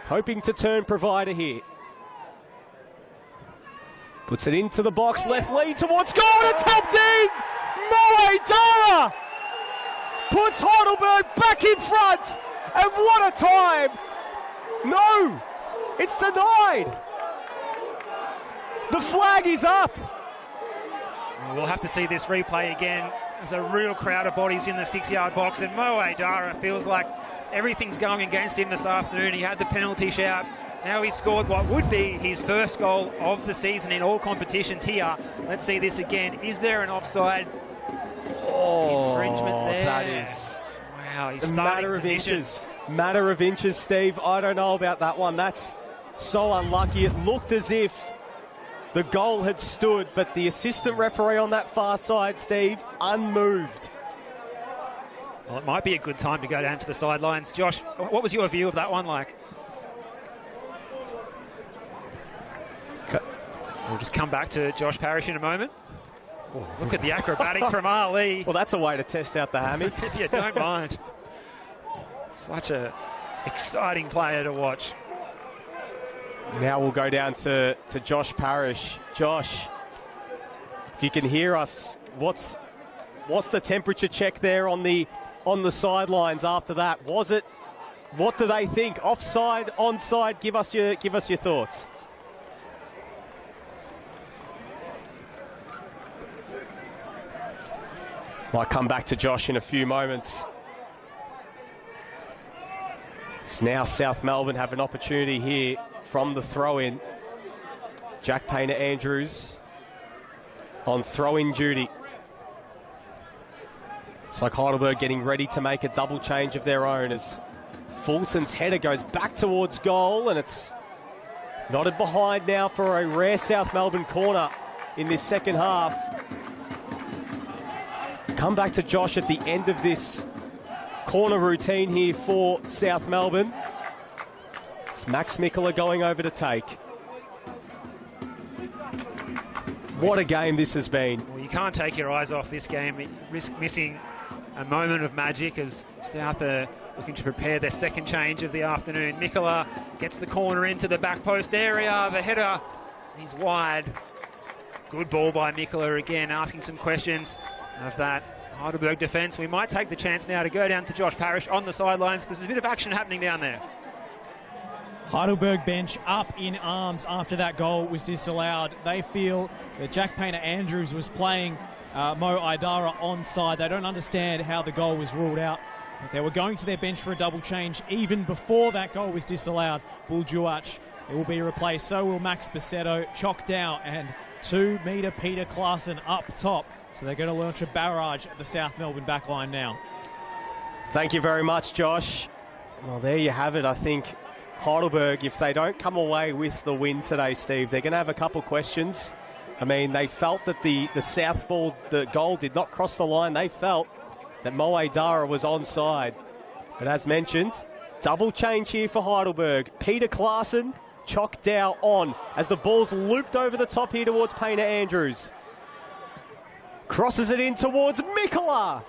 Hoping to turn provider here. Puts it into the box. Left lead towards goal. It's helped in! Moe Dara puts Heidelberg back in front. And what a time! No! It's denied! The flag is up! We'll have to see this replay again. There's a real crowd of bodies in the 6-yard box, and Moe Dara feels like everything's going against him this afternoon. He had the penalty shout. Now he scored what would be his first goal of the season in all competitions here. Let's see this again. Is there an offside? Oh, infringement there. that is Wow, he's a matter of inches. Matter of inches, Steve. I don't know about that one. That's so unlucky. It looked as if the goal had stood, but the assistant referee on that far side, Steve, unmoved. Well, it might be a good time to go down to the sidelines. Josh, what was your view of that one like? We'll just come back to Josh Parrish in a moment. Oh, look at the acrobatics from Ali. Well, that's a way to test out the hammy. If you don't mind. Such a exciting player to watch. Now we'll go down to Josh Parrish. Josh, if you can hear us, what's the temperature check there on the sidelines after that? Was it? What do they think? Offside, onside? Give us your thoughts. Might come back to Josh in a few moments. So now South Melbourne have an opportunity here from the throw-in. Jack Painter-Andrews on throw-in duty. It's like Heidelberg getting ready to make a double change of their own as Fulton's header goes back towards goal, and it's knotted behind now for a rare South Melbourne corner in this second half. Come back to Josh at the end of this corner routine here for South Melbourne. It's Max Mikkola going over to take. What a game this has been. Well, you can't take your eyes off this game. You risk missing a moment of magic as South are looking to prepare their second change of the afternoon. Mikkola gets the corner into the back post area. The header, he's wide. Good ball by Mikkola again, asking some questions of that Heidelberg defence. We might take the chance now to go down to Josh Parrish on the sidelines because there's a bit of action happening down there. Heidelberg bench up in arms after that goal was disallowed. They feel that Jack Painter-Andrews was playing Mo Aidara onside. They don't understand how the goal was ruled out. But they were going to their bench for a double change even before that goal was disallowed. Buljuach, it will be replaced. So will Max Bassetto, Chokdow and 2-metre Peter Klaassen up top. So they're going to launch a barrage at the South Melbourne backline now. Thank you very much, Josh. Well, there you have it. I think Heidelberg, if they don't come away with the win today, Steve, they're going to have a couple questions. I mean, they felt that the South ball, the goal did not cross the line. They felt that Mo Aidara was onside. But as mentioned, double change here for Heidelberg. Peter Klaassen, Chokdow on as the ball's looped over the top here towards Painter-Andrews. Crosses it in towards Mikkola.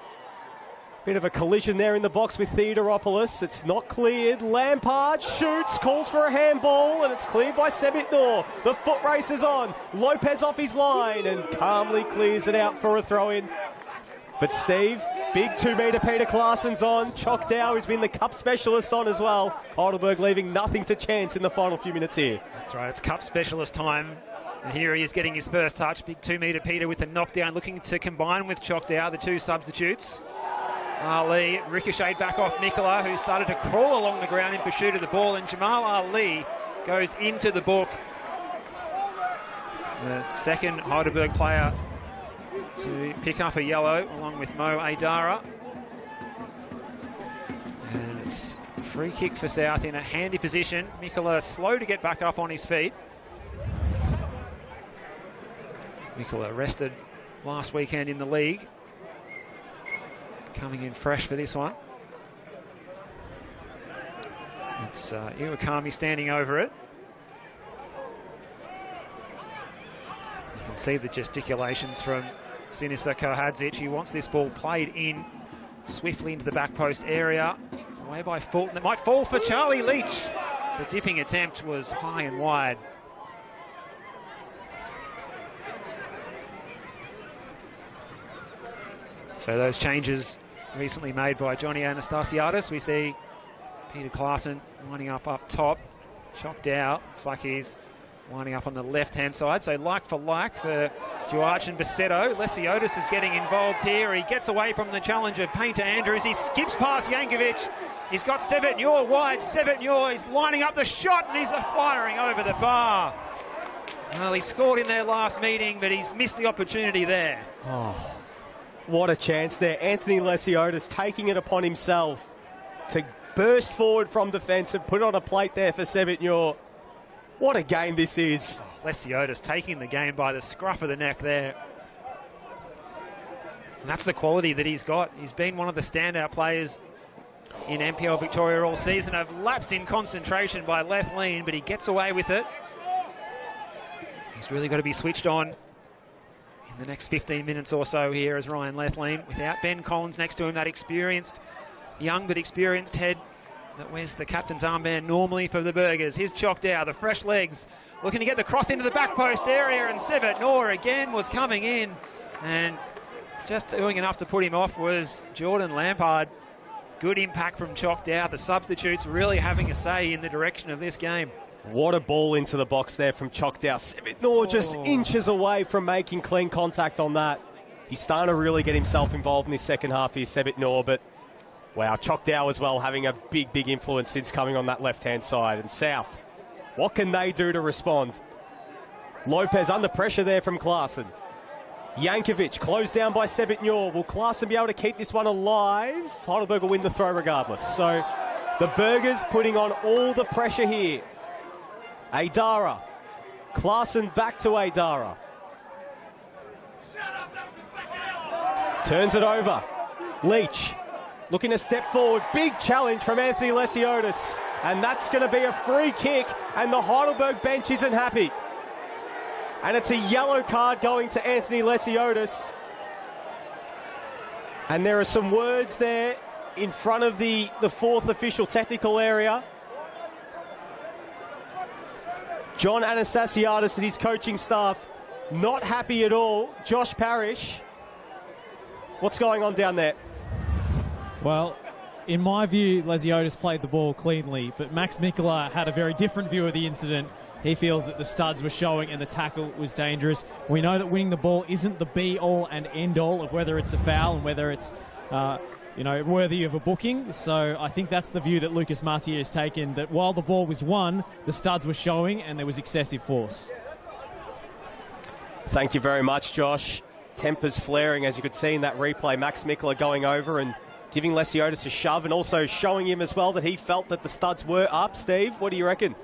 Bit of a collision there in the box with Theodoropoulos. It's not cleared. Lampard shoots, calls for a handball, and it's cleared by Sebitnor. The foot race is on. Lopez off his line and calmly clears it out for a throw-in. But Steve, big 2-metre Peter Klaassen's on. Chokdow, who's been the cup specialist, on as well. Heidelberg leaving nothing to chance in the final few minutes here. That's right, it's cup specialist time. And here he is getting his first touch. Big 2-metre Peter with a knockdown, looking to combine with Chokdow, the two substitutes. Ali ricocheted back off Mikkola, who started to crawl along the ground in pursuit of the ball, and Jamal Ali goes into the book. The second Heidelberg player to pick up a yellow, along with Mo Aidara. And it's a free kick for South in a handy position. Mikkola slow to get back up on his feet. Mikkola rested last weekend in the league. Coming in fresh for this one. It's Iwakami standing over it. You can see the gesticulations from Sinisa Kohadzic. He wants this ball played in swiftly into the back post area. It's away by Fulton. It might fall for Charlie Leach. The dipping attempt was high and wide. So those changes recently made by Johnny Anastasiadis. We see Peter Klaassen lining up top. Chokdow, looks like he's lining up on the left-hand side. So like for Juarch and Bassetto. Lesiotis is getting involved here. He gets away from the challenger, Painter-Andrews. He skips past Jankovic. He's got Sebitnor wide. Sebitnor is lining up the shot, and he's firing over the bar. Well, he scored in their last meeting, but he's missed the opportunity there. Oh. What a chance there. Anthony Lesiotis taking it upon himself to burst forward from defence and put on a plate there for Sebitnor. What a game this is. Lesiotis taking the game by the scruff of the neck there. And that's the quality that he's got. He's been one of the standout players in NPL Victoria all season. A lapse in concentration by Lethlean, but he gets away with it. He's really got to be switched on in the next 15 minutes or so here as Ryan Lethlean. Without Ben Collins next to him, that experienced, young but experienced head that wears the captain's armband normally for the Burgers. Here's Choctaw, the fresh legs, looking to get the cross into the back post area, and Sebitnor again was coming in, and just doing enough to put him off was Jordan Lampard. Good impact from Choctaw. The substitutes really having a say in the direction of this game. What a ball into the box there from Choctaw. Sebitnor just inches away from making clean contact on that. He's starting to really get himself involved in this second half here, Sebitnor, but wow, Choctaw as well having a big, big influence since coming on that left-hand side. And South, what can they do to respond? Lopez under pressure there from Klaassen. Jankovic closed down by Sebitnor. Will Klaassen be able to keep this one alive? Heidelberg will win the throw regardless. So the Burgers putting on all the pressure here. Adara. Klaassen back to Adara. Turns it over. Leach looking to step forward. Big challenge from Anthony Lesiotis. And that's going to be a free kick. And the Heidelberg bench isn't happy. And it's a yellow card going to Anthony Lesiotis. And there are some words there in front of the fourth official technical area. John Anastasiadis and his coaching staff not happy at all. Josh Parrish, what's going on down there? Well, in my view, Lesiotis played the ball cleanly, but Max Mikkola had a very different view of the incident. He feels that the studs were showing and the tackle was dangerous. We know that winning the ball isn't the be-all and end-all of whether it's a foul and whether it's worthy of a booking. So I think that's the view that Lucas Martier has taken, that while the ball was won, the studs were showing and there was excessive force. Thank you very much, Josh. Tempers flaring, as you could see in that replay. Max Mikkola going over and giving Lesiotis a shove and also showing him as well that he felt that the studs were up. Steve, what do you reckon?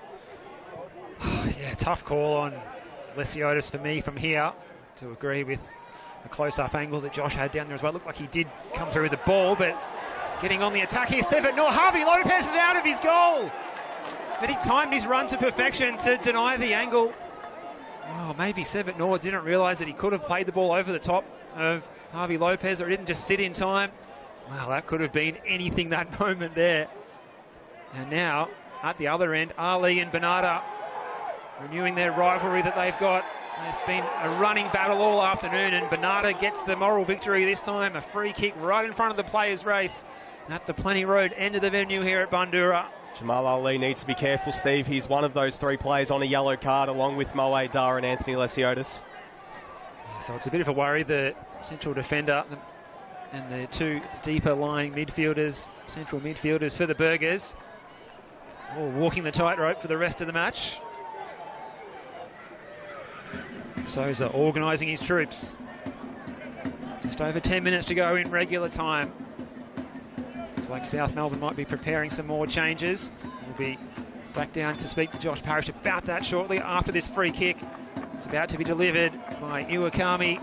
Yeah, tough call on Lesiotis for me from here, to agree with the close-up angle that Josh had down there as well. Looked like he did come through with the ball, but getting on the attack here, Sebitnor. Harvey Lopez is out of his goal. But he timed his run to perfection to deny the angle. Oh, maybe Sebitnor didn't realise that he could have played the ball over the top of Harvey Lopez, or it didn't just sit in time. Well, that could have been anything that moment there. And now, at the other end, Ali and Bernarda renewing their rivalry that they've got. It's been a running battle all afternoon, and Bernarda gets the moral victory this time. A free kick right in front of the players' race at the Plenty Road end of the venue here at Bundoora. Jamal Ali needs to be careful, Steve. He's one of those three players on a yellow card, along with Mo Adar and Anthony Lesiotis. So it's a bit of a worry, the central defender and the two deeper lying midfielders, central midfielders for the Burgers, all walking the tightrope for the rest of the match. Sousa organising his troops. Just over 10 minutes to go in regular time. It's like South Melbourne might be preparing some more changes. We'll be back down to speak to Josh Parrish about that shortly after this free kick. It's about to be delivered by Iwakami,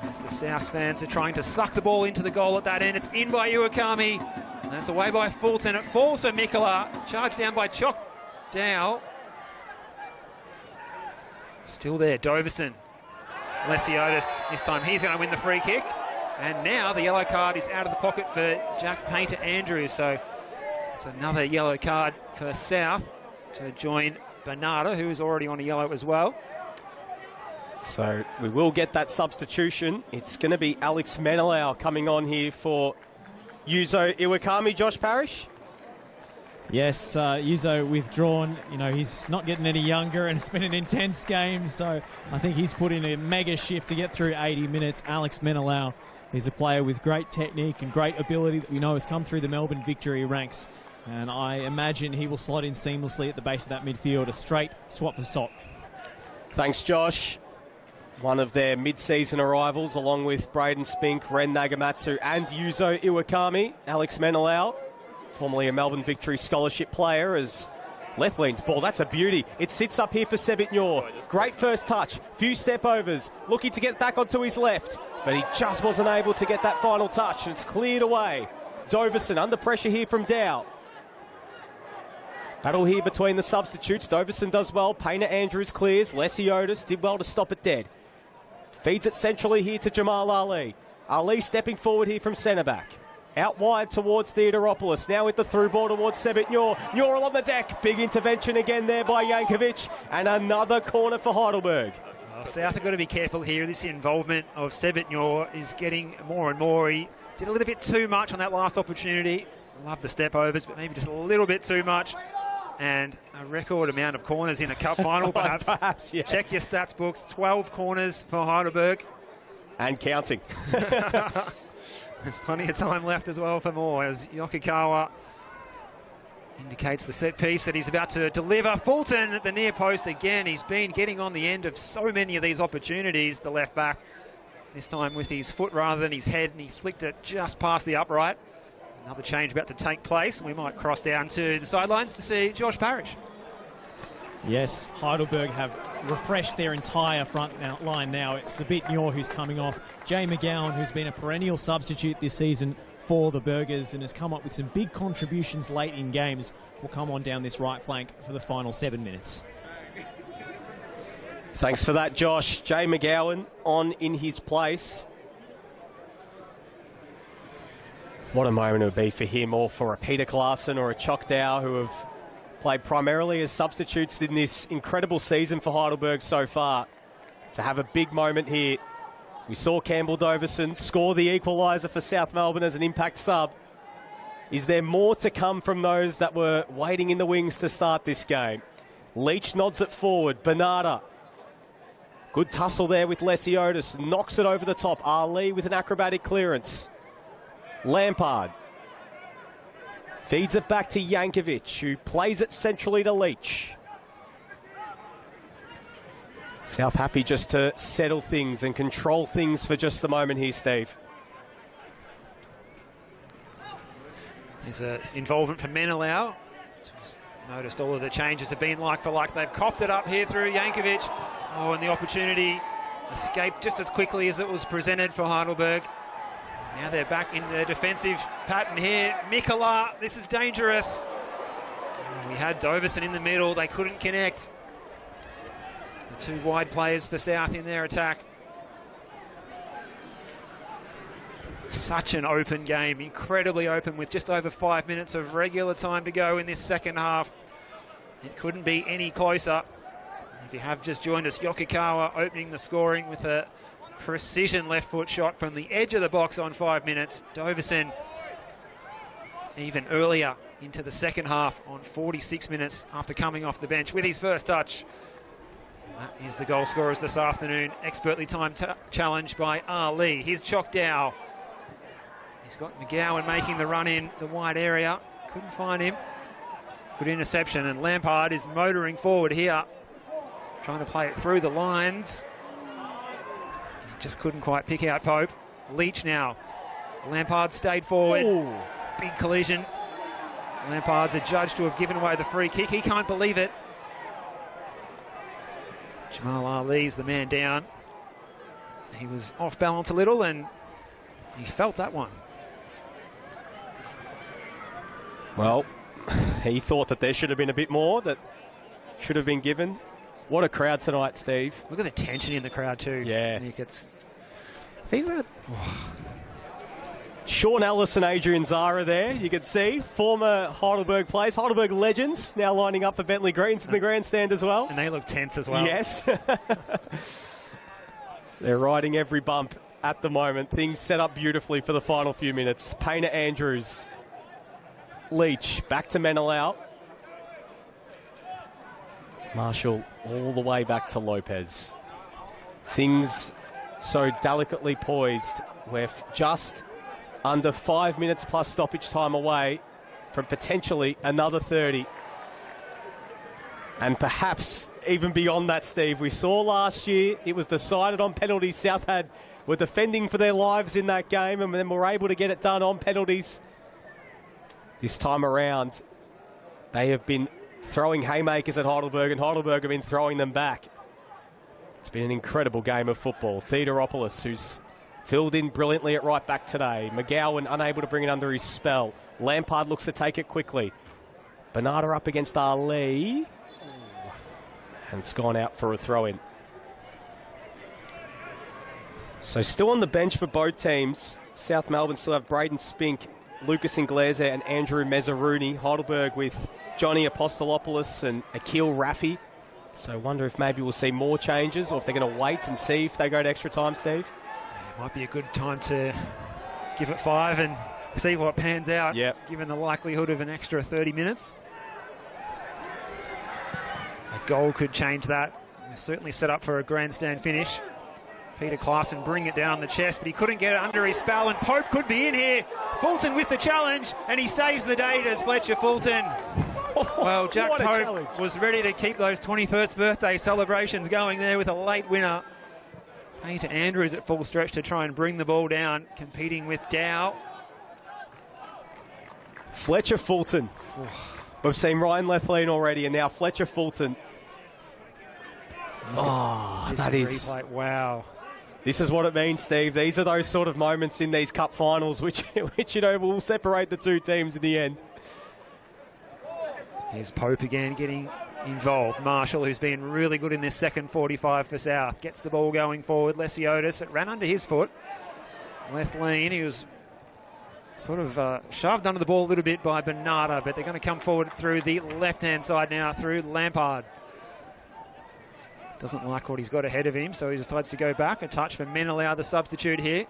as the South fans are trying to suck the ball into the goal at that end. It's in by Iwakami, and that's away by Fulton. It falls for Mikkola, charged down by Choctaw. Still there, Doverson. Lesiotis, this time he's going to win the free kick. And now the yellow card is out of the pocket for Jack Painter-Andrews. So it's another yellow card for South to join Bernarda, who is already on a yellow as well. So we will get that substitution. It's going to be Alex Menelau coming on here for Yuzo Iwakami. Josh Parrish? Yes, Yuzo withdrawn. You know, he's not getting any younger, and it's been an intense game, so I think he's put in a mega shift to get through 80 minutes. Alex Menelau, he's a player with great technique and great ability that we know has come through the Melbourne Victory ranks, and I imagine he will slot in seamlessly at the base of that midfield, a straight swap for swap. Thanks, Josh. one of their mid-season arrivals, along with Braden Spink, Ren Nagamatsu and Yuzo Iwakami. Alex Menelau, formerly a Melbourne Victory Scholarship player, as Lethlean's ball. That's a beauty. It sits up here for Sebitnor. Great first touch. Few step overs. Looking to get back onto his left, but he just wasn't able to get that final touch, and it's cleared away. Doverson under pressure here from Dow. Battle here between the substitutes. Doverson does well. Painter Andrews clears. Lesiotis did well to stop it dead. Feeds it centrally here to Jamal Ali. Ali stepping forward here from centre back. Out wide towards Theodoropoulos. Now with the through ball towards Sebitnor. Newell on the deck. Big intervention again there by Jankovic. And another corner for Heidelberg. South have got to be careful here. This involvement of Sebitnor is getting more and more. He did a little bit too much on that last opportunity. Love the step overs, but maybe just a little bit too much. And a record amount of corners in a cup final, perhaps. Perhaps, yeah. Check your stats books. 12 corners for Heidelberg. And counting. There's plenty of time left as well for more, as Yokokawa indicates the set piece that he's about to deliver. Fulton at the near post again. He's been getting on the end of so many of these opportunities, the left back. This time with his foot rather than his head, and he flicked it just past the upright. Another change about to take place. We might cross down to the sidelines to see Josh Parrish. Yes, Heidelberg have refreshed their entire front line now. It's Sebitnor who's coming off. Jay McGowan, who's been a perennial substitute this season for the Burgers and has come up with some big contributions late in games, will come on down this right flank for the final 7 minutes. Thanks for that, Josh. Jay McGowan on in his place. What a moment it would be for him, or for a Peter Claassen or a Choctaw, who have played primarily as substitutes in this incredible season for Heidelberg so far, to have a big moment here. We saw Campbell Doverson score the equaliser for South Melbourne as an impact sub. Is there more to come from those that were waiting in the wings to start this game? Leach nods it forward. Bernarda. Good tussle there with Lesiotis. Knocks it over the top. Ali with an acrobatic clearance. Lampard feeds it back to Jankovic, who plays it centrally to Leach. South happy just to settle things and control things for just the moment here, Steve. There's an involvement for Menelau. Noticed all of the changes have been like for like. They've coughed it up here through Jankovic. Oh, and the opportunity escaped just as quickly as it was presented for Heidelberg. Now they're back in the defensive pattern here. Mikola, this is dangerous. Oh, we had Doverson in the middle. They couldn't connect. The two wide players for South in their attack. Such an open game, incredibly open, with just over 5 minutes of regular time to go in this second half. It couldn't be any closer. If you have just joined us, Yokokawa opening the scoring with a precision left foot shot from the edge of the box on 5 minutes. Doverson even earlier into the second half on 46 minutes after coming off the bench with his first touch. That is the goal scorers this afternoon. Expertly timed challenge by Ali. Here's Choctaw. He's got McGowan making the run in the wide area. Couldn't find him. Good interception, and Lampard is motoring forward here, trying to play it through the lines. Just couldn't quite pick out Pope. Leach now. Lampard stayed forward. Ooh. Big collision. Lampard's adjudged to have given away the free kick. He can't believe it. Jamal Ali's the man down. He was off balance a little and he felt that one. Well, he thought that there should have been a bit more that should have been given. What a crowd tonight, Steve. Look at the tension in the crowd too. Yeah. Nick, it's... Sean Ellis and Adrian Zara there, you can see. Former Heidelberg players, Heidelberg legends, now lining up for Bentley Greens in the grandstand as well. And they look tense as well. Yes. They're riding every bump at the moment. Things set up beautifully for the final few minutes. Painter Andrews. Leach, back to Menelau. Marshall all the way back to Lopez. Things so delicately poised. We're just under 5 minutes plus stoppage time away from potentially another 30. And perhaps even beyond that, Steve. We saw last year it was decided on penalties. South were defending for their lives in that game, and then were able to get it done on penalties. This time around, they have been throwing haymakers at Heidelberg, and Heidelberg have been throwing them back. It's been an incredible game of football. Theodoropoulos, who's filled in brilliantly at right back today. McGowan unable to bring it under his spell. Lampard looks to take it quickly. Bernarda up against Ali. And it's gone out for a throw-in. So still on the bench for both teams. South Melbourne still have Braden Spink, Lucas Inglese and Andrew Mezzaruni. Heidelberg with Johnny Apostolopoulos and Akil Raffi. So I wonder if maybe we'll see more changes or if they're going to wait and see if they go to extra time, Steve. It might be a good time to give it 5 and see what pans out, given the likelihood of an extra 30 minutes. A goal could change that. We're certainly set up for a grandstand finish. Peter Klaassen bring it down on the chest, but he couldn't get it under his spell, and Pope could be in here. Fulton with the challenge, and he saves the day, does Fletcher Fulton. Well, Jack Pope was ready to keep those 21st birthday celebrations going there with a late winner. Peter Andrews at full stretch to try and bring the ball down, competing with Dow. Fletcher Fulton. We've seen Ryan Lethlean already, and now Fletcher Fulton. Oh, that is... Replay. Wow. This is what it means, Steve. These are those sort of moments in these cup finals which you know, will separate the two teams in the end. Here's Pope again getting involved. Marshall, who's been really good in this second 45 for South, gets the ball going forward. Lesiotis, it ran under his foot. Lethlean, he was sort of shoved under the ball a little bit by Bernarda, but they're going to come forward through the left-hand side now through Lampard. Doesn't like what he's got ahead of him, so he decides to go back. A touch for Menelao, the substitute here.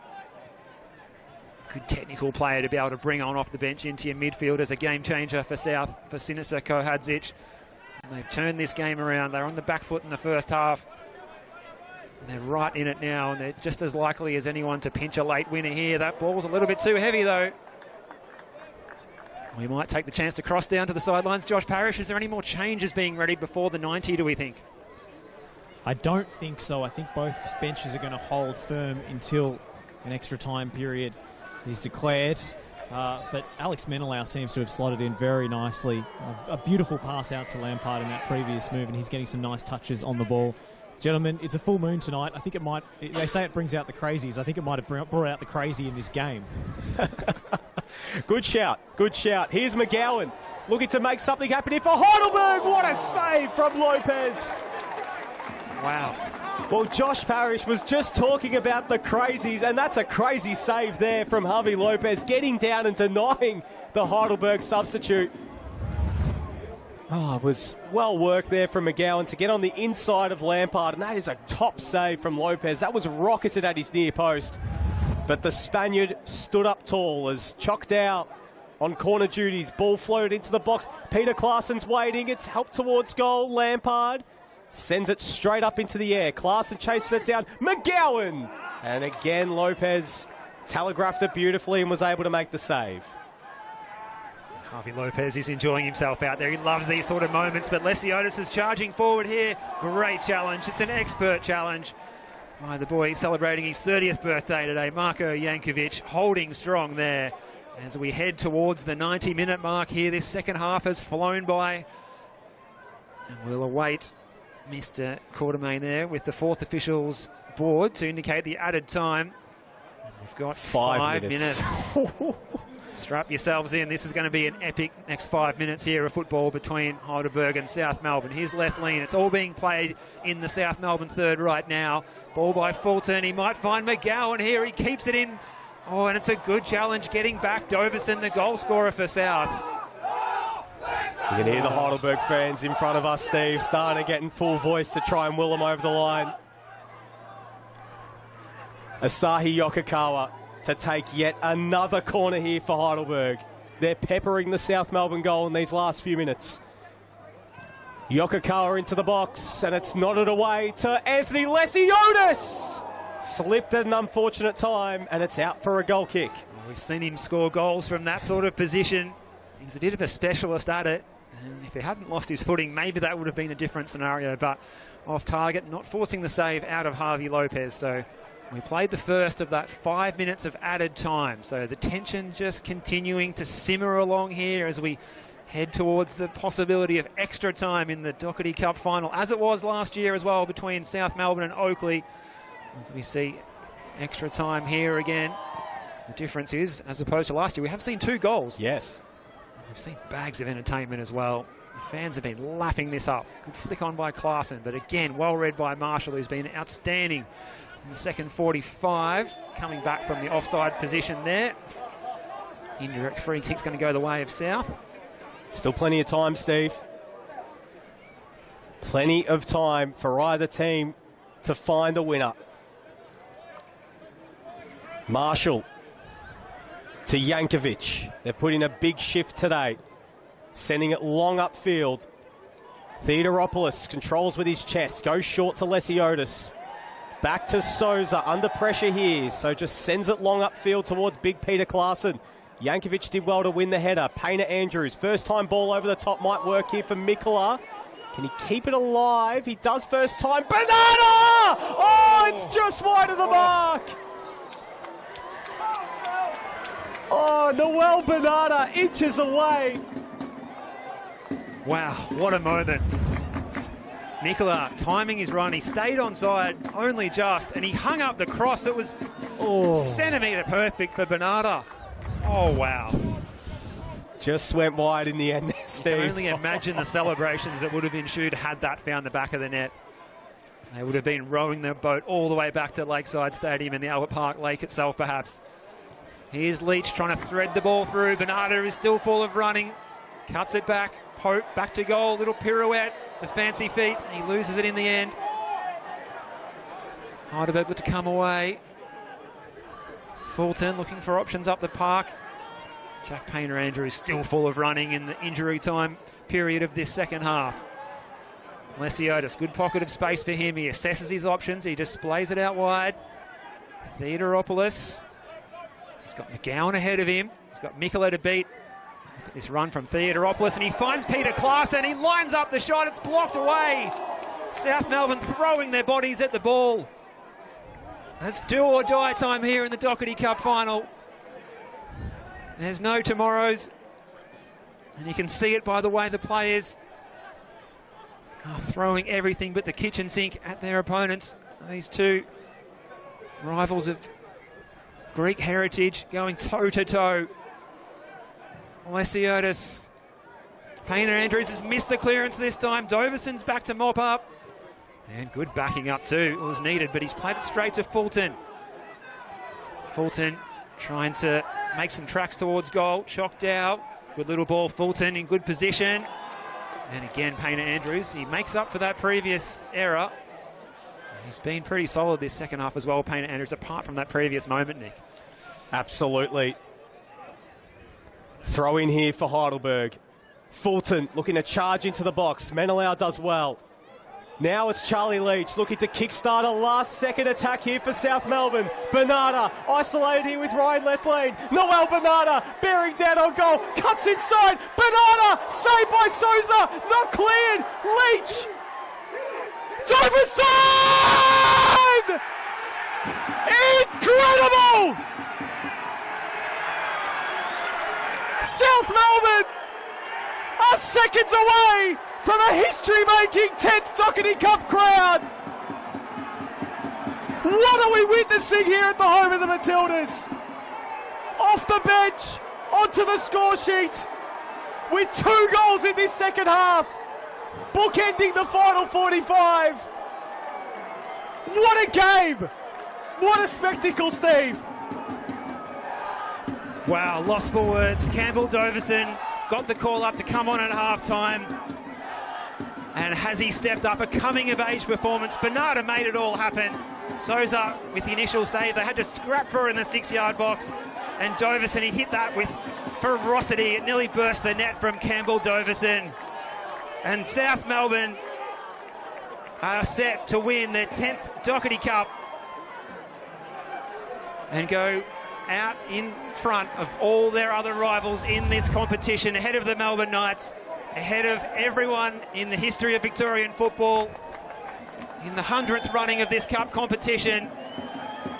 Good technical player to be able to bring on off the bench into your midfield as a game changer for South, for Sinisa Kohadzic. And they've turned this game around. They're on the back foot in the first half. And they're right in it now, and they're just as likely as anyone to pinch a late winner here. That ball's a little bit too heavy, though. We might take the chance to cross down to the sidelines. Josh Parrish, is there any more changes being ready before the 90, do we think? I don't think so. I think both benches are going to hold firm until an extra time period is declared. But Alex Menelao seems to have slotted in very nicely. A beautiful pass out to Lampard in that previous move, and he's getting some nice touches on the ball. Gentlemen, it's a full moon tonight. I think it might... They say it brings out the crazies. I think it might have brought out the crazy in this game. Good shout. Good shout. Here's McGowan looking to make something happen here for Heidelberg. What a save from Lopez. Wow. Well, Josh Parrish was just talking about the crazies, and that's a crazy save there from Javi Lopez, getting down and denying the Heidelberg substitute. Oh, it was well worked there from McGowan to get on the inside of Lampard, and that is a top save from Lopez. That was rocketed at his near post. But the Spaniard stood up tall as Chock Dow on corner duties. Ball floated into the box. Peter Klaassen's waiting. It's helped towards goal. Lampard sends it straight up into the air. Klaassen chases it down. McGowan! And again, Lopez telegraphed it beautifully and was able to make the save. Javi Lopez is enjoying himself out there. He loves these sort of moments, but Lesiotis is charging forward here. Great challenge. It's an expert challenge by the boy celebrating his 30th birthday today, Marko Jankovic, holding strong there. As we head towards the 90-minute mark here, this second half has flown by. And we'll await Mr. Quartermain there with the fourth officials board to indicate the added time. And we've got 5 minutes. Strap yourselves in. This is going to be an epic next 5 minutes here of football between Heidelberg and South Melbourne. Here's Lethlean. It's all being played in the South Melbourne third right now. Ball by Fulton. He might find McGowan here. He keeps it in. Oh, and it's a good challenge getting back. Doverson, the goal scorer for South. You can hear the Heidelberg fans in front of us, Steve, starting to get in full voice to try and will them over the line. Asahi Yokokawa to take yet another corner here for Heidelberg. They're peppering the South Melbourne goal in these last few minutes. Yokokawa into the box, and it's nodded away to Anthony Lesiotis. Slipped at an unfortunate time, and it's out for a goal kick. We've seen him score goals from that sort of position. He's a bit of a specialist at it, And if he hadn't lost his footing, maybe that would have been a different scenario, but off target, not forcing the save out of Harvey Lopez. So we played the first of that 5 minutes of added time. So the tension just continuing to simmer along here as we head towards the possibility of extra time in the Dockerty Cup final, as it was last year as well between South Melbourne and Oakley. We see extra time here again. The difference is, as opposed to last year, we have seen 2 goals. Yes. We've seen bags of entertainment as well. The fans have been lapping this up. Good flick on by Klaassen, but again, well read by Marshall, who's been outstanding in the second 45. Coming back from the offside position there. Indirect free kick's going to go the way of South. Still plenty of time, Steve. Plenty of time for either team to find a winner. Marshall to Jankovic. They've put in a big shift today, sending it long upfield. Theodoropoulos controls with his chest, goes short to Lesiotis. Back to Souza, under pressure here, so just sends it long upfield towards Big Peter Klaassen. Jankovic did well to win the header. Painter Andrews, first time ball over the top, might work here for Mikola. Can he keep it alive? He does first time. Banana! Oh, it's just wide of the mark. Oh, Noel Banana inches away. Wow, what a moment. Mikola timing his run. He stayed onside only just, and he hung up the cross. It was centimetre perfect for Bernarda. Oh, wow. Just went wide in the end there, Steve. You can only imagine the celebrations that would have ensued had that found the back of the net. They would have been rowing their boat all the way back to Lakeside Stadium in the Albert Park Lake itself, perhaps. Here's Leach trying to thread the ball through. Bernarda is still full of running. Cuts it back. Pope back to goal. Little pirouette. The fancy feet. He loses it in the end. Heidelberg to come away. Fulton looking for options up the park. Jack Painter Andrews still full of running in the injury time period of this second half. Lesiotis, good pocket of space for him. He assesses his options. He displays it out wide. Theodoropoulos. He's got McGowan ahead of him. He's got Mikola to beat. Look at this run from Theodoropoulos, and he finds Peter Klaassen. He lines up the shot. It's blocked away. South Melbourne throwing their bodies at the ball. That's do or die time here in the Dockerty Cup final. There's no tomorrows, and you can see it by the way the players are throwing everything but the kitchen sink at their opponents. These two rivals of Greek heritage going toe-to-toe. Lesiotis. Painter Andrews has missed the clearance this time. Doverson's back to mop up. And good backing up too. It was needed, but he's played it straight to Fulton. Fulton trying to make some tracks towards goal. Chocked out. Good little ball. Fulton in good position. And again, Painter Andrews. He makes up for that previous error. He's been pretty solid this second half as well, Painter Andrews, apart from that previous moment, Nick. Absolutely. Throw in here for Heidelberg. Fulton looking to charge into the box. Menelau does well. Now it's Charlie Leach looking to kickstart a last-second attack here for South Melbourne. Bernarda isolated here with Ryan Lethlean. Noel Bernarda bearing down on goal. Cuts inside. Bernarda saved by Souza. Not cleared. Leach. Doverson! Incredible! South Melbourne are seconds away from a history-making 10th Dockerty Cup crowd. What are we witnessing here at the home of the Matildas? Off the bench, onto the score sheet, with 2 goals in this second half, bookending the final 45. What a game! What a spectacle, Steve! Wow, lost for words. Campbell Doverson got the call up to come on at half-time. And has he stepped up? A coming-of-age performance. Bernarda made it all happen. Souza with the initial save. They had to scrap for in the 6-yard box. And Doverson, he hit that with ferocity. It nearly burst the net from Campbell Doverson. And South Melbourne are set to win their 10th Dockerty Cup and go out in front of all their other rivals in this competition, ahead of the Melbourne Knights ahead of everyone in the history of Victorian football in the 100th running of this cup competition.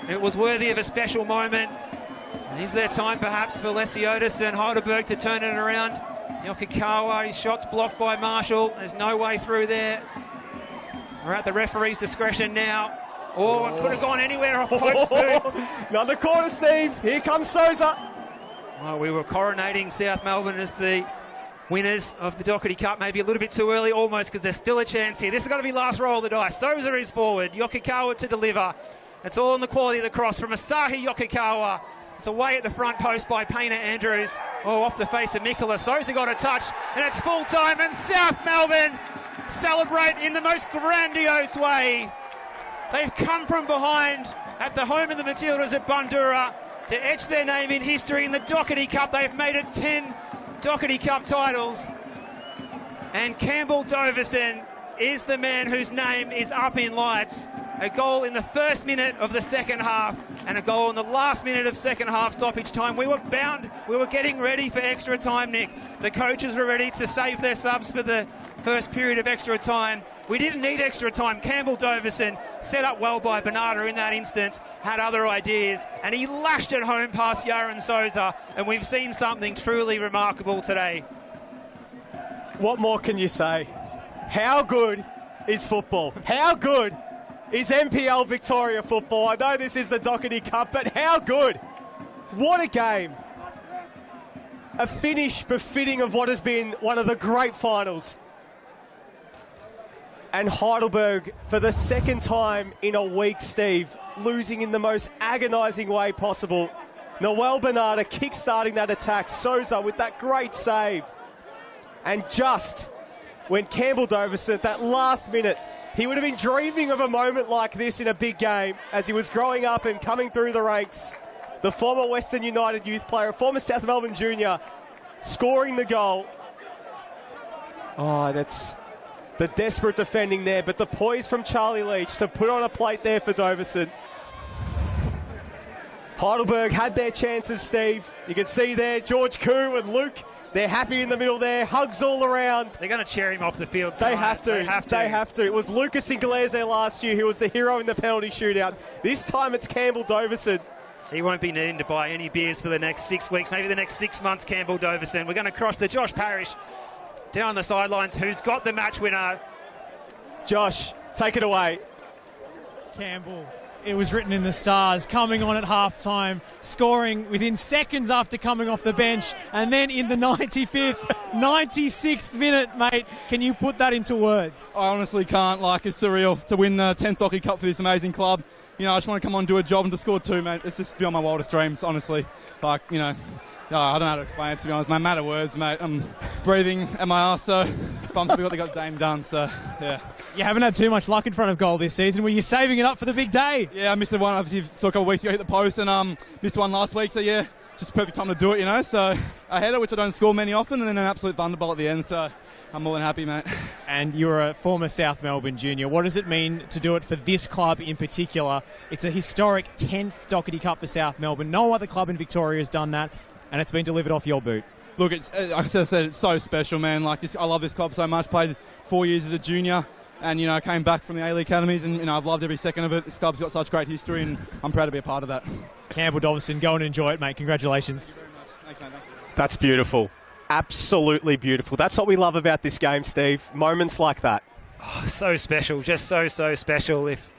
It was worthy of a special moment. Is there time perhaps for Lesiotis and Heidelberg to turn it around? Yokokawa, his shot's blocked by Marshall. There's no way through there. We're at the referee's discretion now. Oh, it could have gone anywhere off Pope's boot. Another corner, Steve. Here comes Souza. Well, we were coronating South Melbourne as the winners of the Dockerty Cup. Maybe a little bit too early almost, because there's still a chance here. This is going to be last roll of the dice. Souza is forward. Yokokawa to deliver. It's all in the quality of the cross from Asahi Yokokawa. It's away at the front post by Painter Andrews. Oh, off the face of Mikola. Souza got a touch, and it's full time, and South Melbourne celebrate in the most grandiose way. They've come from behind at the home of the Matildas at Bundoora to etch their name in history in the Dockerty Cup. They've made it 10 Dockerty Cup titles. And Campbell Doverson is the man whose name is up in lights. A goal in the first minute of the second half and a goal in the last minute of second half stoppage time. We were getting ready for extra time, Nick. The coaches were ready to save their subs for the first period of extra time. We didn't need extra time. Campbell Doverson, set up well by Bernardo in that instance, had other ideas, and he lashed it home past Yaron Souza, and we've seen something truly remarkable today. What more can you say? How good is football? How good is NPL Victoria football? I know this is the Dockerty Cup, but how good? What a game. A finish befitting of what has been one of the great finals. And Heidelberg, for the second time in a week, Steve, losing in the most agonising way possible. Noel Bernardo kick-starting that attack. Souza with that great save. And just when Campbell Doverson, that last minute, he would have been dreaming of a moment like this in a big game as he was growing up and coming through the ranks. The former Western United youth player, former South Melbourne junior, scoring the goal. Oh, that's the desperate defending there, but the poise from Charlie Leach to put on a plate there for Doverson. Heidelberg had their chances, Steve. You can see there, George Koo and Luke. They're happy in the middle there, hugs all around. They're going to cheer him off the field tonight. They have to. It was Lucas Inglese last year who was the hero in the penalty shootout. This time it's Campbell Doverson. He won't be needing to buy any beers for the next 6 weeks, maybe the next 6 months, Campbell Doverson. We're going to cross to Josh Parrish down the sidelines, who's got the match winner. Josh, take it away. Campbell. It was written in the stars, coming on at halftime, scoring within seconds after coming off the bench, and then in the 95th, 96th minute, mate. Can you put that into words? I honestly can't. It's surreal to win the 10th Dockerty Cup for this amazing club. I just want to come on and do a job and to score two, mate. It's just beyond my wildest dreams, honestly. I don't know how to explain it, to be honest. I'm out of words, mate. I'm breathing at my arse, so pumped to be what they got the game done, so, yeah. You haven't had too much luck in front of goal this season. Were you saving it up for the big day? Yeah, I missed the one, obviously, a couple of weeks ago, hit the post, and missed one last week, so, yeah, just perfect time to do it, So, a header, which I don't score many often, and then an absolute thunderbolt at the end, so I'm more than happy, mate. And you're a former South Melbourne junior. What does it mean to do it for this club in particular? It's a historic 10th Dockerty Cup for South Melbourne. No other club in Victoria has done that, and it's been delivered off your boot. Look, like I said, it's so special, man. I love this club so much. Played 4 years as a junior, and I came back from the A-League academies, and I've loved every second of it. This club's got such great history, and I'm proud to be a part of that. Campbell Doverson, go and enjoy it, mate. Congratulations. Thank you very much. Thanks, mate. Thank you. That's beautiful. Absolutely beautiful. That's what we love about this game, Steve. Moments like that. Oh, so special, just so special. If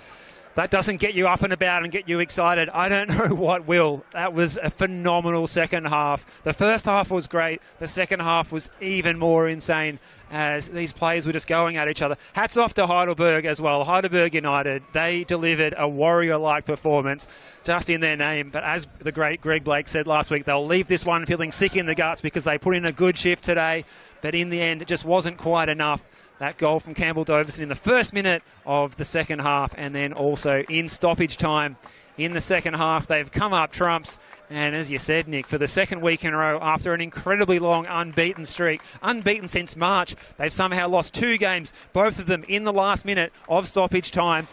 that doesn't get you up and about and get you excited, I don't know what will. That was a phenomenal second half. The first half was great. The second half was even more insane as these players were just going at each other. Hats off to Heidelberg as well. Heidelberg United, they delivered a warrior-like performance just in their name. But as the great Greg Blake said last week, they'll leave this one feeling sick in the guts because they put in a good shift today. But in the end, it just wasn't quite enough. That goal from Campbell Doverson in the first minute of the second half, and then also in stoppage time in the second half. They've come up trumps, and as you said, Nick, for the second week in a row, after an incredibly long unbeaten streak, unbeaten since March, they've somehow lost 2 games, both of them in the last minute of stoppage time,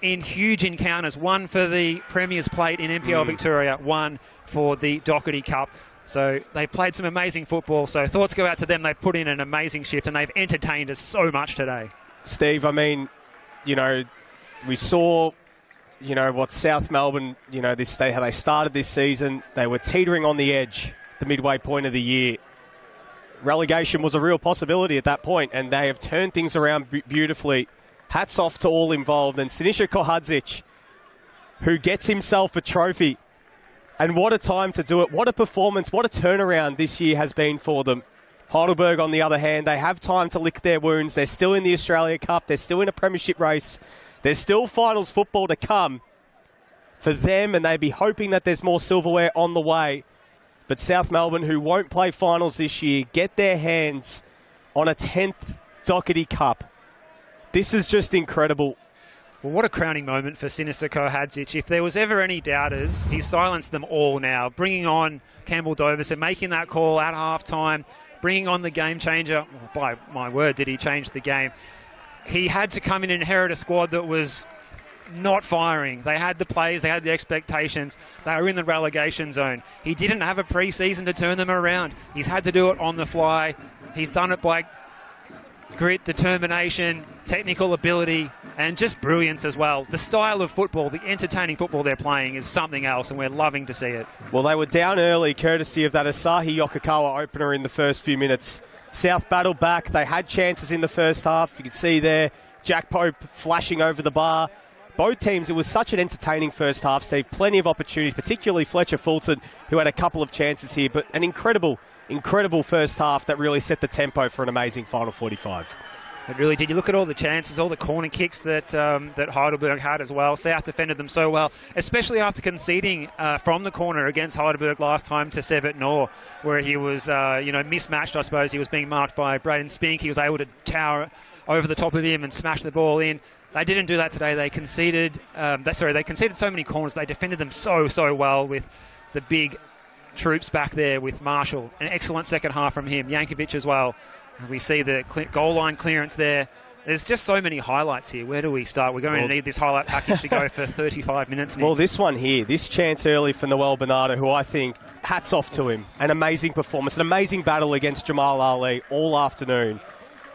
in huge encounters. One for the Premier's Plate in NPL Victoria, one for the Dockerty Cup. So they played some amazing football. So thoughts go out to them. They put in an amazing shift and they've entertained us so much today. Steve, I mean, we saw, what South Melbourne, how they started this season. They were teetering on the edge, the midway point of the year. Relegation was a real possibility at that point, and they have turned things around beautifully. Hats off to all involved. And Sinisa Kohadzic, who gets himself a trophy. And what a time to do it. What a performance. What a turnaround this year has been for them. Heidelberg, on the other hand, they have time to lick their wounds. They're still in the Australia Cup. They're still in a premiership race. There's still finals football to come for them, and they'd be hoping that there's more silverware on the way. But South Melbourne, who won't play finals this year, get their hands on a 10th Dockerty Cup. This is just incredible. Well, what a crowning moment for Sinisa Kohadzic. If there was ever any doubters, he's silenced them all now. Bringing on Campbell Doverson, making that call at half-time, bringing on the game changer. Oh, by my word, did he change the game. He had to come in and inherit a squad that was not firing. They had the plays, they had the expectations. They were in the relegation zone. He didn't have a pre-season to turn them around. He's had to do it on the fly. He's done it by grit, determination, technical ability, and just brilliance as well. The style of football, the entertaining football they're playing is something else, and we're loving to see it. Well, they were down early, courtesy of that Asahi Yokokawa opener in the first few minutes. South battled back. They had chances in the first half. You can see there, Jack Pope flashing over the bar. Both teams, it was such an entertaining first half, Steve. Plenty of opportunities, particularly Fletcher Fulton, who had a couple of chances here. But an incredible first half that really set the tempo for an amazing final 45. It really did. You look at all the chances, all the corner kicks that Heidelberg had as well. South defended them so well, especially after conceding from the corner against Heidelberg last time to Sevet Noor, where he was mismatched, I suppose. He was being marked by Braden Spink. He was able to tower over the top of him and smash the ball in. They didn't do that today. They conceded. They conceded so many corners. They defended them so well with the big troops back there with Marshall. An excellent second half from him. Yankovic as well. We see the goal line clearance there. There's just so many highlights here. Where do we start? We're going to need this highlight package to go for 35 minutes now. Well, this one here, this chance early for Noel Bernardo, who I think, hats off to him. An amazing performance, an amazing battle against Jamal Ali all afternoon.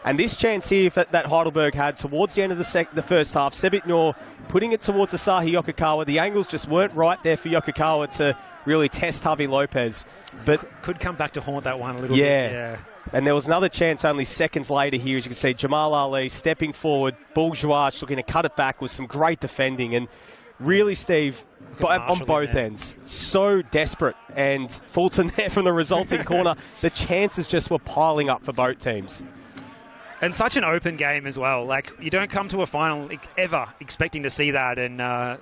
And this chance here that Heidelberg had towards the end of the first half, Sevet Noor putting it towards Asahi Yokokawa. The angles just weren't right there for Yokokawa to really test Javi Lopez. But could come back to haunt that one a little bit. Yeah. And there was another chance only seconds later here, as you can see, Jamal Ali stepping forward, Bourgeois looking to cut it back with some great defending. And really, Steve, on both ends, so desperate. And Fulton there from the resulting corner. The chances just were piling up for both teams. And such an open game as well. Like, you don't come to a final ever expecting to see that. And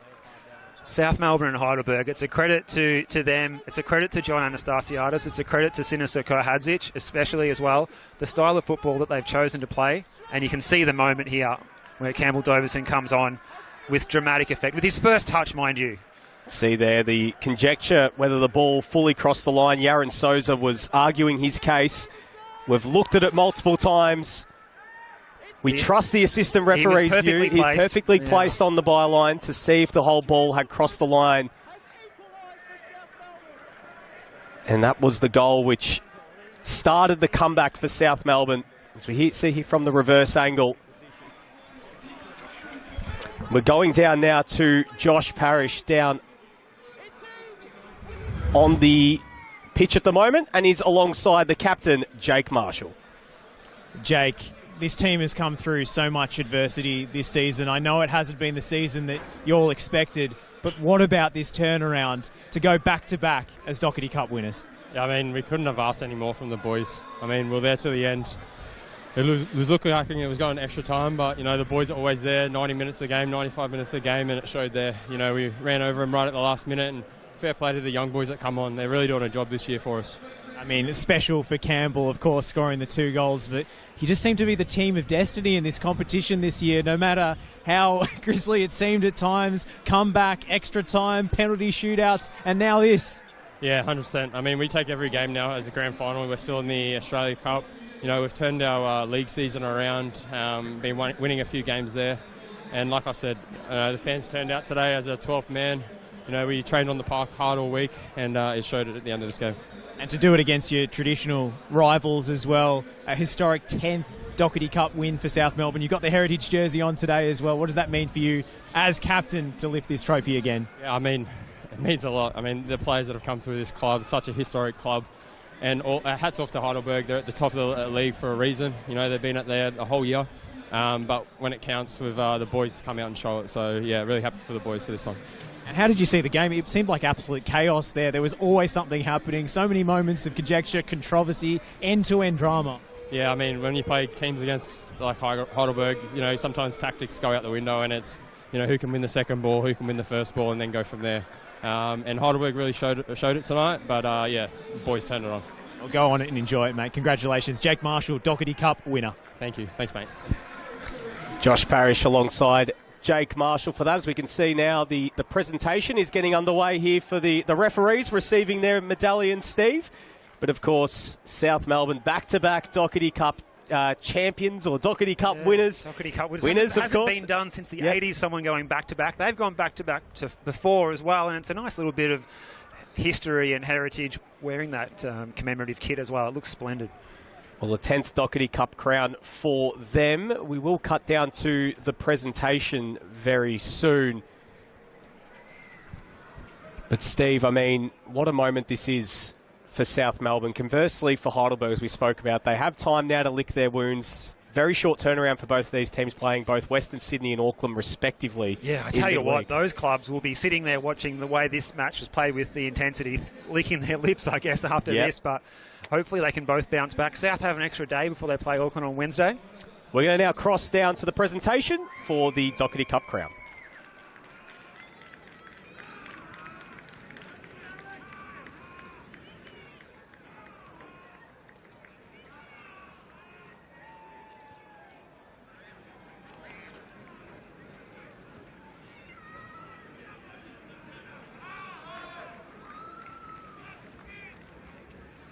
South Melbourne and Heidelberg, it's a credit to them. It's a credit to John Anastasiadis. It's a credit to Sinisa Kohadzic, especially as well. The style of football that they've chosen to play. And you can see the moment here where Campbell Doverson comes on with dramatic effect. With his first touch, mind you. See there, the conjecture whether the ball fully crossed the line. Yaron Souza was arguing his case. We've looked at it multiple times. We trust the assistant referee's view. He perfectly placed on the byline to see if the whole ball had crossed the line. And that was the goal which started the comeback for South Melbourne. As we see here from the reverse angle. We're going down now to Josh Parrish down on the pitch at the moment, and he's alongside the captain, Jake Marshall. Jake, this team has come through so much adversity this season. I know it hasn't been the season that you all expected, but what about this turnaround to go back-to-back as Dockerty Cup winners? Yeah, I mean, we couldn't have asked any more from the boys. I mean, we're there till the end. It was looking like it was going extra time, but, the boys are always there, 90 minutes of the game, 95 minutes of the game, and it showed there. We ran over them right at the last minute, and fair play to the young boys that come on. They're really doing a job this year for us. I mean, it's special for Campbell, of course, scoring the 2 goals, but he just seemed to be the team of destiny in this competition this year, no matter how grisly it seemed at times. Comeback, extra time, penalty shootouts, and now this. Yeah, 100%. I mean, we take every game now as a grand final. We're still in the Australia Cup. We've turned our league season around, been winning a few games there. And like I said, the fans turned out today as a 12th man. we trained on the park hard all week, and it showed it at the end of this game. And to do it against your traditional rivals as well, a historic 10th Dockerty Cup win for South Melbourne. You've got the heritage jersey on today as well. What does that mean for you as captain to lift this trophy again? Yeah, I mean, it means a lot. I mean, the players that have come through this club, such a historic club, and hats off to Heidelberg. They're at the top of the league for a reason. They've been up there the whole year. But when it counts with the boys come out and show it. So, yeah, really happy for the boys for this one. And how did you see the game? It seemed like absolute chaos there. There was always something happening. So many moments of conjecture, controversy, end-to-end drama. Yeah, I mean, when you play teams against like Heidelberg, sometimes tactics go out the window, and it's, who can win the second ball, who can win the first ball, and then go from there. And Heidelberg really showed it tonight, but the boys turned it on. Well, go on and enjoy it, mate. Congratulations. Jake Marshall, Dockerty Cup winner. Thank you. Thanks, mate. Josh Parrish alongside Jake Marshall for that. As we can see now, the presentation is getting underway here for the referees receiving their medallions, Steve. But of course, South Melbourne back-to-back Dockerty Cup champions or Dockerty Cup winners. Dockerty Cup winners. Winners, It of course. hasn't been done since the 80s, someone going back-to-back. They've gone back-to-back to before as well, and it's a nice little bit of history and heritage wearing that commemorative kit as well. It looks splendid. Well, the 10th Dockerty Cup crown for them. We will cut down to the presentation very soon. But Steve, I mean, what a moment this is for South Melbourne. Conversely, for Heidelberg, as we spoke about, they have time now to lick their wounds. Very short turnaround for both of these teams, playing both Western Sydney and Auckland respectively. Yeah, I tell you what, those clubs will be sitting there watching the way this match was played with the intensity, licking their lips, I guess, after this. But hopefully they can both bounce back. South have an extra day before they play Auckland on Wednesday. We're going to now cross down to the presentation for the Dockerty Cup crown.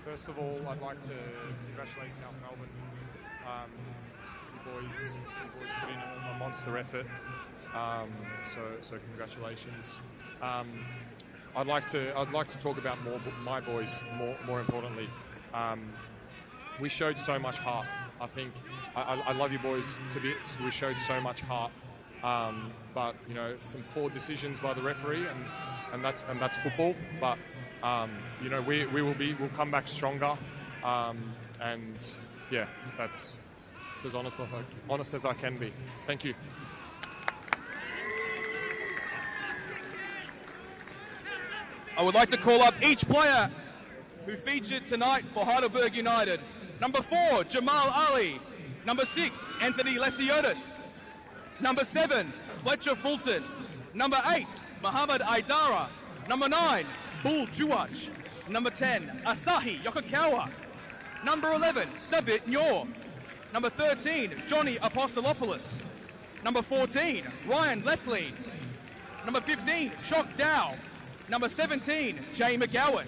First of all, I'd like to congratulate South Melbourne. You boys put in a monster effort, so congratulations. I'd like to talk about my boys more importantly. We showed so much heart. I think I love you boys to bits. We showed so much heart, but some poor decisions by the referee, and that's football. But we'll come back stronger, and yeah, that's as honest as I can be. Thank you. I would like to call up each player who featured tonight for Heidelberg United. Number 4, Jamal Ali. Number 6, Anthony Lesiotis. Number 7, Fletcher Fulton. Number 8, Muhammad Aidara. Number 9, Bull Juwach. Number 10, Asahi Yokokawa. Number 11, Sabit Nyor. Number 13, Johnny Apostolopoulos. Number 14, Ryan Lethlean. Number 15, Chok Dow. Number 17, Jay McGowan.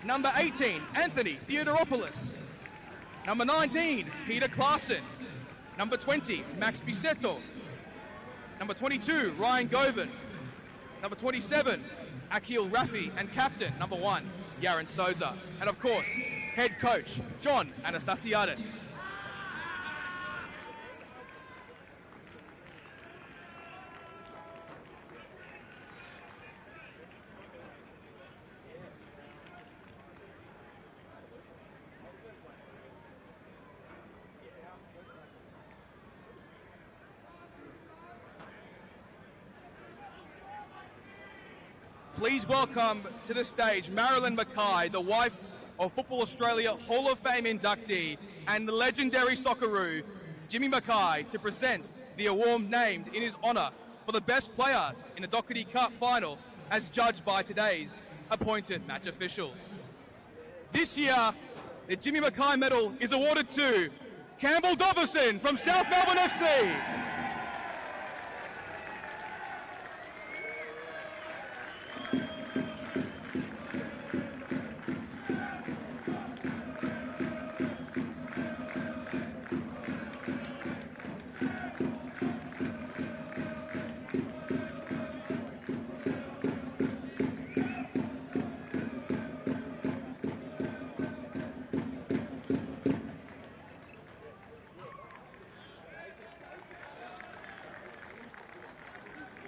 Number 18, Anthony Theodoropoulos. Number 19, Peter Klaassen. Number 20, Max Bisetto. Number 22, Ryan Govan. Number 27, Akil Rafi. And captain, number 1, Yaron Souza. And of course, head coach, John Anastasiadis. Please welcome to the stage Marilyn Mackay, the wife of Football Australia Hall of Fame inductee and the legendary Socceroo, Jimmy Mackay, to present the award named in his honour for the best player in the Dockerty Cup final as judged by today's appointed match officials. This year, the Jimmy Mackay medal is awarded to Campbell Doverson from South Melbourne FC.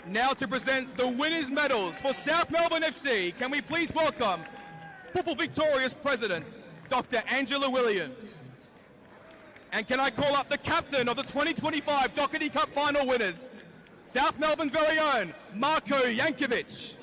Now to present the winners' medals for South Melbourne FC, can we please welcome Football Victoria's President, Dr. Angela Williams. And can I call up the captain of the 2025 Dockerty Cup final winners, South Melbourne's very own, Marko Jankovic.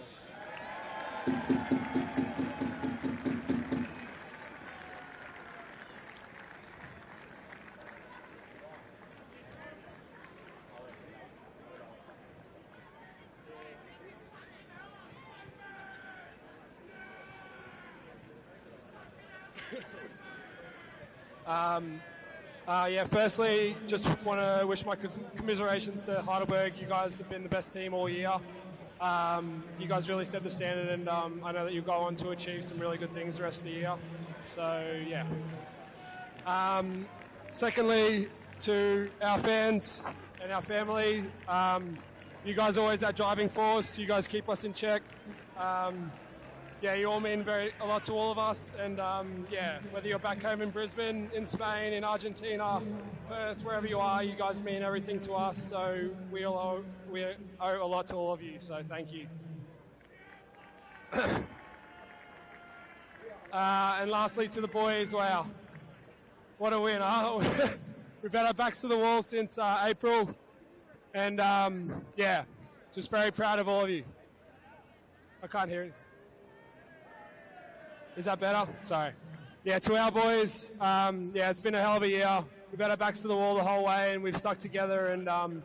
Firstly, just want to wish my commiserations to Heidelberg. You guys have been the best team all year. You guys really set the standard, and I know that you'll go on to achieve some really good things the rest of the year. So, yeah. Secondly, to our fans and our family, you guys are always that driving force. You guys keep us in check. You all mean a lot to all of us, and whether you're back home in Brisbane, in Spain, in Argentina, Perth, wherever you are, you guys mean everything to us, so we owe a lot to all of you, so thank you. And lastly, to the boys, wow, what a win, huh? We've had our backs to the wall since April, and just very proud of all of you. I can't hear it. Is that better? Sorry. Yeah, to our boys, it's been a hell of a year. We've had our backs to the wall the whole way, and we've stuck together, and I'm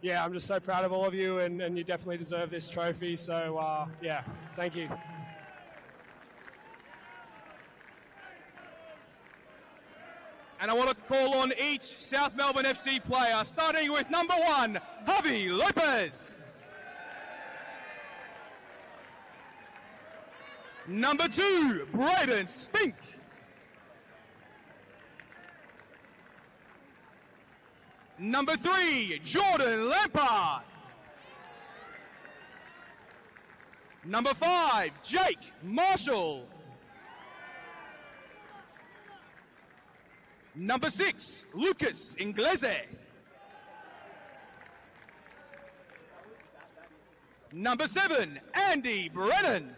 just so proud of all of you, and you definitely deserve this trophy, so thank you. And I want to call on each South Melbourne FC player, starting with number 1, Javi Lopez. Number 2, Brayden Spink. Number 3, Jordan Lampard. Number 5, Jake Marshall. Number 6, Lucas Inglese. Number 7, Andy Brennan.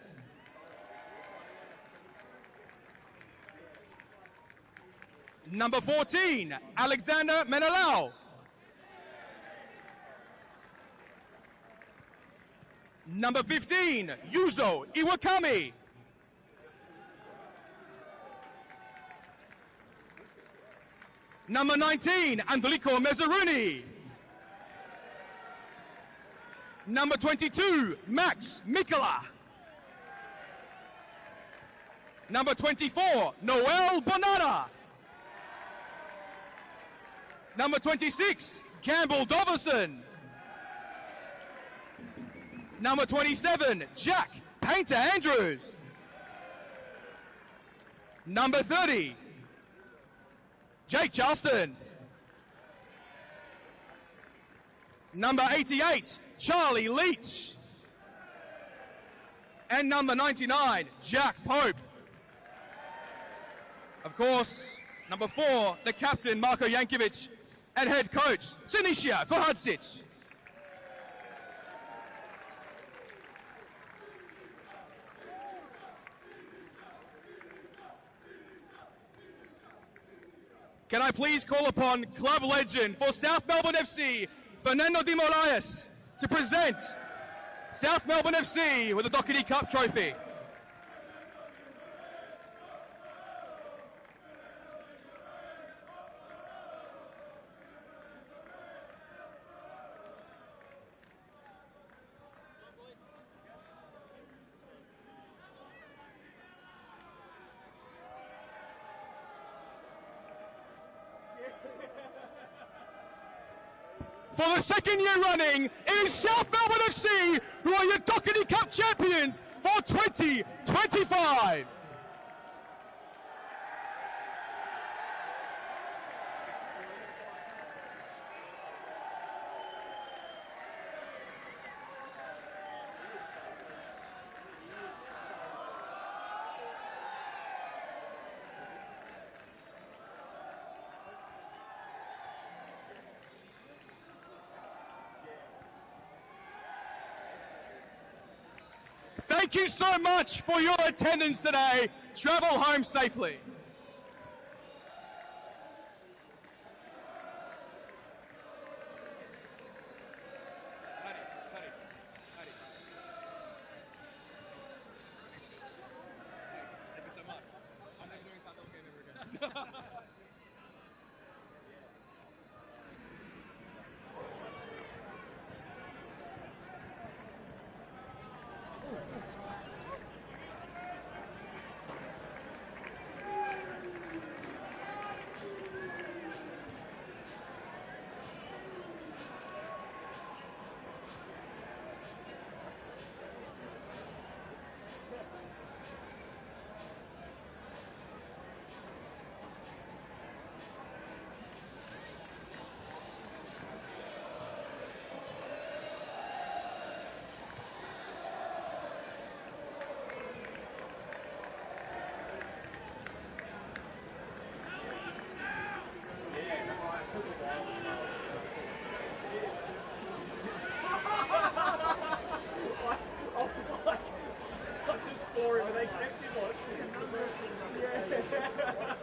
Number 14, Alexander Menelau. Number 15, Yuzo Iwakami. Number 19, Andrico Mezzaruni. Number 22, Max Mikola. Number 24, Noel Bonana. Number 26, Campbell Doverson. Number 27, Jack Painter Andrews. Number 30, Jake Charleston. Number 88, Charlie Leach. And number 99, Jack Pope. Of course, number 4, the captain, Marko Jankovic, and head coach, Sinisia Kohadzic. Can I please call upon club legend for South Melbourne FC, Fernando de Moraes, to present South Melbourne FC with the Dockerty Cup trophy. For the second year running, it is South Melbourne FC who are your Dockerty Cup champions for 2025. Thank you so much for your attendance today. Travel home safely. Sorry, but they kept me watching. Yeah.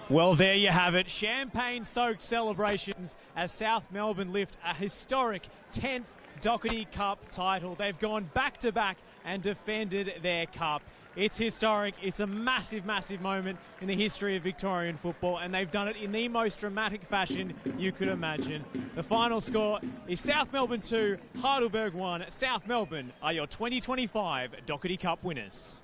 Well, there you have it. Champagne-soaked celebrations as South Melbourne lift a historic 10th Dockerty Cup title. They've gone back-to-back and defended their cup. It's historic. It's a massive, massive moment in the history of Victorian football, and they've done it in the most dramatic fashion you could imagine. The final score is South Melbourne 2, Heidelberg 1. South Melbourne are your 2025 Dockerty Cup winners.